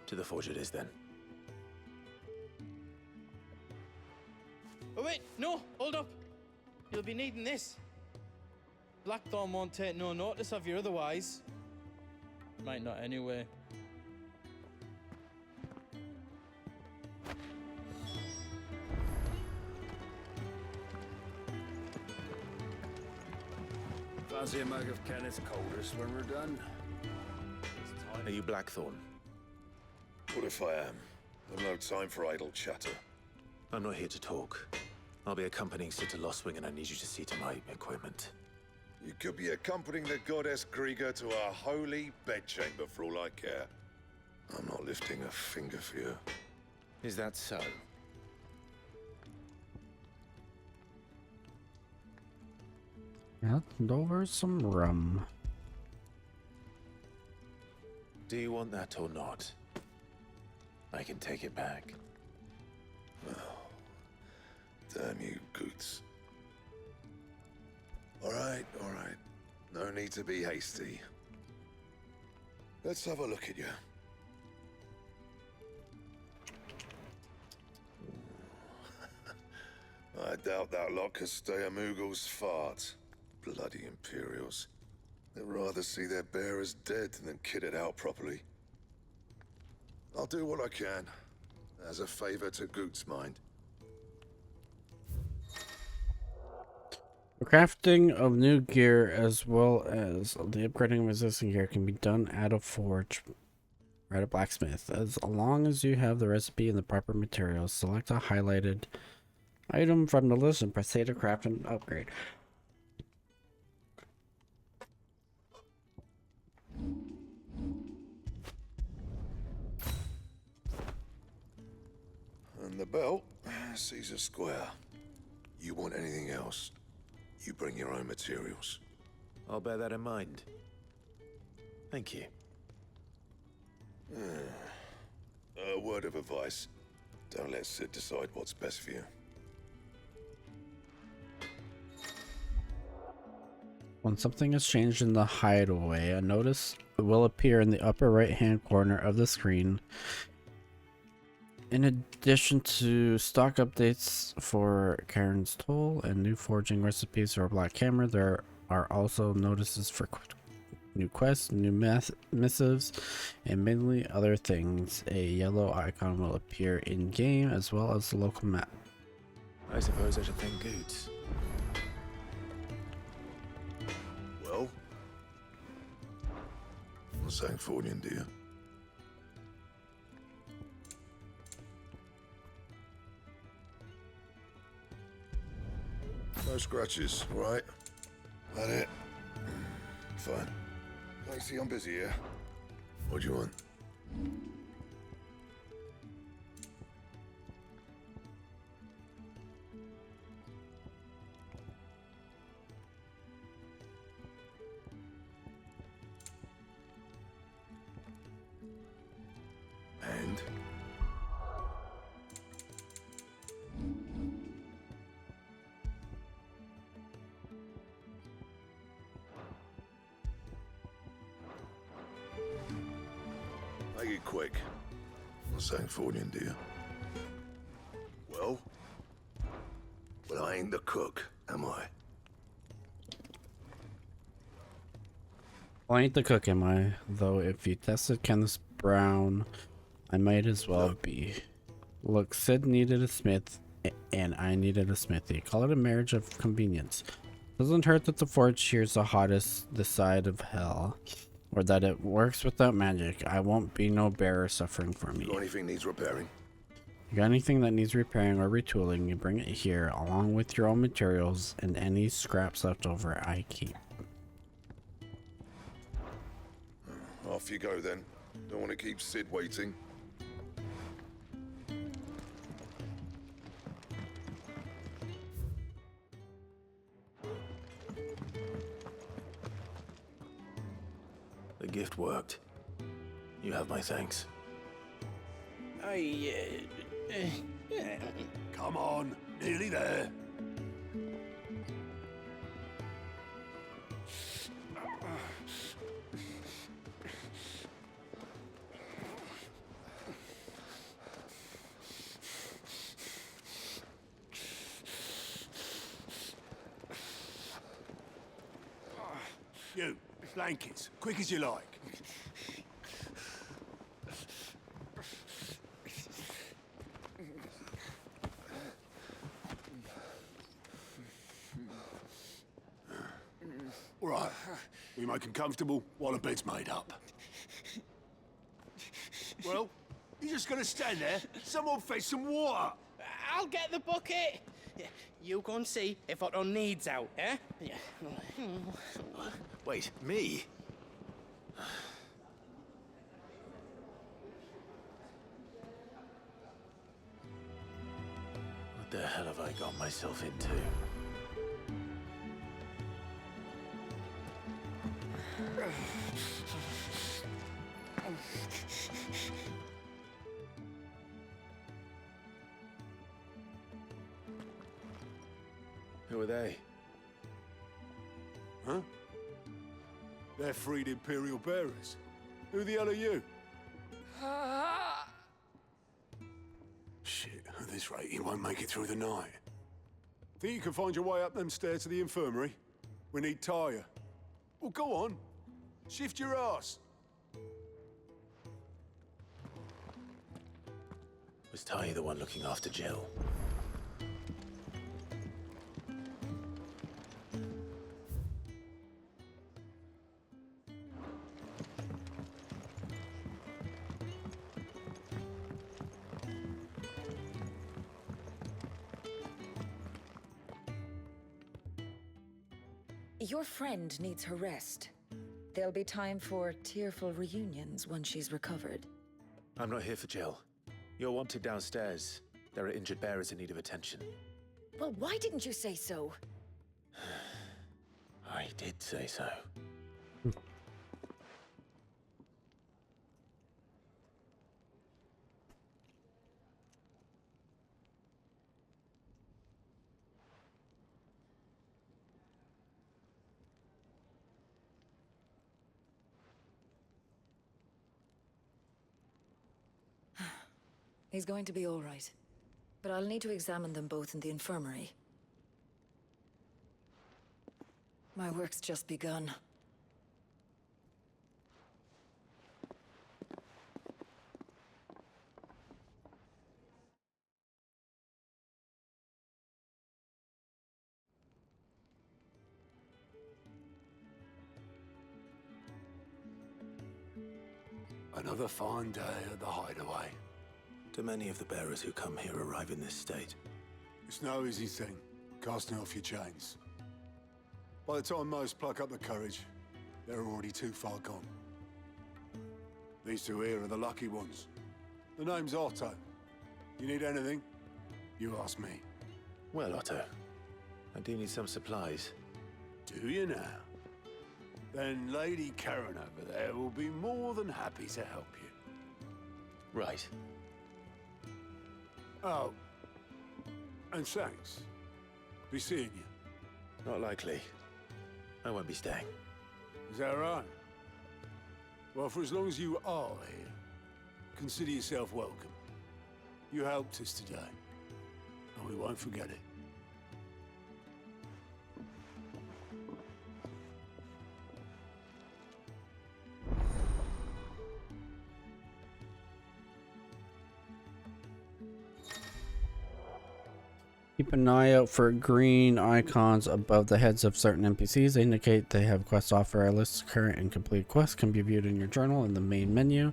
To the forge it is then. Oh wait, no, hold up. You'll be needing this. Blackthorn won't take no notice of you otherwise. Might not anyway. Fancy a mug of Kenneth's coldest when we're done? Are you Blackthorn? What if I am? I've no time for idle chatter. I'm not here to talk. I'll be accompanying Sid to Lostwing, and I need you to see to my equipment. You could be accompanying the goddess Krieger to our holy bedchamber for all I care. I'm not lifting a finger for you. Is that so? And over some rum. Do you want that or not? I can take it back. Damn you, Goots. All right. No need to be hasty. Let's have a look at you. I doubt that lot could stay a Moogle's fart. Bloody Imperials. They'd rather see their bearers dead than kitted out properly. I'll do what I can, as a favor to Goot's mind. The crafting of new gear as well as the upgrading of existing gear can be done at a forge or at a blacksmith. As long as you have the recipe and the proper materials, select a highlighted item from the list and press A to craft and upgrade. And the belt, Caesar Square. You want anything else? You bring your own materials. I'll bear that in mind. Thank you. A word of advice. Don't let Sid decide what's best for you. When something is changed in the hideaway, a notice will appear in the upper right hand corner of the screen. In addition to stock updates for Karen's Toll and new forging recipes for Black Hammer, there are also notices for new quests, new missives, and mainly other things. A yellow icon will appear in game as well as the local map. I suppose I should thank Goots. Sancfordian, dear. No scratches, all right? That it? Fine. I see I'm busy here. What do you want? And? Make it quick. Sancfordian, dear. Well? Well, I ain't the cook, am I? Well, I ain't the cook, am I? Though if you tested Kenneth Brown, I might as well be. Look, Sid needed a smith, and I needed a smithy. Call it a marriage of convenience. Doesn't hurt that the forge shears the hottest this side of hell, or that it works without magic. I won't be no bearer suffering for me. Got anything needs repairing? You got anything that needs repairing or retooling, you bring it here, along with your own materials, and any scraps left over I keep. Off you go then. Don't want to keep Sid waiting. The gift worked. You have my thanks. Come on, nearly there. You, blankets, quick as you like. All right, we make 'em comfortable while the bed's made up. Well, you just gonna stand there? Someone fetch some water. I'll get the bucket. You go and see if Otto needs out, eh? Wait, me? What the hell have I got myself into? Who are they? Huh? They're freed Imperial bearers. Who the hell are you? Shit, at this rate, you won't make it through the night. Think you can find your way up them stairs to the infirmary? We need Tyre. Well, go on. Shift your ass. Was Ty the one looking after Jill? Your friend needs her rest. There'll be time for tearful reunions once she's recovered. I'm not here for Jill. You're wanted downstairs. There are injured bearers in need of attention. Well, why didn't you say so? I did say so. He's going to be all right. But I'll need to examine them both in the infirmary. My work's just begun. Another fine day at the hideaway. Do many of the bearers who come here arrive in this state? It's no easy thing, casting off your chains. By the time most pluck up the courage, they're already too far gone. These two here are the lucky ones. The name's Otto. You need anything? You ask me. Well, Otto, I do need some supplies. Do you now? Then Lady Karen over there will be more than happy to help you. Right. Oh, and thanks. Be seeing you. Not likely. I won't be staying. Is that right? Well, for as long as you are here, consider yourself welcome. You helped us today, and we won't forget it. Keep an eye out for green icons above the heads of certain NPCs. They indicate they have quests offer. A list of current and complete quests can be viewed in your journal in the main menu.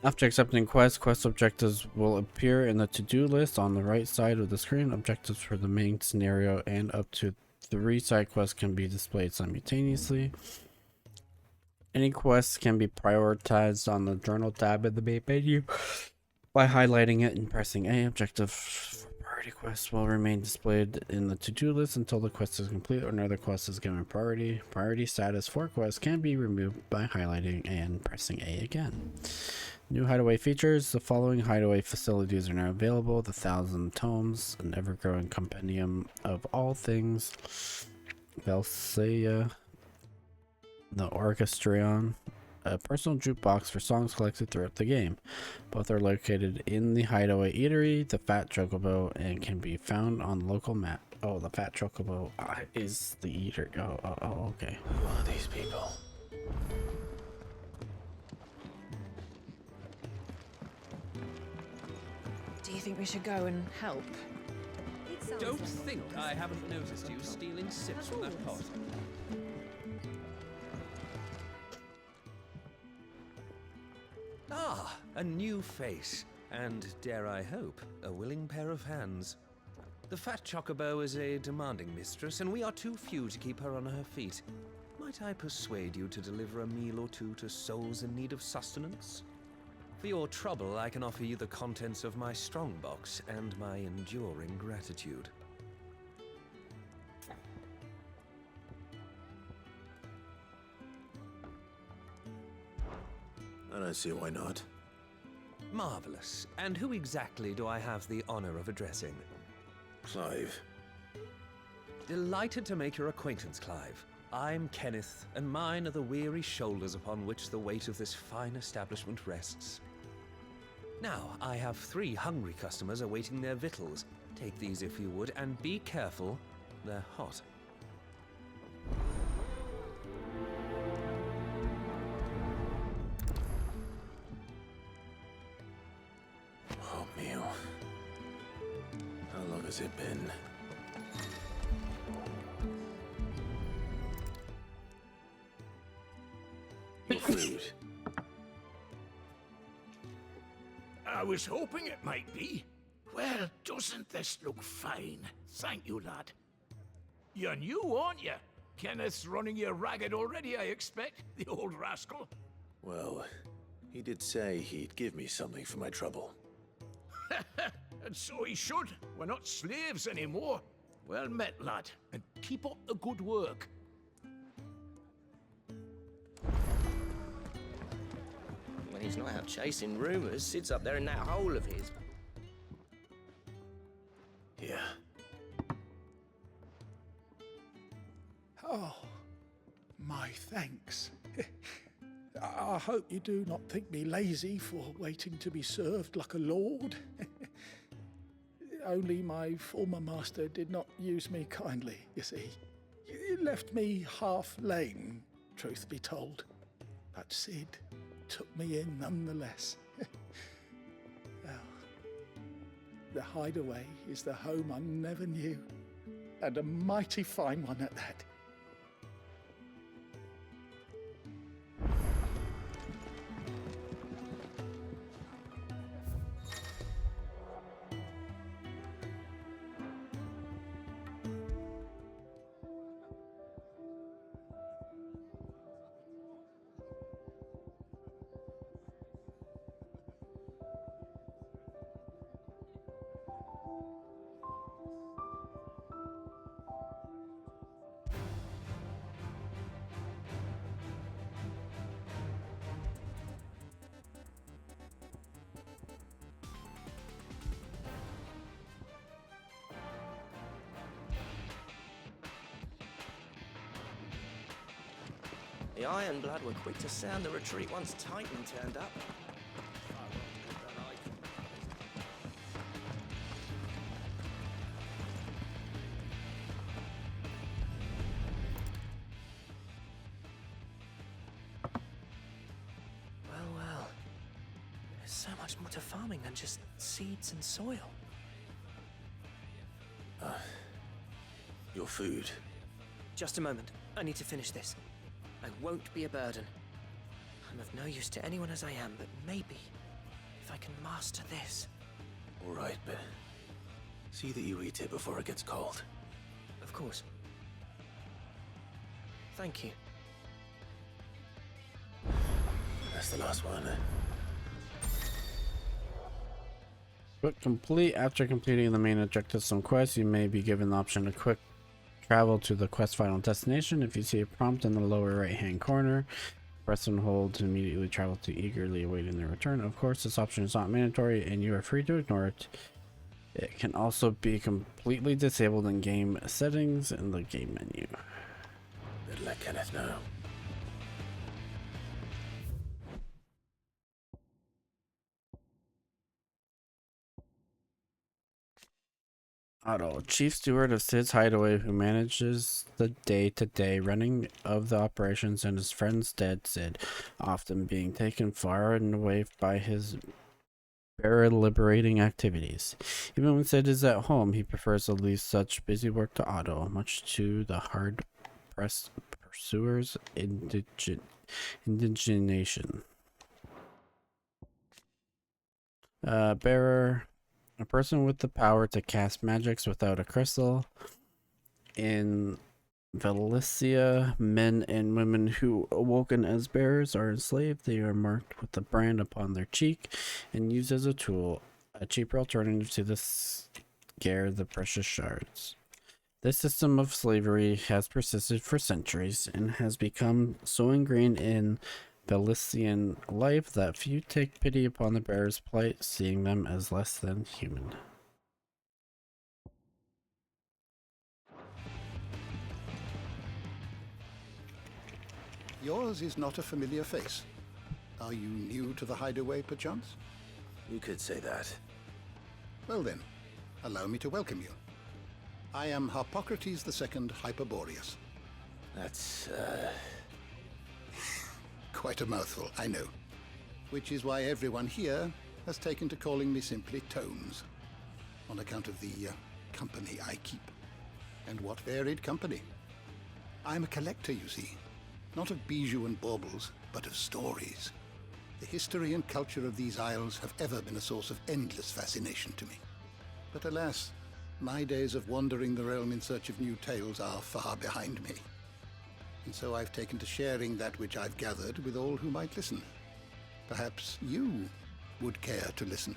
After accepting quests, quest objectives will appear in the to-do list on the right side of the screen. Objectives for the main scenario and up to 3 side quests can be displayed simultaneously. Any quests can be prioritized on the journal tab in the main menu by highlighting it and pressing A. Objective for priority quests will remain displayed in the to-do list until the quest is complete or another quest is given priority. Priority status for quests can be removed by highlighting and pressing A again. New hideaway features. The following hideaway facilities are now available: the 1,000 Tomes, an ever-growing compendium of all things Valseia, the Orchestrion, a personal jukebox for songs collected throughout the game. Both are located in the hideaway eatery, the Fat Chocobo, and can be found on the local map. Oh, the Fat Chocobo is the eater. Oh, okay. Who are these people? Do you think we should go and help? Don't think I haven't noticed you stealing sips from that pot. Ah, a new face, and dare I hope, a willing pair of hands. The Fat Chocobo is a demanding mistress, and we are too few to keep her on her feet. Might I persuade you to deliver a meal or two to souls in need of sustenance? For your trouble, I can offer you the contents of my strongbox and my enduring gratitude. I don't see why not. Marvelous. And who exactly do I have the honor of addressing? Clive. Delighted to make your acquaintance, Clive. I'm Kenneth, and mine are the weary shoulders upon which the weight of this fine establishment rests. Now, I have 3 hungry customers awaiting their victuals. Take these if you would, and be careful, they're hot. Oh, meal. How long has it been? Your food. I was hoping it might be. Well, doesn't this look fine? Thank you, lad. You're new, aren't you? Kenneth's running you ragged already, I expect, the old rascal. Well, he did say he'd give me something for my trouble. And so he should. We're not slaves anymore. Well met, lad, and keep up the good work. When he's not out chasing rumors, sits up there in that hole of his. Yeah. Oh, my thanks. I hope you do not think me lazy for waiting to be served like a lord. Only my former master did not use me kindly, you see. He left me half lame, truth be told. But Sid took me in nonetheless. Well, the hideaway is the home I never knew, and a mighty fine one at that. The Ironblood were quick to sound the retreat once Titan turned up. Well, there's so much more to farming than just seeds and soil. Your food. Just a moment. I need to finish this. I won't be a burden. I'm of no use to anyone as I am, but maybe if I can master this. All right, but see that you eat it before it gets cold. Of course. Thank you. That's the last one. After completing the main objectives and quests, you may be given the option to quick travel to the quest final destination. If you see a prompt in the lower right hand corner, press and hold to immediately travel to, eagerly awaiting their return. Of course, this option is not mandatory and you are free to ignore it. It can also be completely disabled in game settings in the game menu. Better let Kenneth know. Otto, chief steward of Sid's hideaway, who manages the day-to-day running of the operations, and his friend's dead Sid, often being taken far and away by his liberating activities. Even when Sid is at home, he prefers to leave such busy work to Otto, much to the hard-pressed pursuer's indignation. Bearer. A person with the power to cast magics without a crystal. In Valicia, men and women who awoken as bearers are enslaved. They are marked with the brand upon their cheek and used as a tool, a cheaper alternative to the scare the precious shards. This system of slavery has persisted for centuries and has become so ingrained in Valician life that few take pity upon the bearer's plight, seeing them as less than human. Yours is not a familiar face. Are you new to the hideaway, perchance? You could say that. Well then, allow me to welcome you. I am Harpocrates II Hyperboreus. That's, Quite a mouthful, I know. Which is why everyone here has taken to calling me simply Tomes, on account of the company I keep. And what varied company. I'm a collector, you see. Not of bijou and baubles, but of stories. The history and culture of these isles have ever been a source of endless fascination to me. But alas, my days of wandering the realm in search of new tales are far behind me. And so I've taken to sharing that which I've gathered with all who might listen. Perhaps you would care to listen.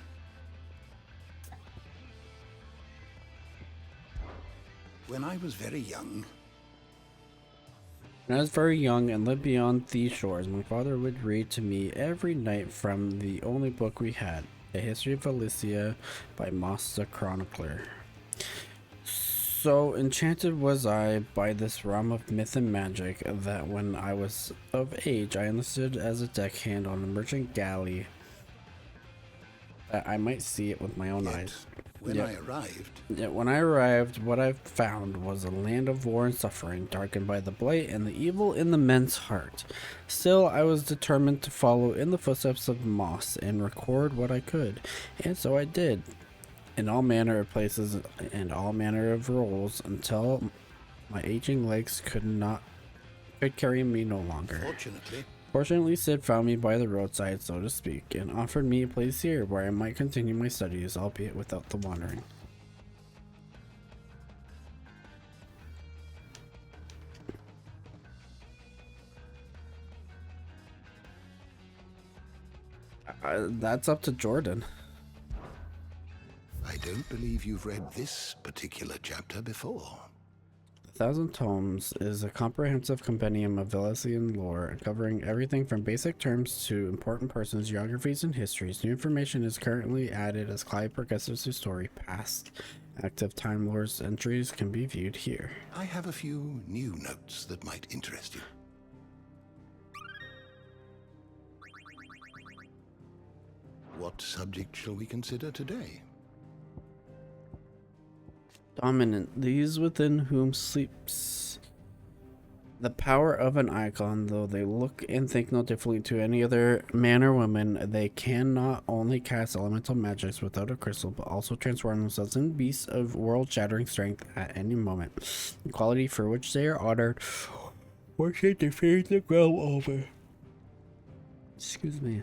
When I was very young... When I was very young and lived beyond these shores, my father would read to me every night from the only book we had, A History of Valicia by Moss the Chronicler. So enchanted was I by this realm of myth and magic that when I was of age, I enlisted as a deckhand on a merchant galley that I might see it with my own eyes. When I arrived, what I found was a land of war and suffering, darkened by the blight and the evil in the men's heart. Still, I was determined to follow in the footsteps of Moss and record what I could, and so I did. In all manner of places and all manner of roles until my aging legs could carry me no longer. Fortunately, Sid found me by the roadside, so to speak, and offered me a place here where I might continue my studies, albeit without the wandering. That's up to Jordan. I don't believe you've read this particular chapter before. 1,000 Tomes is a comprehensive compendium of Valician lore, covering everything from basic terms to important persons, geographies, and histories. New information is currently added as Clive progresses his story. Past active Time Lords entries can be viewed here. I have a few new notes that might interest you. What subject shall we consider today? Dominant, these within whom sleeps the power of an icon. Though they look and think no differently to any other man or woman, they can not only cast elemental magics without a crystal, but also transform themselves into beasts of world-shattering strength at any moment. The quality for which they are honored, or should they fear the realm over. Excuse me.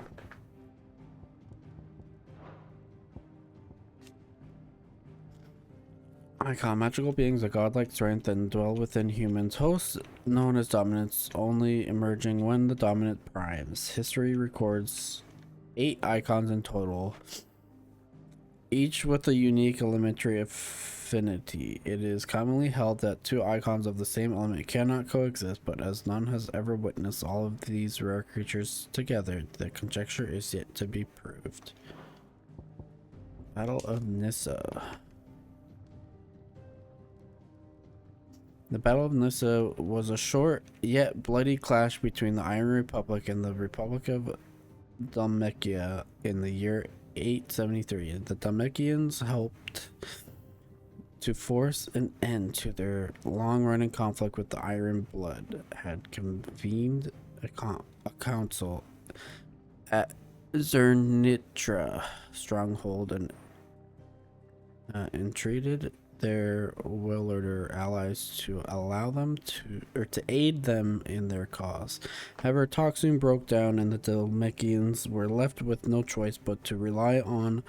Icon, magical beings of godlike strength and dwell within humans. Hosts known as dominants, only emerging when the dominant primes. History records 8 icons in total, each with a unique elementary affinity. It is commonly held that 2 icons of the same element cannot coexist, but as none has ever witnessed all of these rare creatures together, the conjecture is yet to be proved. Battle of Nissa. The Battle of Nissa was a short yet bloody clash between the Iron Republic and the Republic of Dalmekia in the year 873. The Dalmekians helped to force an end to their long-running conflict with the Iron Blood, had convened a council at Zernitra stronghold and entreated their Willarder allies to allow them to aid them in their cause. However, talk soon broke down and the Dalmekians were left with no choice but to rely on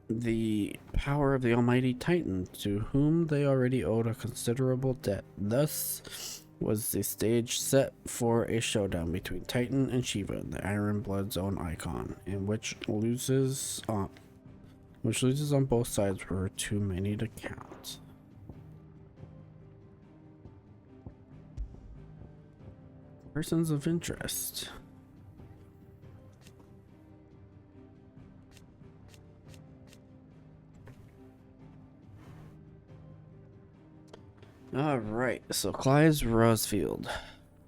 the power of the almighty Titan, to whom they already owed a considerable debt. Thus was the stage set for a showdown between Titan and Shiva, the Iron Blood's own icon, in which loses on both sides were too many to count. Persons of interest. Alright, so Clive Rosfield.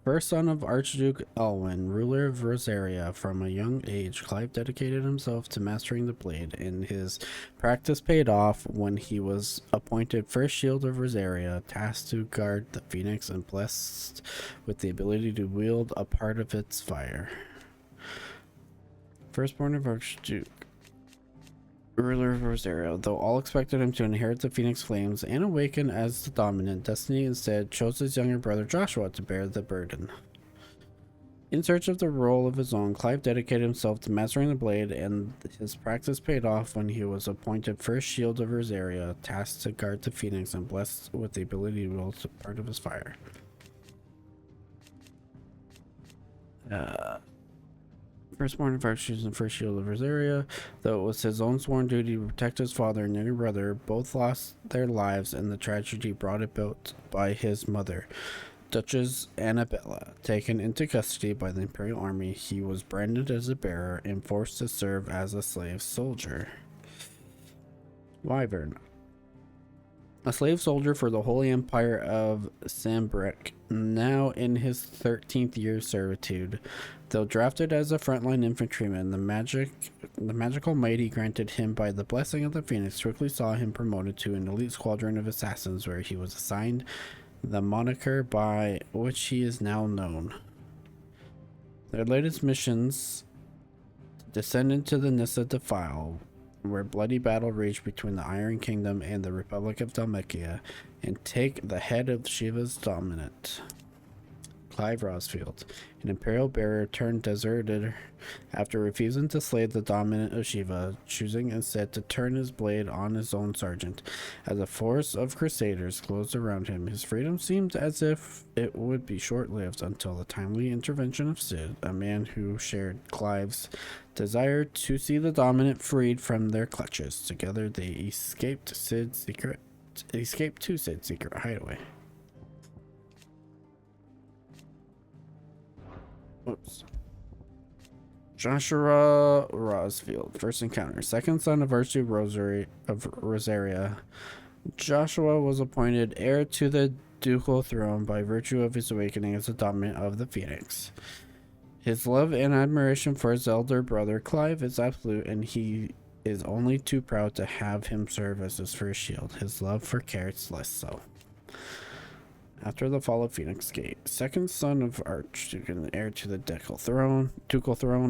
First son of Archduke Elwyn, ruler of Rosaria. From a young age, Clive dedicated himself to mastering the blade, and his practice paid off when he was appointed First Shield of Rosaria, tasked to guard the Phoenix and blessed with the ability to wield a part of its fire. Firstborn of Archduke, ruler of Rosaria. Though all expected him to inherit the Phoenix Flames and awaken as the dominant, destiny instead chose his younger brother Joshua to bear the burden. In search of the role of his own, Clive dedicated himself to mastering the blade, and his practice paid off when he was appointed First Shield of Rosaria, tasked to guard the Phoenix and blessed with the ability to wield part of his fire. Firstborn of Archduke and First Shield of Rosaria. Though it was his own sworn duty to protect his father and younger brother, both lost their lives in the tragedy brought about by his mother, Duchess Annabella. Taken into custody by the Imperial Army, he was branded as a bearer and forced to serve as a slave soldier. Wyvern. A slave soldier for the Holy Empire of Sambrek, now in his 13th year of servitude. Though drafted as a frontline infantryman, the magical might he granted him by the blessing of the Phoenix quickly saw him promoted to an elite squadron of assassins, where he was assigned the moniker by which he is now known. Their latest missions descend into the Nissa Defile, where bloody battle raged between the Iron Kingdom and the Republic of Dalmekia, and take the head of Shiva's dominant. Clive Rosfield, an imperial bearer turned deserter after refusing to slay the dominant of Shiva, choosing instead to turn his blade on his own sergeant. As a force of crusaders closed around him, his freedom seemed as if it would be short-lived until the timely intervention of Sid, a man who shared Clive's desire to see the dominant freed from their clutches. Together they escaped to Sid's secret hideaway. Oops. Joshua Rosfield, first encounter. Second son of Archduke Rosaria, Joshua was appointed heir to the ducal throne by virtue of his awakening as the dominant of the Phoenix. His love and admiration for his elder brother Clive is absolute, and he is only too proud to have him serve as his first shield. His love for Carrots less so. After the fall of Phoenix Gate, second son of Archduke and heir to the ducal throne,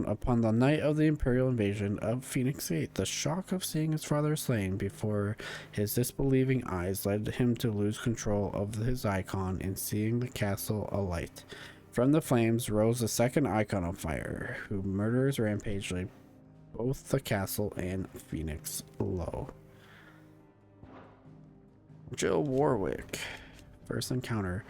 upon the night of the Imperial invasion of Phoenix Gate, the shock of seeing his father slain before his disbelieving eyes led him to lose control of his icon, and seeing the castle alight. From the flames rose a second icon of fire, whose murderers rampage laid both the castle and Phoenix low. Jill Warwick. First encounter.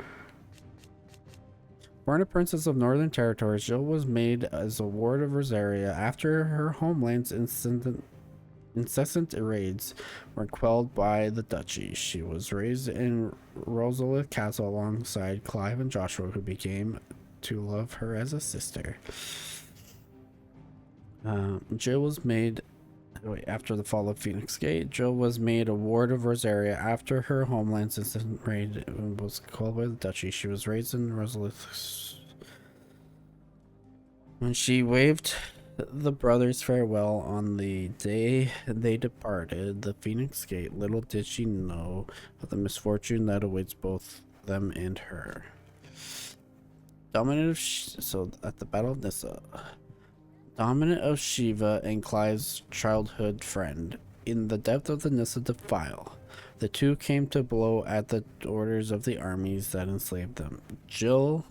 Born a princess of Northern Territories, Jill was made as a ward of Rosaria after her homeland's incessant raids were quelled by the duchy. She was raised in Rosalith Castle alongside Clive and Joshua, who became to love her as a sister. Jill was made after the fall of Phoenix Gate. Jill was made a ward of Rosaria after her homeland's instant raid was called by the duchy. She was raised in Rosalith. When she waved the brothers farewell on the day they departed the Phoenix Gate, little did she know of the misfortune that awaits both them and her. Dominant of so at the Battle of Nyssa. Dominant of Shiva and Clive's childhood friend, in the depth of the Nyssa defile, the two came to blow at the orders of the armies that enslaved them. Jill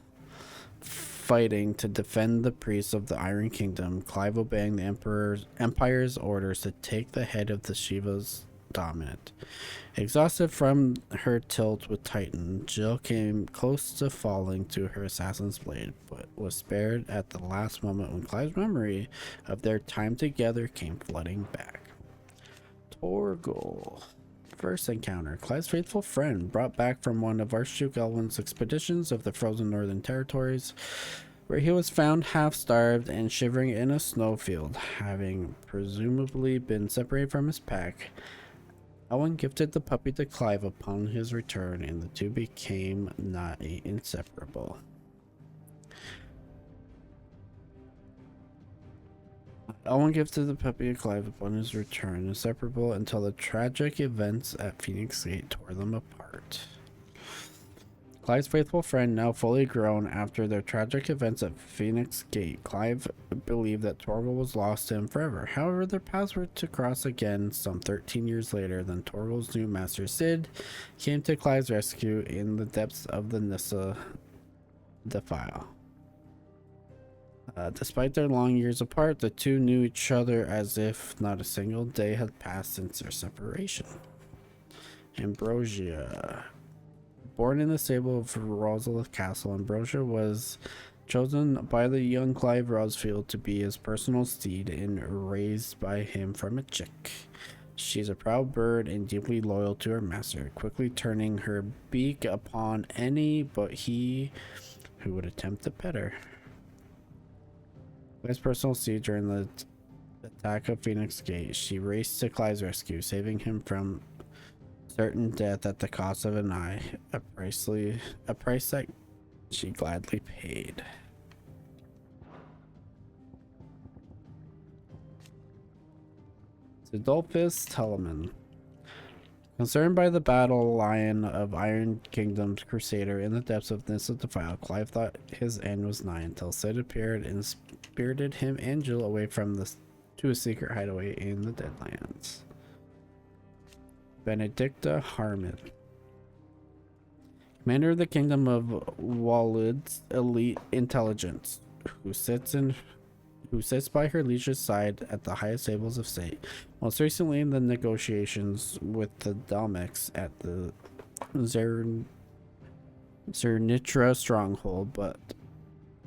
fighting to defend the priests of the Iron Kingdom, Clive obeying the Empire's orders to take the head of the Shiva's dominant. Exhausted from her tilt with Titan, Jill came close to falling to her assassin's blade, but was spared at the last moment when Clive's memory of their time together came flooding back. Torgal. First encounter. Clive's faithful friend, brought back from one of Archduke Elwin's expeditions of the frozen Northern Territories, where he was found half-starved and shivering in a snowfield, having presumably been separated from his pack. Owen gifted the puppy to Clive upon his return, and the two became nigh inseparable. Owen gifted the puppy to Clive upon his return, inseparable until the tragic events at Phoenix Gate tore them apart. Clive's faithful friend, now fully grown after their tragic events at Phoenix Gate, Clive believed that Torgal was lost to him forever. However, their paths were to cross again some 13 years later. Then Torgal's new master, Cid, came to Clive's rescue in the depths of the Nyssa defile. Despite their long years apart, the two knew each other as if not a single day had passed since their separation. Ambrosia. Born in the stable of Rosalith Castle, Ambrosia was chosen by the young Clive Rosfield to be his personal steed and raised by him from a chick. She is a proud bird and deeply loyal to her master, quickly turning her beak upon any but he who would attempt to pet her. Clive's personal steed during the attack of Phoenix Gate, she raced to Clive's rescue, saving him from certain death at the cost of an eye, a price that she gladly paid. Adolphus Telemann. Concerned by the battle lion of Iron Kingdom's crusader in the depths of Nyssa defile, Clive thought his end was nigh until Cid appeared and spirited him and Jill away from to a secret hideaway in the Deadlands. Benedicta Harmon. Commander of the Kingdom of Walud's elite intelligence, who sits by her liege's side at the highest tables of state, most recently in the negotiations with the Dalmex at the Zernitra stronghold, but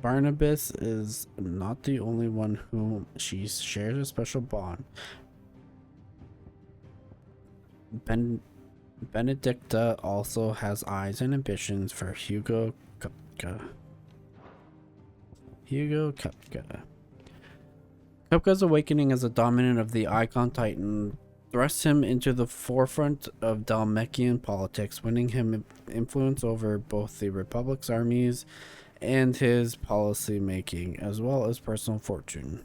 Barnabas is not the only one whom she shares a special bond. Benedicta also has eyes and ambitions for Hugo Kupka. Kupka's awakening as a dominant of the Icon Titan thrusts him into the forefront of Dalmekian politics, winning him influence over both the Republic's armies and his policy making, as well as personal fortune.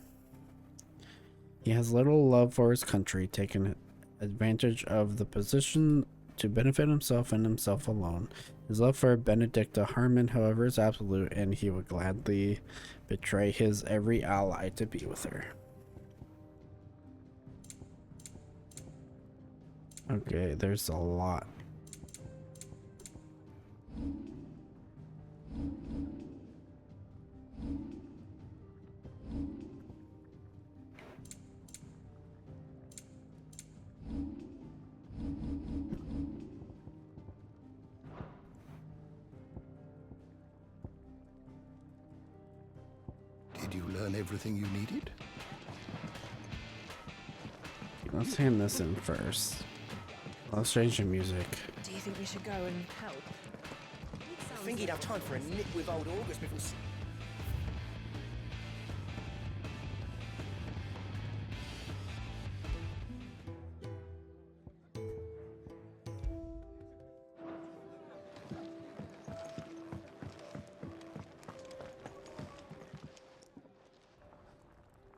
He has little love for his country, taking advantage of the position to benefit himself and himself alone. His love for Benedicta Harmon, however, is absolute, and he would gladly betray his every ally to be with her. Okay, there's a lot. Did you learn everything you needed? Let's hand this in first. Let's change the music. Do you think we should go and help? I think he'd have time for a nip with old August before...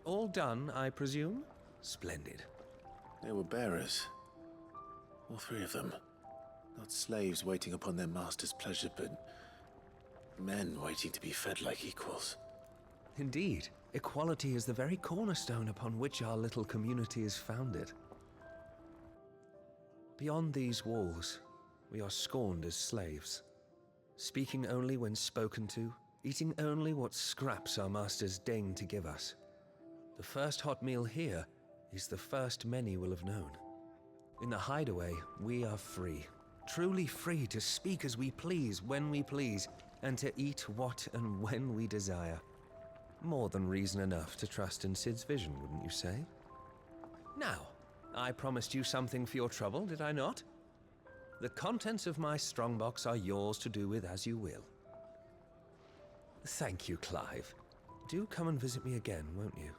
All done, I presume? Splendid. They were bearers. All three of them. Not slaves waiting upon their master's pleasure, but men waiting to be fed like equals. Indeed. Equality is the very cornerstone upon which our little community is founded. Beyond these walls, we are scorned as slaves. Speaking only when spoken to, eating only what scraps our masters deign to give us. The first hot meal here is the first many will have known. In the hideaway, we are free. Truly free to speak as we please, when we please, and to eat what and when we desire. More than reason enough to trust in Cid's vision, wouldn't you say? Now, I promised you something for your trouble, did I not? The contents of my strongbox are yours to do with as you will. Thank you, Clive. Do come and visit me again, won't you?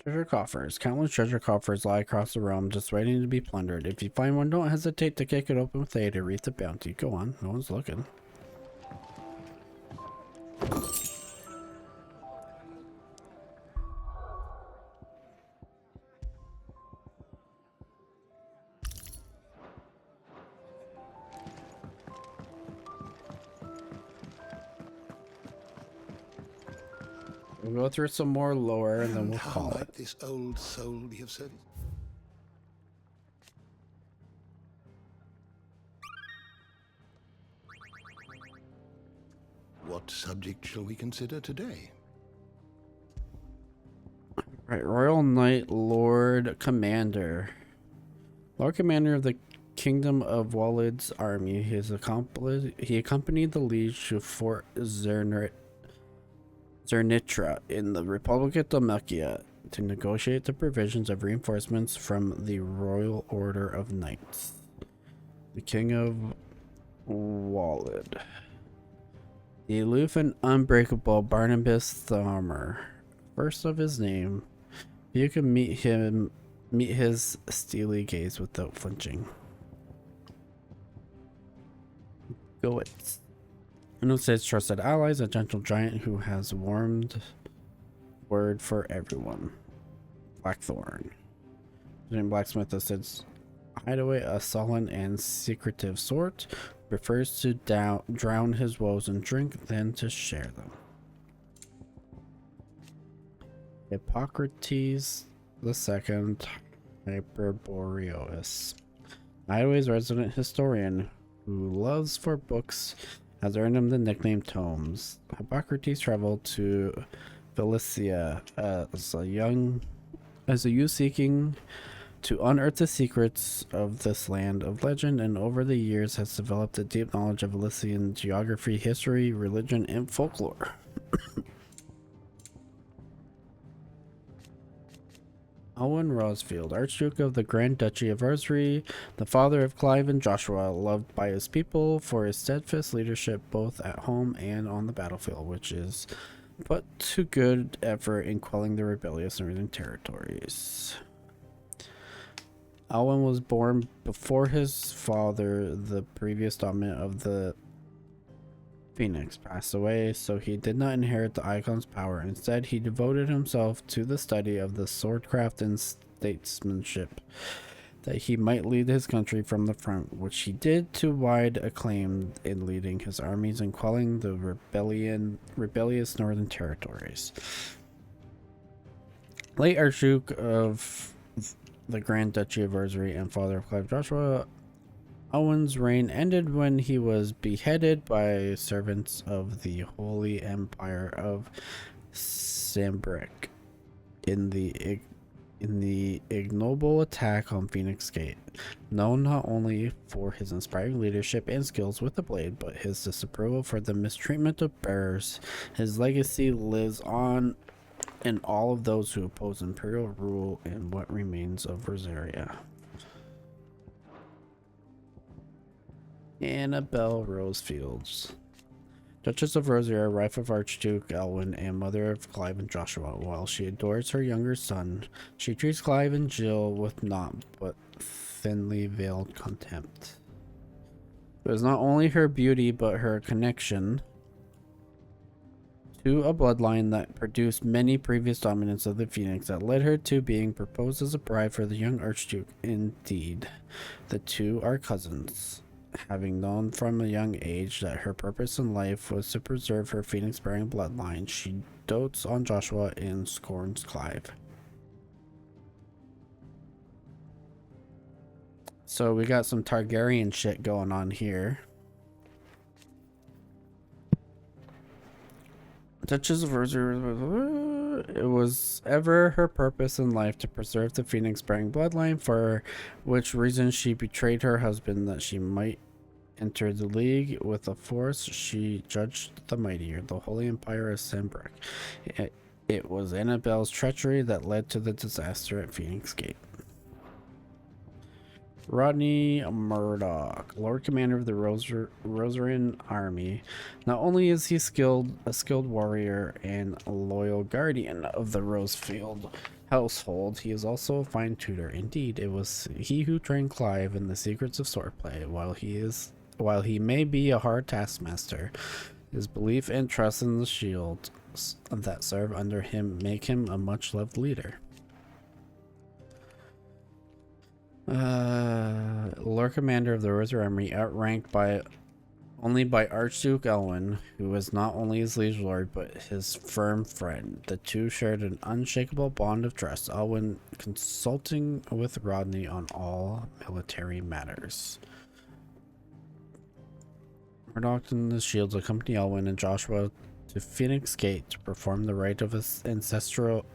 Treasure coffers. Countless treasure coffers lie across the realm, just waiting to be plundered. If you find one, don't hesitate to kick it open with A to reap the bounty. Go on, no one's looking. We'll go through some more lore and then we'll call How it. might this old soul be of service? What subject shall we consider today? Right, Royal Knight Lord Commander. Lord Commander of the Kingdom of Walid's army. He accompanied the liege to Fort Zernitra in the Republic of Dalmatia to negotiate the provisions of reinforcements from the Royal Order of Knights. The King of Walid. The aloof and unbreakable Barnabas Tharmer, first of his name. You can meet his steely gaze without flinching. Go it. Knows his trusted allies, a gentle giant who has warmed word for everyone. Blackthorn. Jim Blacksmith of Cid's hideaway, a sullen and secretive sort, prefers to drown his woes in drink than to share them. Hippocrates II Hyperboreus. Hideaway's resident historian who loves for books has earned him the nickname Tomes. Hippocrates traveled to Philistia as a youth seeking to unearth the secrets of this land of legend, and over the years has developed a deep knowledge of Elysian geography, history, religion, and folklore. Owen Rosfield, Archduke of the Grand Duchy of Rosary, the father of Clive and Joshua, loved by his people for his steadfast leadership both at home and on the battlefield, which is put to good effort in quelling the rebellious northern territories. Owen was born before his father, the previous dominant of the Phoenix, passed away, so he did not inherit the Icon's power. Instead, he devoted himself to the study of the swordcraft and statesmanship, that he might lead his country from the front, which he did to wide acclaim in leading his armies and quelling the rebellious northern territories. Late Archduke of the Grand Duchy of Rosary and father of Clive Joshua, Owen's reign ended when he was beheaded by servants of the Holy Empire of Sambrick in the ignoble attack on Phoenix Gate. Known not only for his inspiring leadership and skills with the blade, but his disapproval for the mistreatment of bearers, his legacy lives on in all of those who oppose imperial rule in what remains of Rosaria. Annabelle Rosefields, Duchess of Rosaria, wife of Archduke Elwyn and mother of Clive and Joshua. While she adores her younger son, she treats Clive and Jill with naught but thinly veiled contempt. It was not only her beauty but her connection to a bloodline that produced many previous dominants of the Phoenix that led her to being proposed as a bride for the young Archduke. Indeed, the two are cousins, having known from a young age that her purpose in life was to preserve her Phoenix-bearing bloodline. She dotes on Joshua and scorns Clive. So we got some Targaryen shit going on here. Duchess of Rosary, it was ever her purpose in life to preserve the Phoenix-bearing bloodline, for which reason she betrayed her husband that she might enter the League with a force she judged the mightier, the Holy Empire of Sambrick. It was Annabelle's treachery that led to the disaster at Phoenix Gate. Rodney Murdoch, Lord Commander of the Rosarian Army. Not only is he a skilled warrior and a loyal guardian of the Rosefield household, he is also a fine tutor. Indeed, it was he who trained Clive in the secrets of swordplay. While he may be a hard taskmaster, his belief and trust in the shields that serve under him make him a much-loved leader. Lord Commander of the Rosary Army, outranked only by Archduke Elwyn, who was not only his liege lord but his firm friend. The two shared an unshakable bond of trust, Elwyn consulting with Rodney on all military matters. Murdoch and the Shields accompany Elwyn and Joshua to Phoenix Gate to perform the rite of ancestral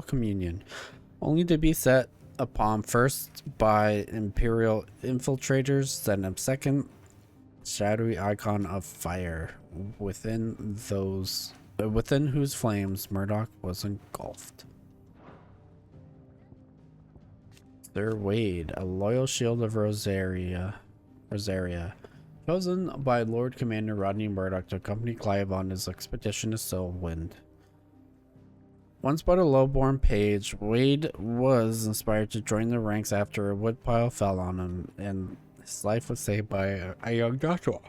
communion, only to be set upon first by Imperial infiltrators, then a second shadowy icon of fire, within whose flames Murdoch was engulfed. Sir Wade, a loyal shield of Rosaria, chosen by Lord Commander Rodney Murdoch to accompany Clive on his expedition to Silwind. Once but a low-born page, Wade was inspired to join the ranks after a woodpile fell on him, and his life was saved by a young Joshua.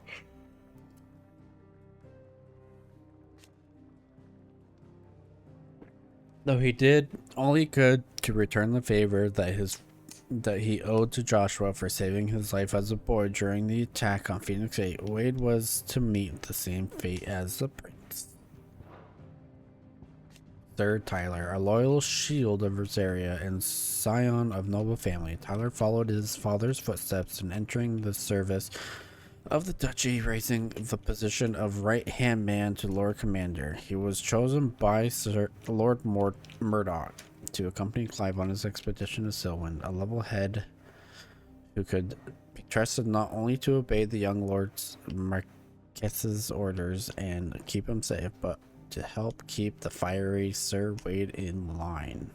Though he did all he could to return the favor that he owed to Joshua for saving his life as a boy during the attack on Phoenix Gate, Wade was to meet the same fate as the prince. Sir Tyler, a loyal shield of Rosaria and scion of noble family, Tyler followed his father's footsteps in entering the service of the duchy, raising the position of right-hand man to Lord Commander. He was chosen by Sir Lord Murdoch to accompany Clive on his expedition to Silwind, a level head who could be trusted not only to obey the young Lord's Marquess's orders and keep him safe, but to help keep the fiery Sir Wade in line.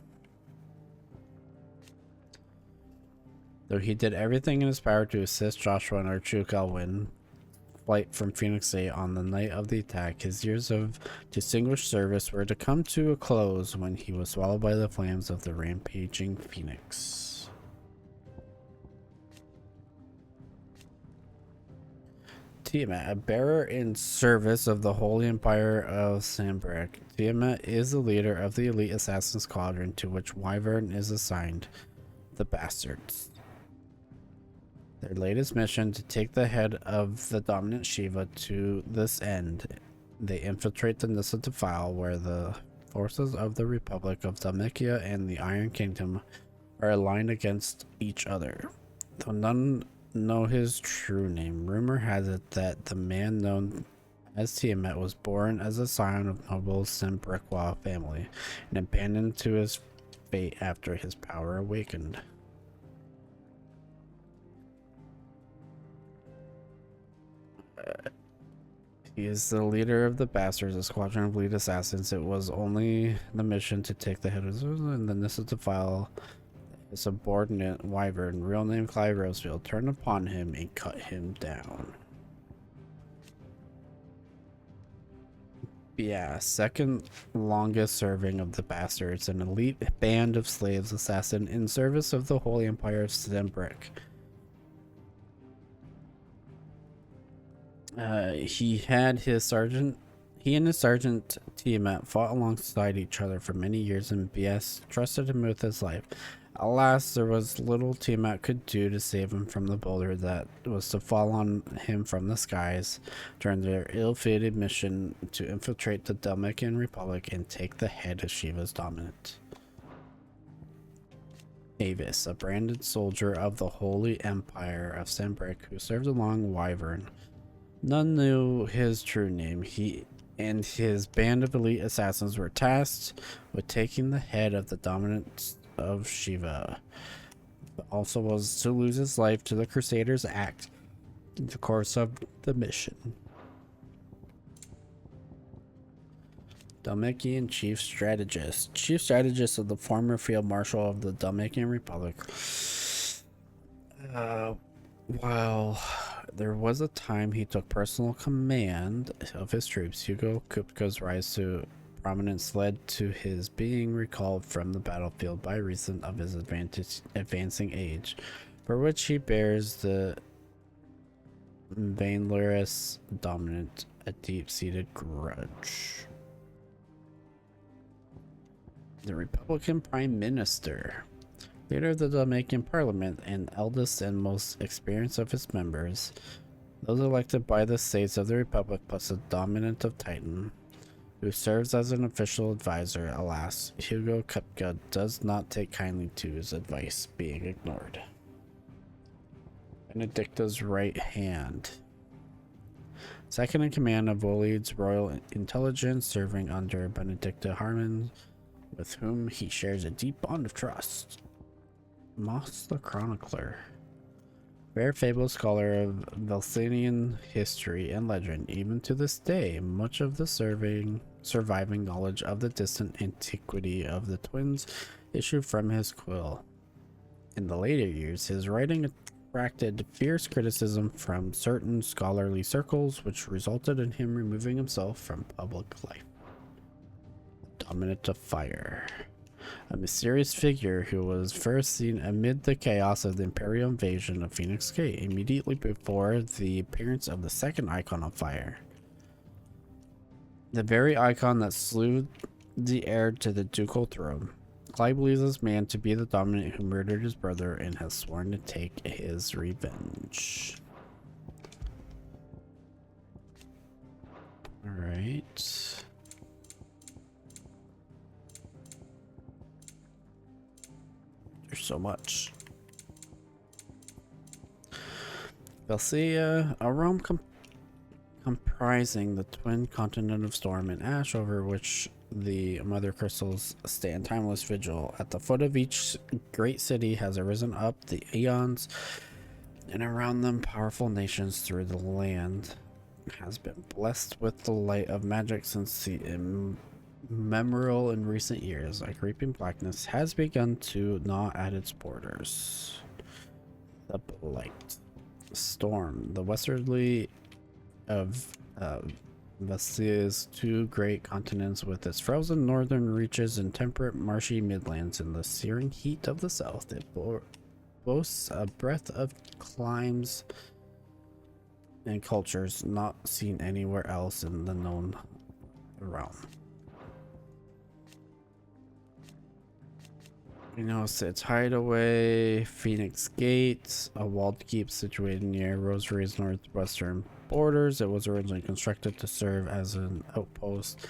Though he did everything in his power to assist Joshua and Archduke Elwyn flight from Phoenix Gate on the night of the attack, his years of distinguished service were to come to a close when he was swallowed by the flames of the rampaging Phoenix. Tiamat, a bearer in service of the Holy Empire of Sanbreque. Tiamat is the leader of the elite assassin squadron to which Wyvern is assigned, the Bastards. Their latest mission to take the head of the dominant Shiva. To this end, they infiltrate the Nissa Defile, where the forces of the Republic of Dhalmekia and the Iron Kingdom are aligned against each other. Though none know his true name, rumor has it that the man known as Tiamat was born as a scion of noble Sanbrequa family and abandoned to his fate after his power awakened. He is the leader of the Bastards, a squadron of lead assassins. It was only the mission to take the head of and the Nissa Defile. His subordinate Wyvern, real name Clive Rosefield, turned upon him and cut him down. Yeah, second longest serving of the Bastards, an elite band of slaves assassin in service of the Holy Empire of Sanbreque. He and his sergeant Tiamat fought alongside each other for many years, and BS trusted him with his life. Alas, there was little Tiamat could do to save him from the boulder that was to fall on him from the skies during their ill-fated mission to infiltrate the Dhalmekian Republic and take the head of Shiva's dominant. Avis, a branded soldier of the Holy Empire of Sanbreque who served along Wyvern. None knew his true name. He and his band of elite assassins were tasked with taking the head of the dominant of Shiva. But also was to lose his life to the Crusaders' act in the course of the mission. Dhalmekian Chief Strategist. Chief Strategist of the former Field Marshal of the Dhalmekian Republic. While there was a time he took personal command of his troops, Hugo Kupka's rise to prominence led to his being recalled from the battlefield by reason of his advancing age, for which he bears the Vainlorus dominant a deep-seated grudge. The Republican Prime Minister. Leader of the Dhalmekian Parliament and eldest and most experienced of its members, those elected by the states of the Republic plus the dominant of Titan, who serves as an official advisor. Alas, Hugo Kupka does not take kindly to his advice being ignored. Benedicta's right hand. Second in command of Waleed's Royal Intelligence, serving under Benedicta Harmon, with whom he shares a deep bond of trust. Moss the Chronicler. Rare fable scholar of Velsanian history and legend, even to this day, much of the surviving knowledge of the distant antiquity of the twins issued from his quill. In the later years, his writing attracted fierce criticism from certain scholarly circles, which resulted in him removing himself from public life. Dominant of Fire. A mysterious figure who was first seen amid the chaos of the Imperial invasion of Phoenix Gate, immediately before the appearance of the second icon of fire. The very icon that slew the heir to the ducal throne. Clive believes this man to be the dominant who murdered his brother and has sworn to take his revenge. Alright. There's so much. Velsia, a realm comprising the twin continent of Storm and Ash, over which the Mother Crystals stand timeless vigil. At the foot of each great city has arisen up the eons, and around them powerful nations through the land has been blessed with the light of magic since the memorable in recent years. A creeping blackness has begun to gnaw at its borders. The Blight. Storm. The westerly of Vestia's two great continents with its frozen northern reaches and temperate marshy midlands in the searing heat of the south. It boasts a breadth of climes and cultures not seen anywhere else in the known realm. You know, its hideaway, Phoenix Gate, a walled keep situated near Rosary's northwestern borders. It was originally constructed to serve as an outpost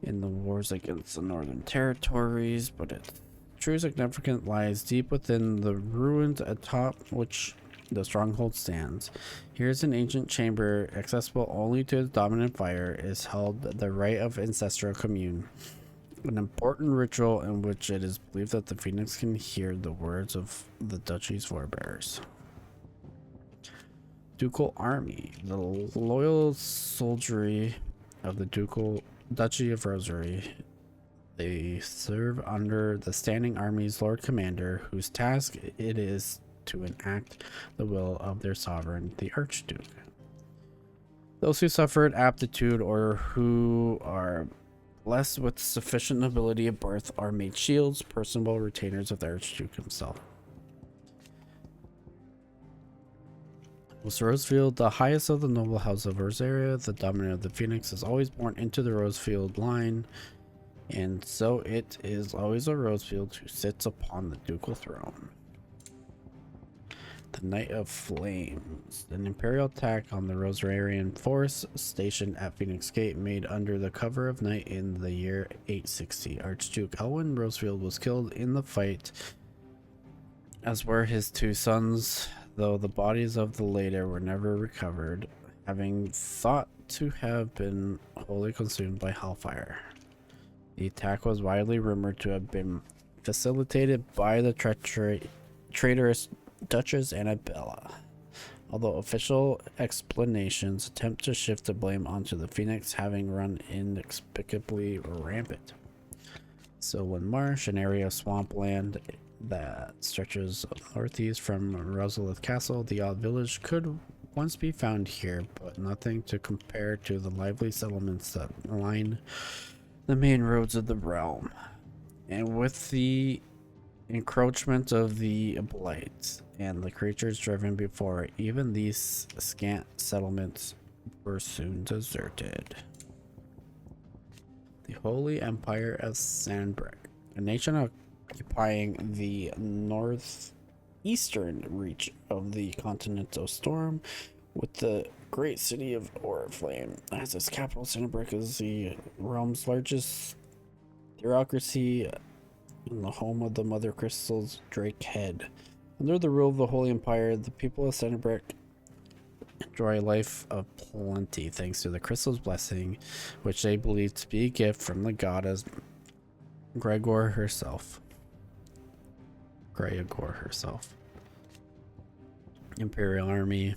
in the wars against the northern territories, but its true significance lies deep within the ruins atop which the stronghold stands. Here's an ancient chamber accessible only to the dominant fire. Is held the rite of ancestral commune, an important ritual in which it is believed that the Phoenix can hear the words of the duchy's forebears. Ducal Army. The loyal soldiery of the Duchy of Rosary. They serve under the standing army's Lord Commander, whose task it is to enact the will of their sovereign, the Archduke. Those who suffered aptitude or who are blessed with sufficient nobility of birth are made shields, personal retainers of the Archduke himself. Was Rosefield the highest of the noble house of Rosaria? The dominant of the Phoenix is always born into the Rosefield line, and so it is always a Rosefield who sits upon the ducal throne. The Knight of Flames. An imperial attack on the Rosarian force stationed at Phoenix Gate made under the cover of night in the year 860. Archduke Elwin Rosefield was killed in the fight, as were his two sons, though the bodies of the latter were never recovered, having thought to have been wholly consumed by hellfire. The attack was widely rumored to have been facilitated by the traitorous Duchess Annabella, although official explanations attempt to shift the blame onto the Phoenix having run inexplicably rampant. Sylvan Marsh, an area of swampland that stretches northeast from Rosalith Castle, the odd village could once be found here, but nothing to compare to the lively settlements that line the main roads of the realm. And with the encroachment of the Blight and the creatures driven before it, even these scant settlements were soon deserted. The Holy Empire of Sandbreck, a nation occupying the northeastern reach of the continental storm, with the great city of Oriflame as its capital. Sandbreck is the realm's largest theocracy and the home of the Mother Crystal's Drake Head. Under the rule of the Holy Empire, the people of Sandbreck enjoy a life of plenty thanks to the Crystal's blessing, which they believe to be a gift from the goddess Gregor herself. Imperial Army.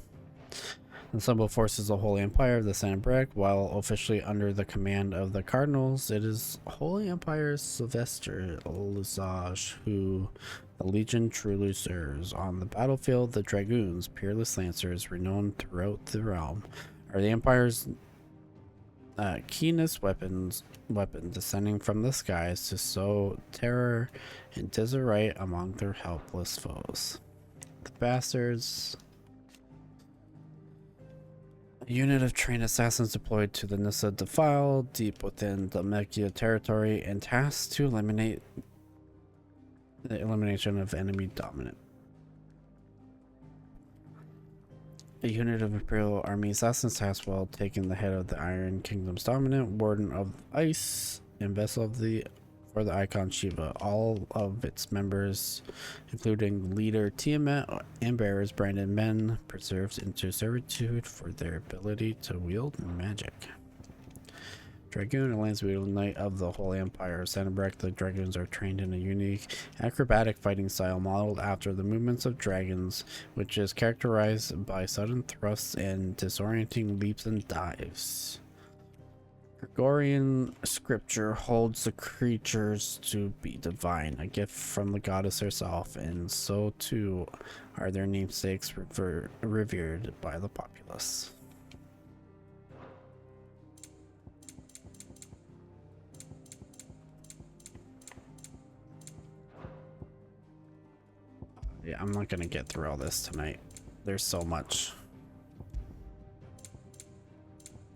The ensemble forces the Holy Empire of the Sandbreck, while officially under the command of the Cardinals. It is Holy Empire's Sylvester Lusage who the Legion truly serves. On the battlefield, the Dragoons, peerless lancers renowned throughout the realm, are the Empire's keenest weapons descending from the skies to sow terror and disarray among their helpless foes. The Bastards. A unit of trained assassins deployed to the Nissa Defile, deep within the Mekia territory, and tasked to eliminate the elimination of enemy dominant. A unit of Imperial Army assassins tasked while taking the head of the Iron Kingdom's dominant, Warden of Ice, and vessel of the for the icon Shiva. All of its members, including leader Tiamat and bearers branded men, preserved into servitude for their ability to wield magic. Dragoon, a lance-wielding knight of the Holy Empire of Sandbreck. The Dragoons are trained in a unique acrobatic fighting style modeled after the movements of dragons, which is characterized by sudden thrusts and disorienting leaps and dives. Gregorian scripture holds the creatures to be divine, a gift from the goddess herself, and so too are their namesakes revered by the populace. Yeah, I'm not gonna get through all this tonight. There's so much.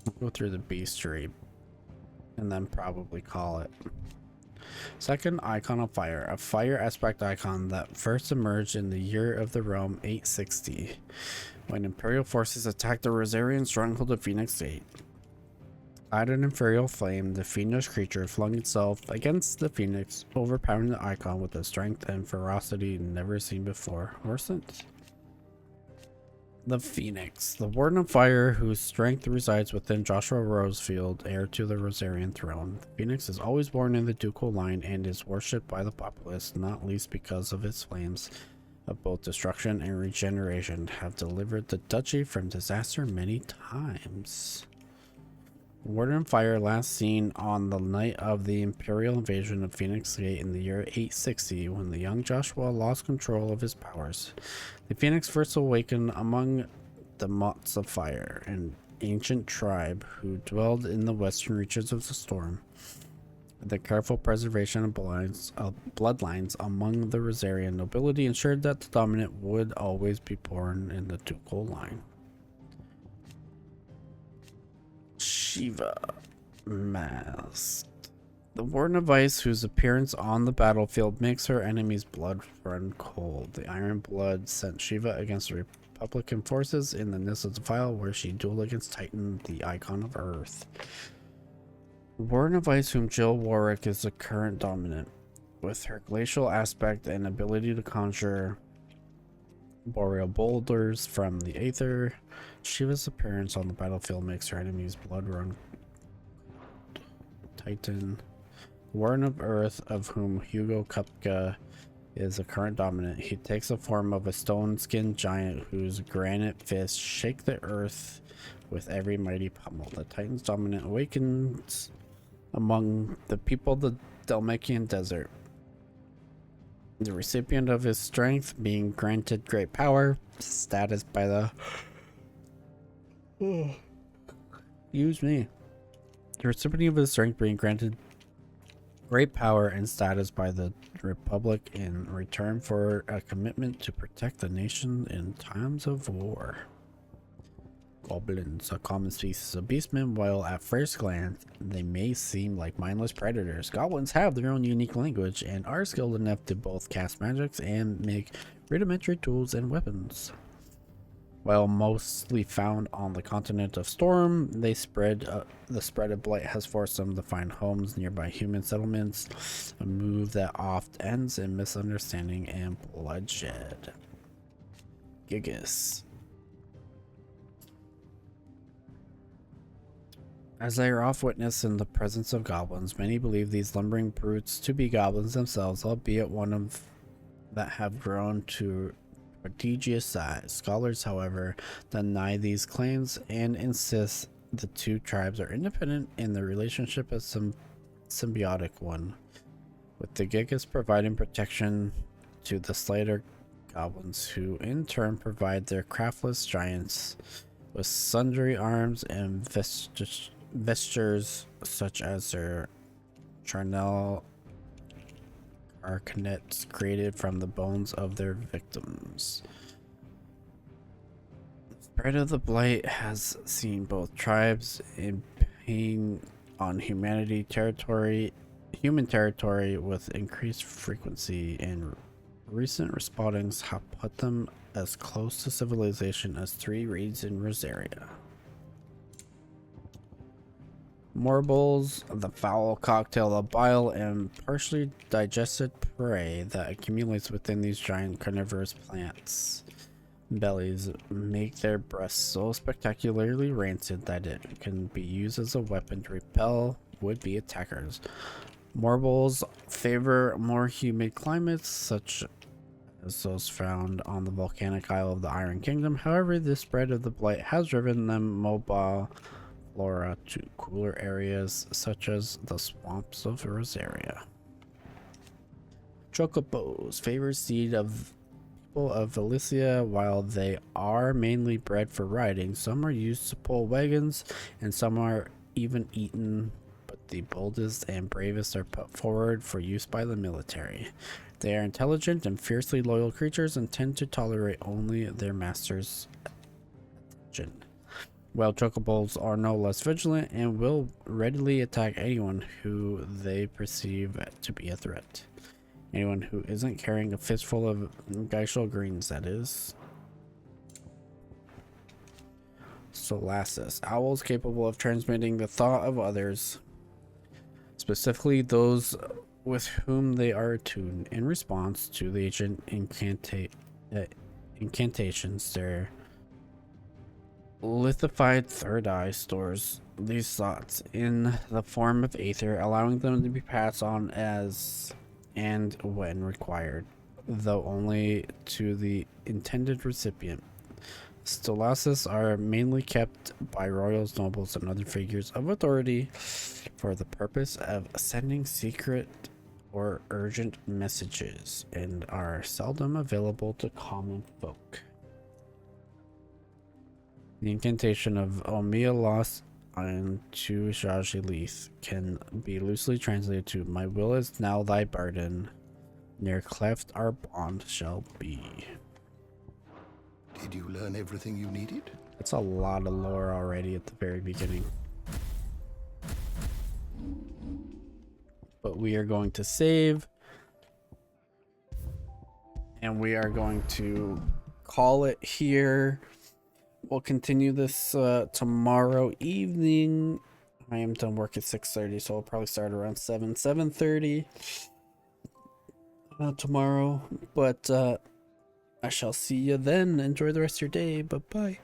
I'll go through the bestiary and then probably call it. Second icon of fire, a fire aspect icon that first emerged in the year of the Rome 860 when Imperial forces attacked the Rosarian stronghold of Phoenix Gate. At an Imperial flame, the fiendish creature flung itself against the Phoenix, overpowering the icon with a strength and ferocity never seen before or since. The Phoenix, the Warden of Fire whose strength resides within Joshua Rosefield, heir to the Rosarian throne. The Phoenix is always born in the ducal line and is worshipped by the populace, not least because of its flames of both destruction and regeneration have delivered the duchy from disaster many times. Warden of Fire last seen on the night of the Imperial invasion of Phoenix Gate in the year 860 when the young Joshua lost control of his powers. The Phoenix first awakened among the Mots of Fire, an ancient tribe who dwelled in the western reaches of the storm. The careful preservation of bloodlines among the Rosarian nobility ensured that the dominant would always be born in the ducal line. Shiva masked. The Warden of Ice, whose appearance on the battlefield makes her enemy's blood run cold. The Iron Blood sent Shiva against the Republican forces in the Nissa's Defile, where she dueled against Titan, the icon of Earth. The Warden of Ice, whom Jill Warwick is the current dominant. With her glacial aspect and ability to conjure boreal boulders from the aether, Shiva's appearance on the battlefield makes her enemy's blood run cold. Titan. Warden of Earth, of whom Hugo Kupka is the current dominant. He takes the form of a stone-skinned giant whose granite fists shake the earth with every mighty pummel. The Titan's dominant awakens among the people of the Dalmatian desert. The recipient of his strength being granted great power, status by the... Excuse me. The recipient of his strength being granted great power and status by the Republic in return for a commitment to protect the nation in times of war. Goblins, a common species of beastmen. While at first glance they may seem like mindless predators, goblins have their own unique language and are skilled enough to both cast magics and make rudimentary tools and weapons. While mostly found on the continent of Storm, the spread of blight has forced them to find homes nearby human settlements, a move that oft ends in misunderstanding and bloodshed. Gigas. As they are oft witnessed in the presence of goblins, many believe these lumbering brutes to be goblins themselves, albeit one of that have grown to prodigious size. Scholars, however, deny these claims and insist the two tribes are independent in their relationship as some symbiotic one, with the Gigas providing protection to the slighter goblins, who in turn provide their craftless giants with sundry arms and vestures such as their charnel arcanets created from the bones of their victims. The spread of the blight has seen both tribes impinging on human territory with increased frequency, and recent respondings have put them as close to civilization as 3 raids in Rosaria. Morbles, the foul cocktail of bile and partially digested prey that accumulates within these giant carnivorous plants' bellies, make their breasts so spectacularly rancid that it can be used as a weapon to repel would-be attackers. Morbles favor more humid climates, such as those found on the volcanic isle of the Iron Kingdom. However, the spread of the blight has driven them mobile flora to cooler areas such as the swamps of Rosaria. Chocobos, favorite seed of people of Valicia. While they are mainly bred for riding, some are used to pull wagons and some are even eaten, but the boldest and bravest are put forward for use by the military. They are intelligent and fiercely loyal creatures and tend to tolerate only their master's attention. While chocobos are no less vigilant and will readily attack anyone who they perceive to be a threat. Anyone who isn't carrying a fistful of Geishel greens, that is. Solassus. Owls capable of transmitting the thought of others, specifically those with whom they are attuned. In response to the ancient incantations, their lithified third eye stores these thoughts in the form of aether, allowing them to be passed on as and when required, though only to the intended recipient. Stolassus are mainly kept by royals, nobles, and other figures of authority for the purpose of sending secret or urgent messages, and are seldom available to common folk. The incantation of Omia Lost and Tu Shajilith can be loosely translated to "My will is now thy burden, near cleft our bond shall be." Did you learn everything you needed? That's a lot of lore already at the very beginning. But we are going to save, and we are going to call it here. We'll continue this tomorrow evening. I am done work at 6:30, so I'll probably start around 7:30 tomorrow. But I shall see you then. Enjoy the rest of your day. Bye-bye.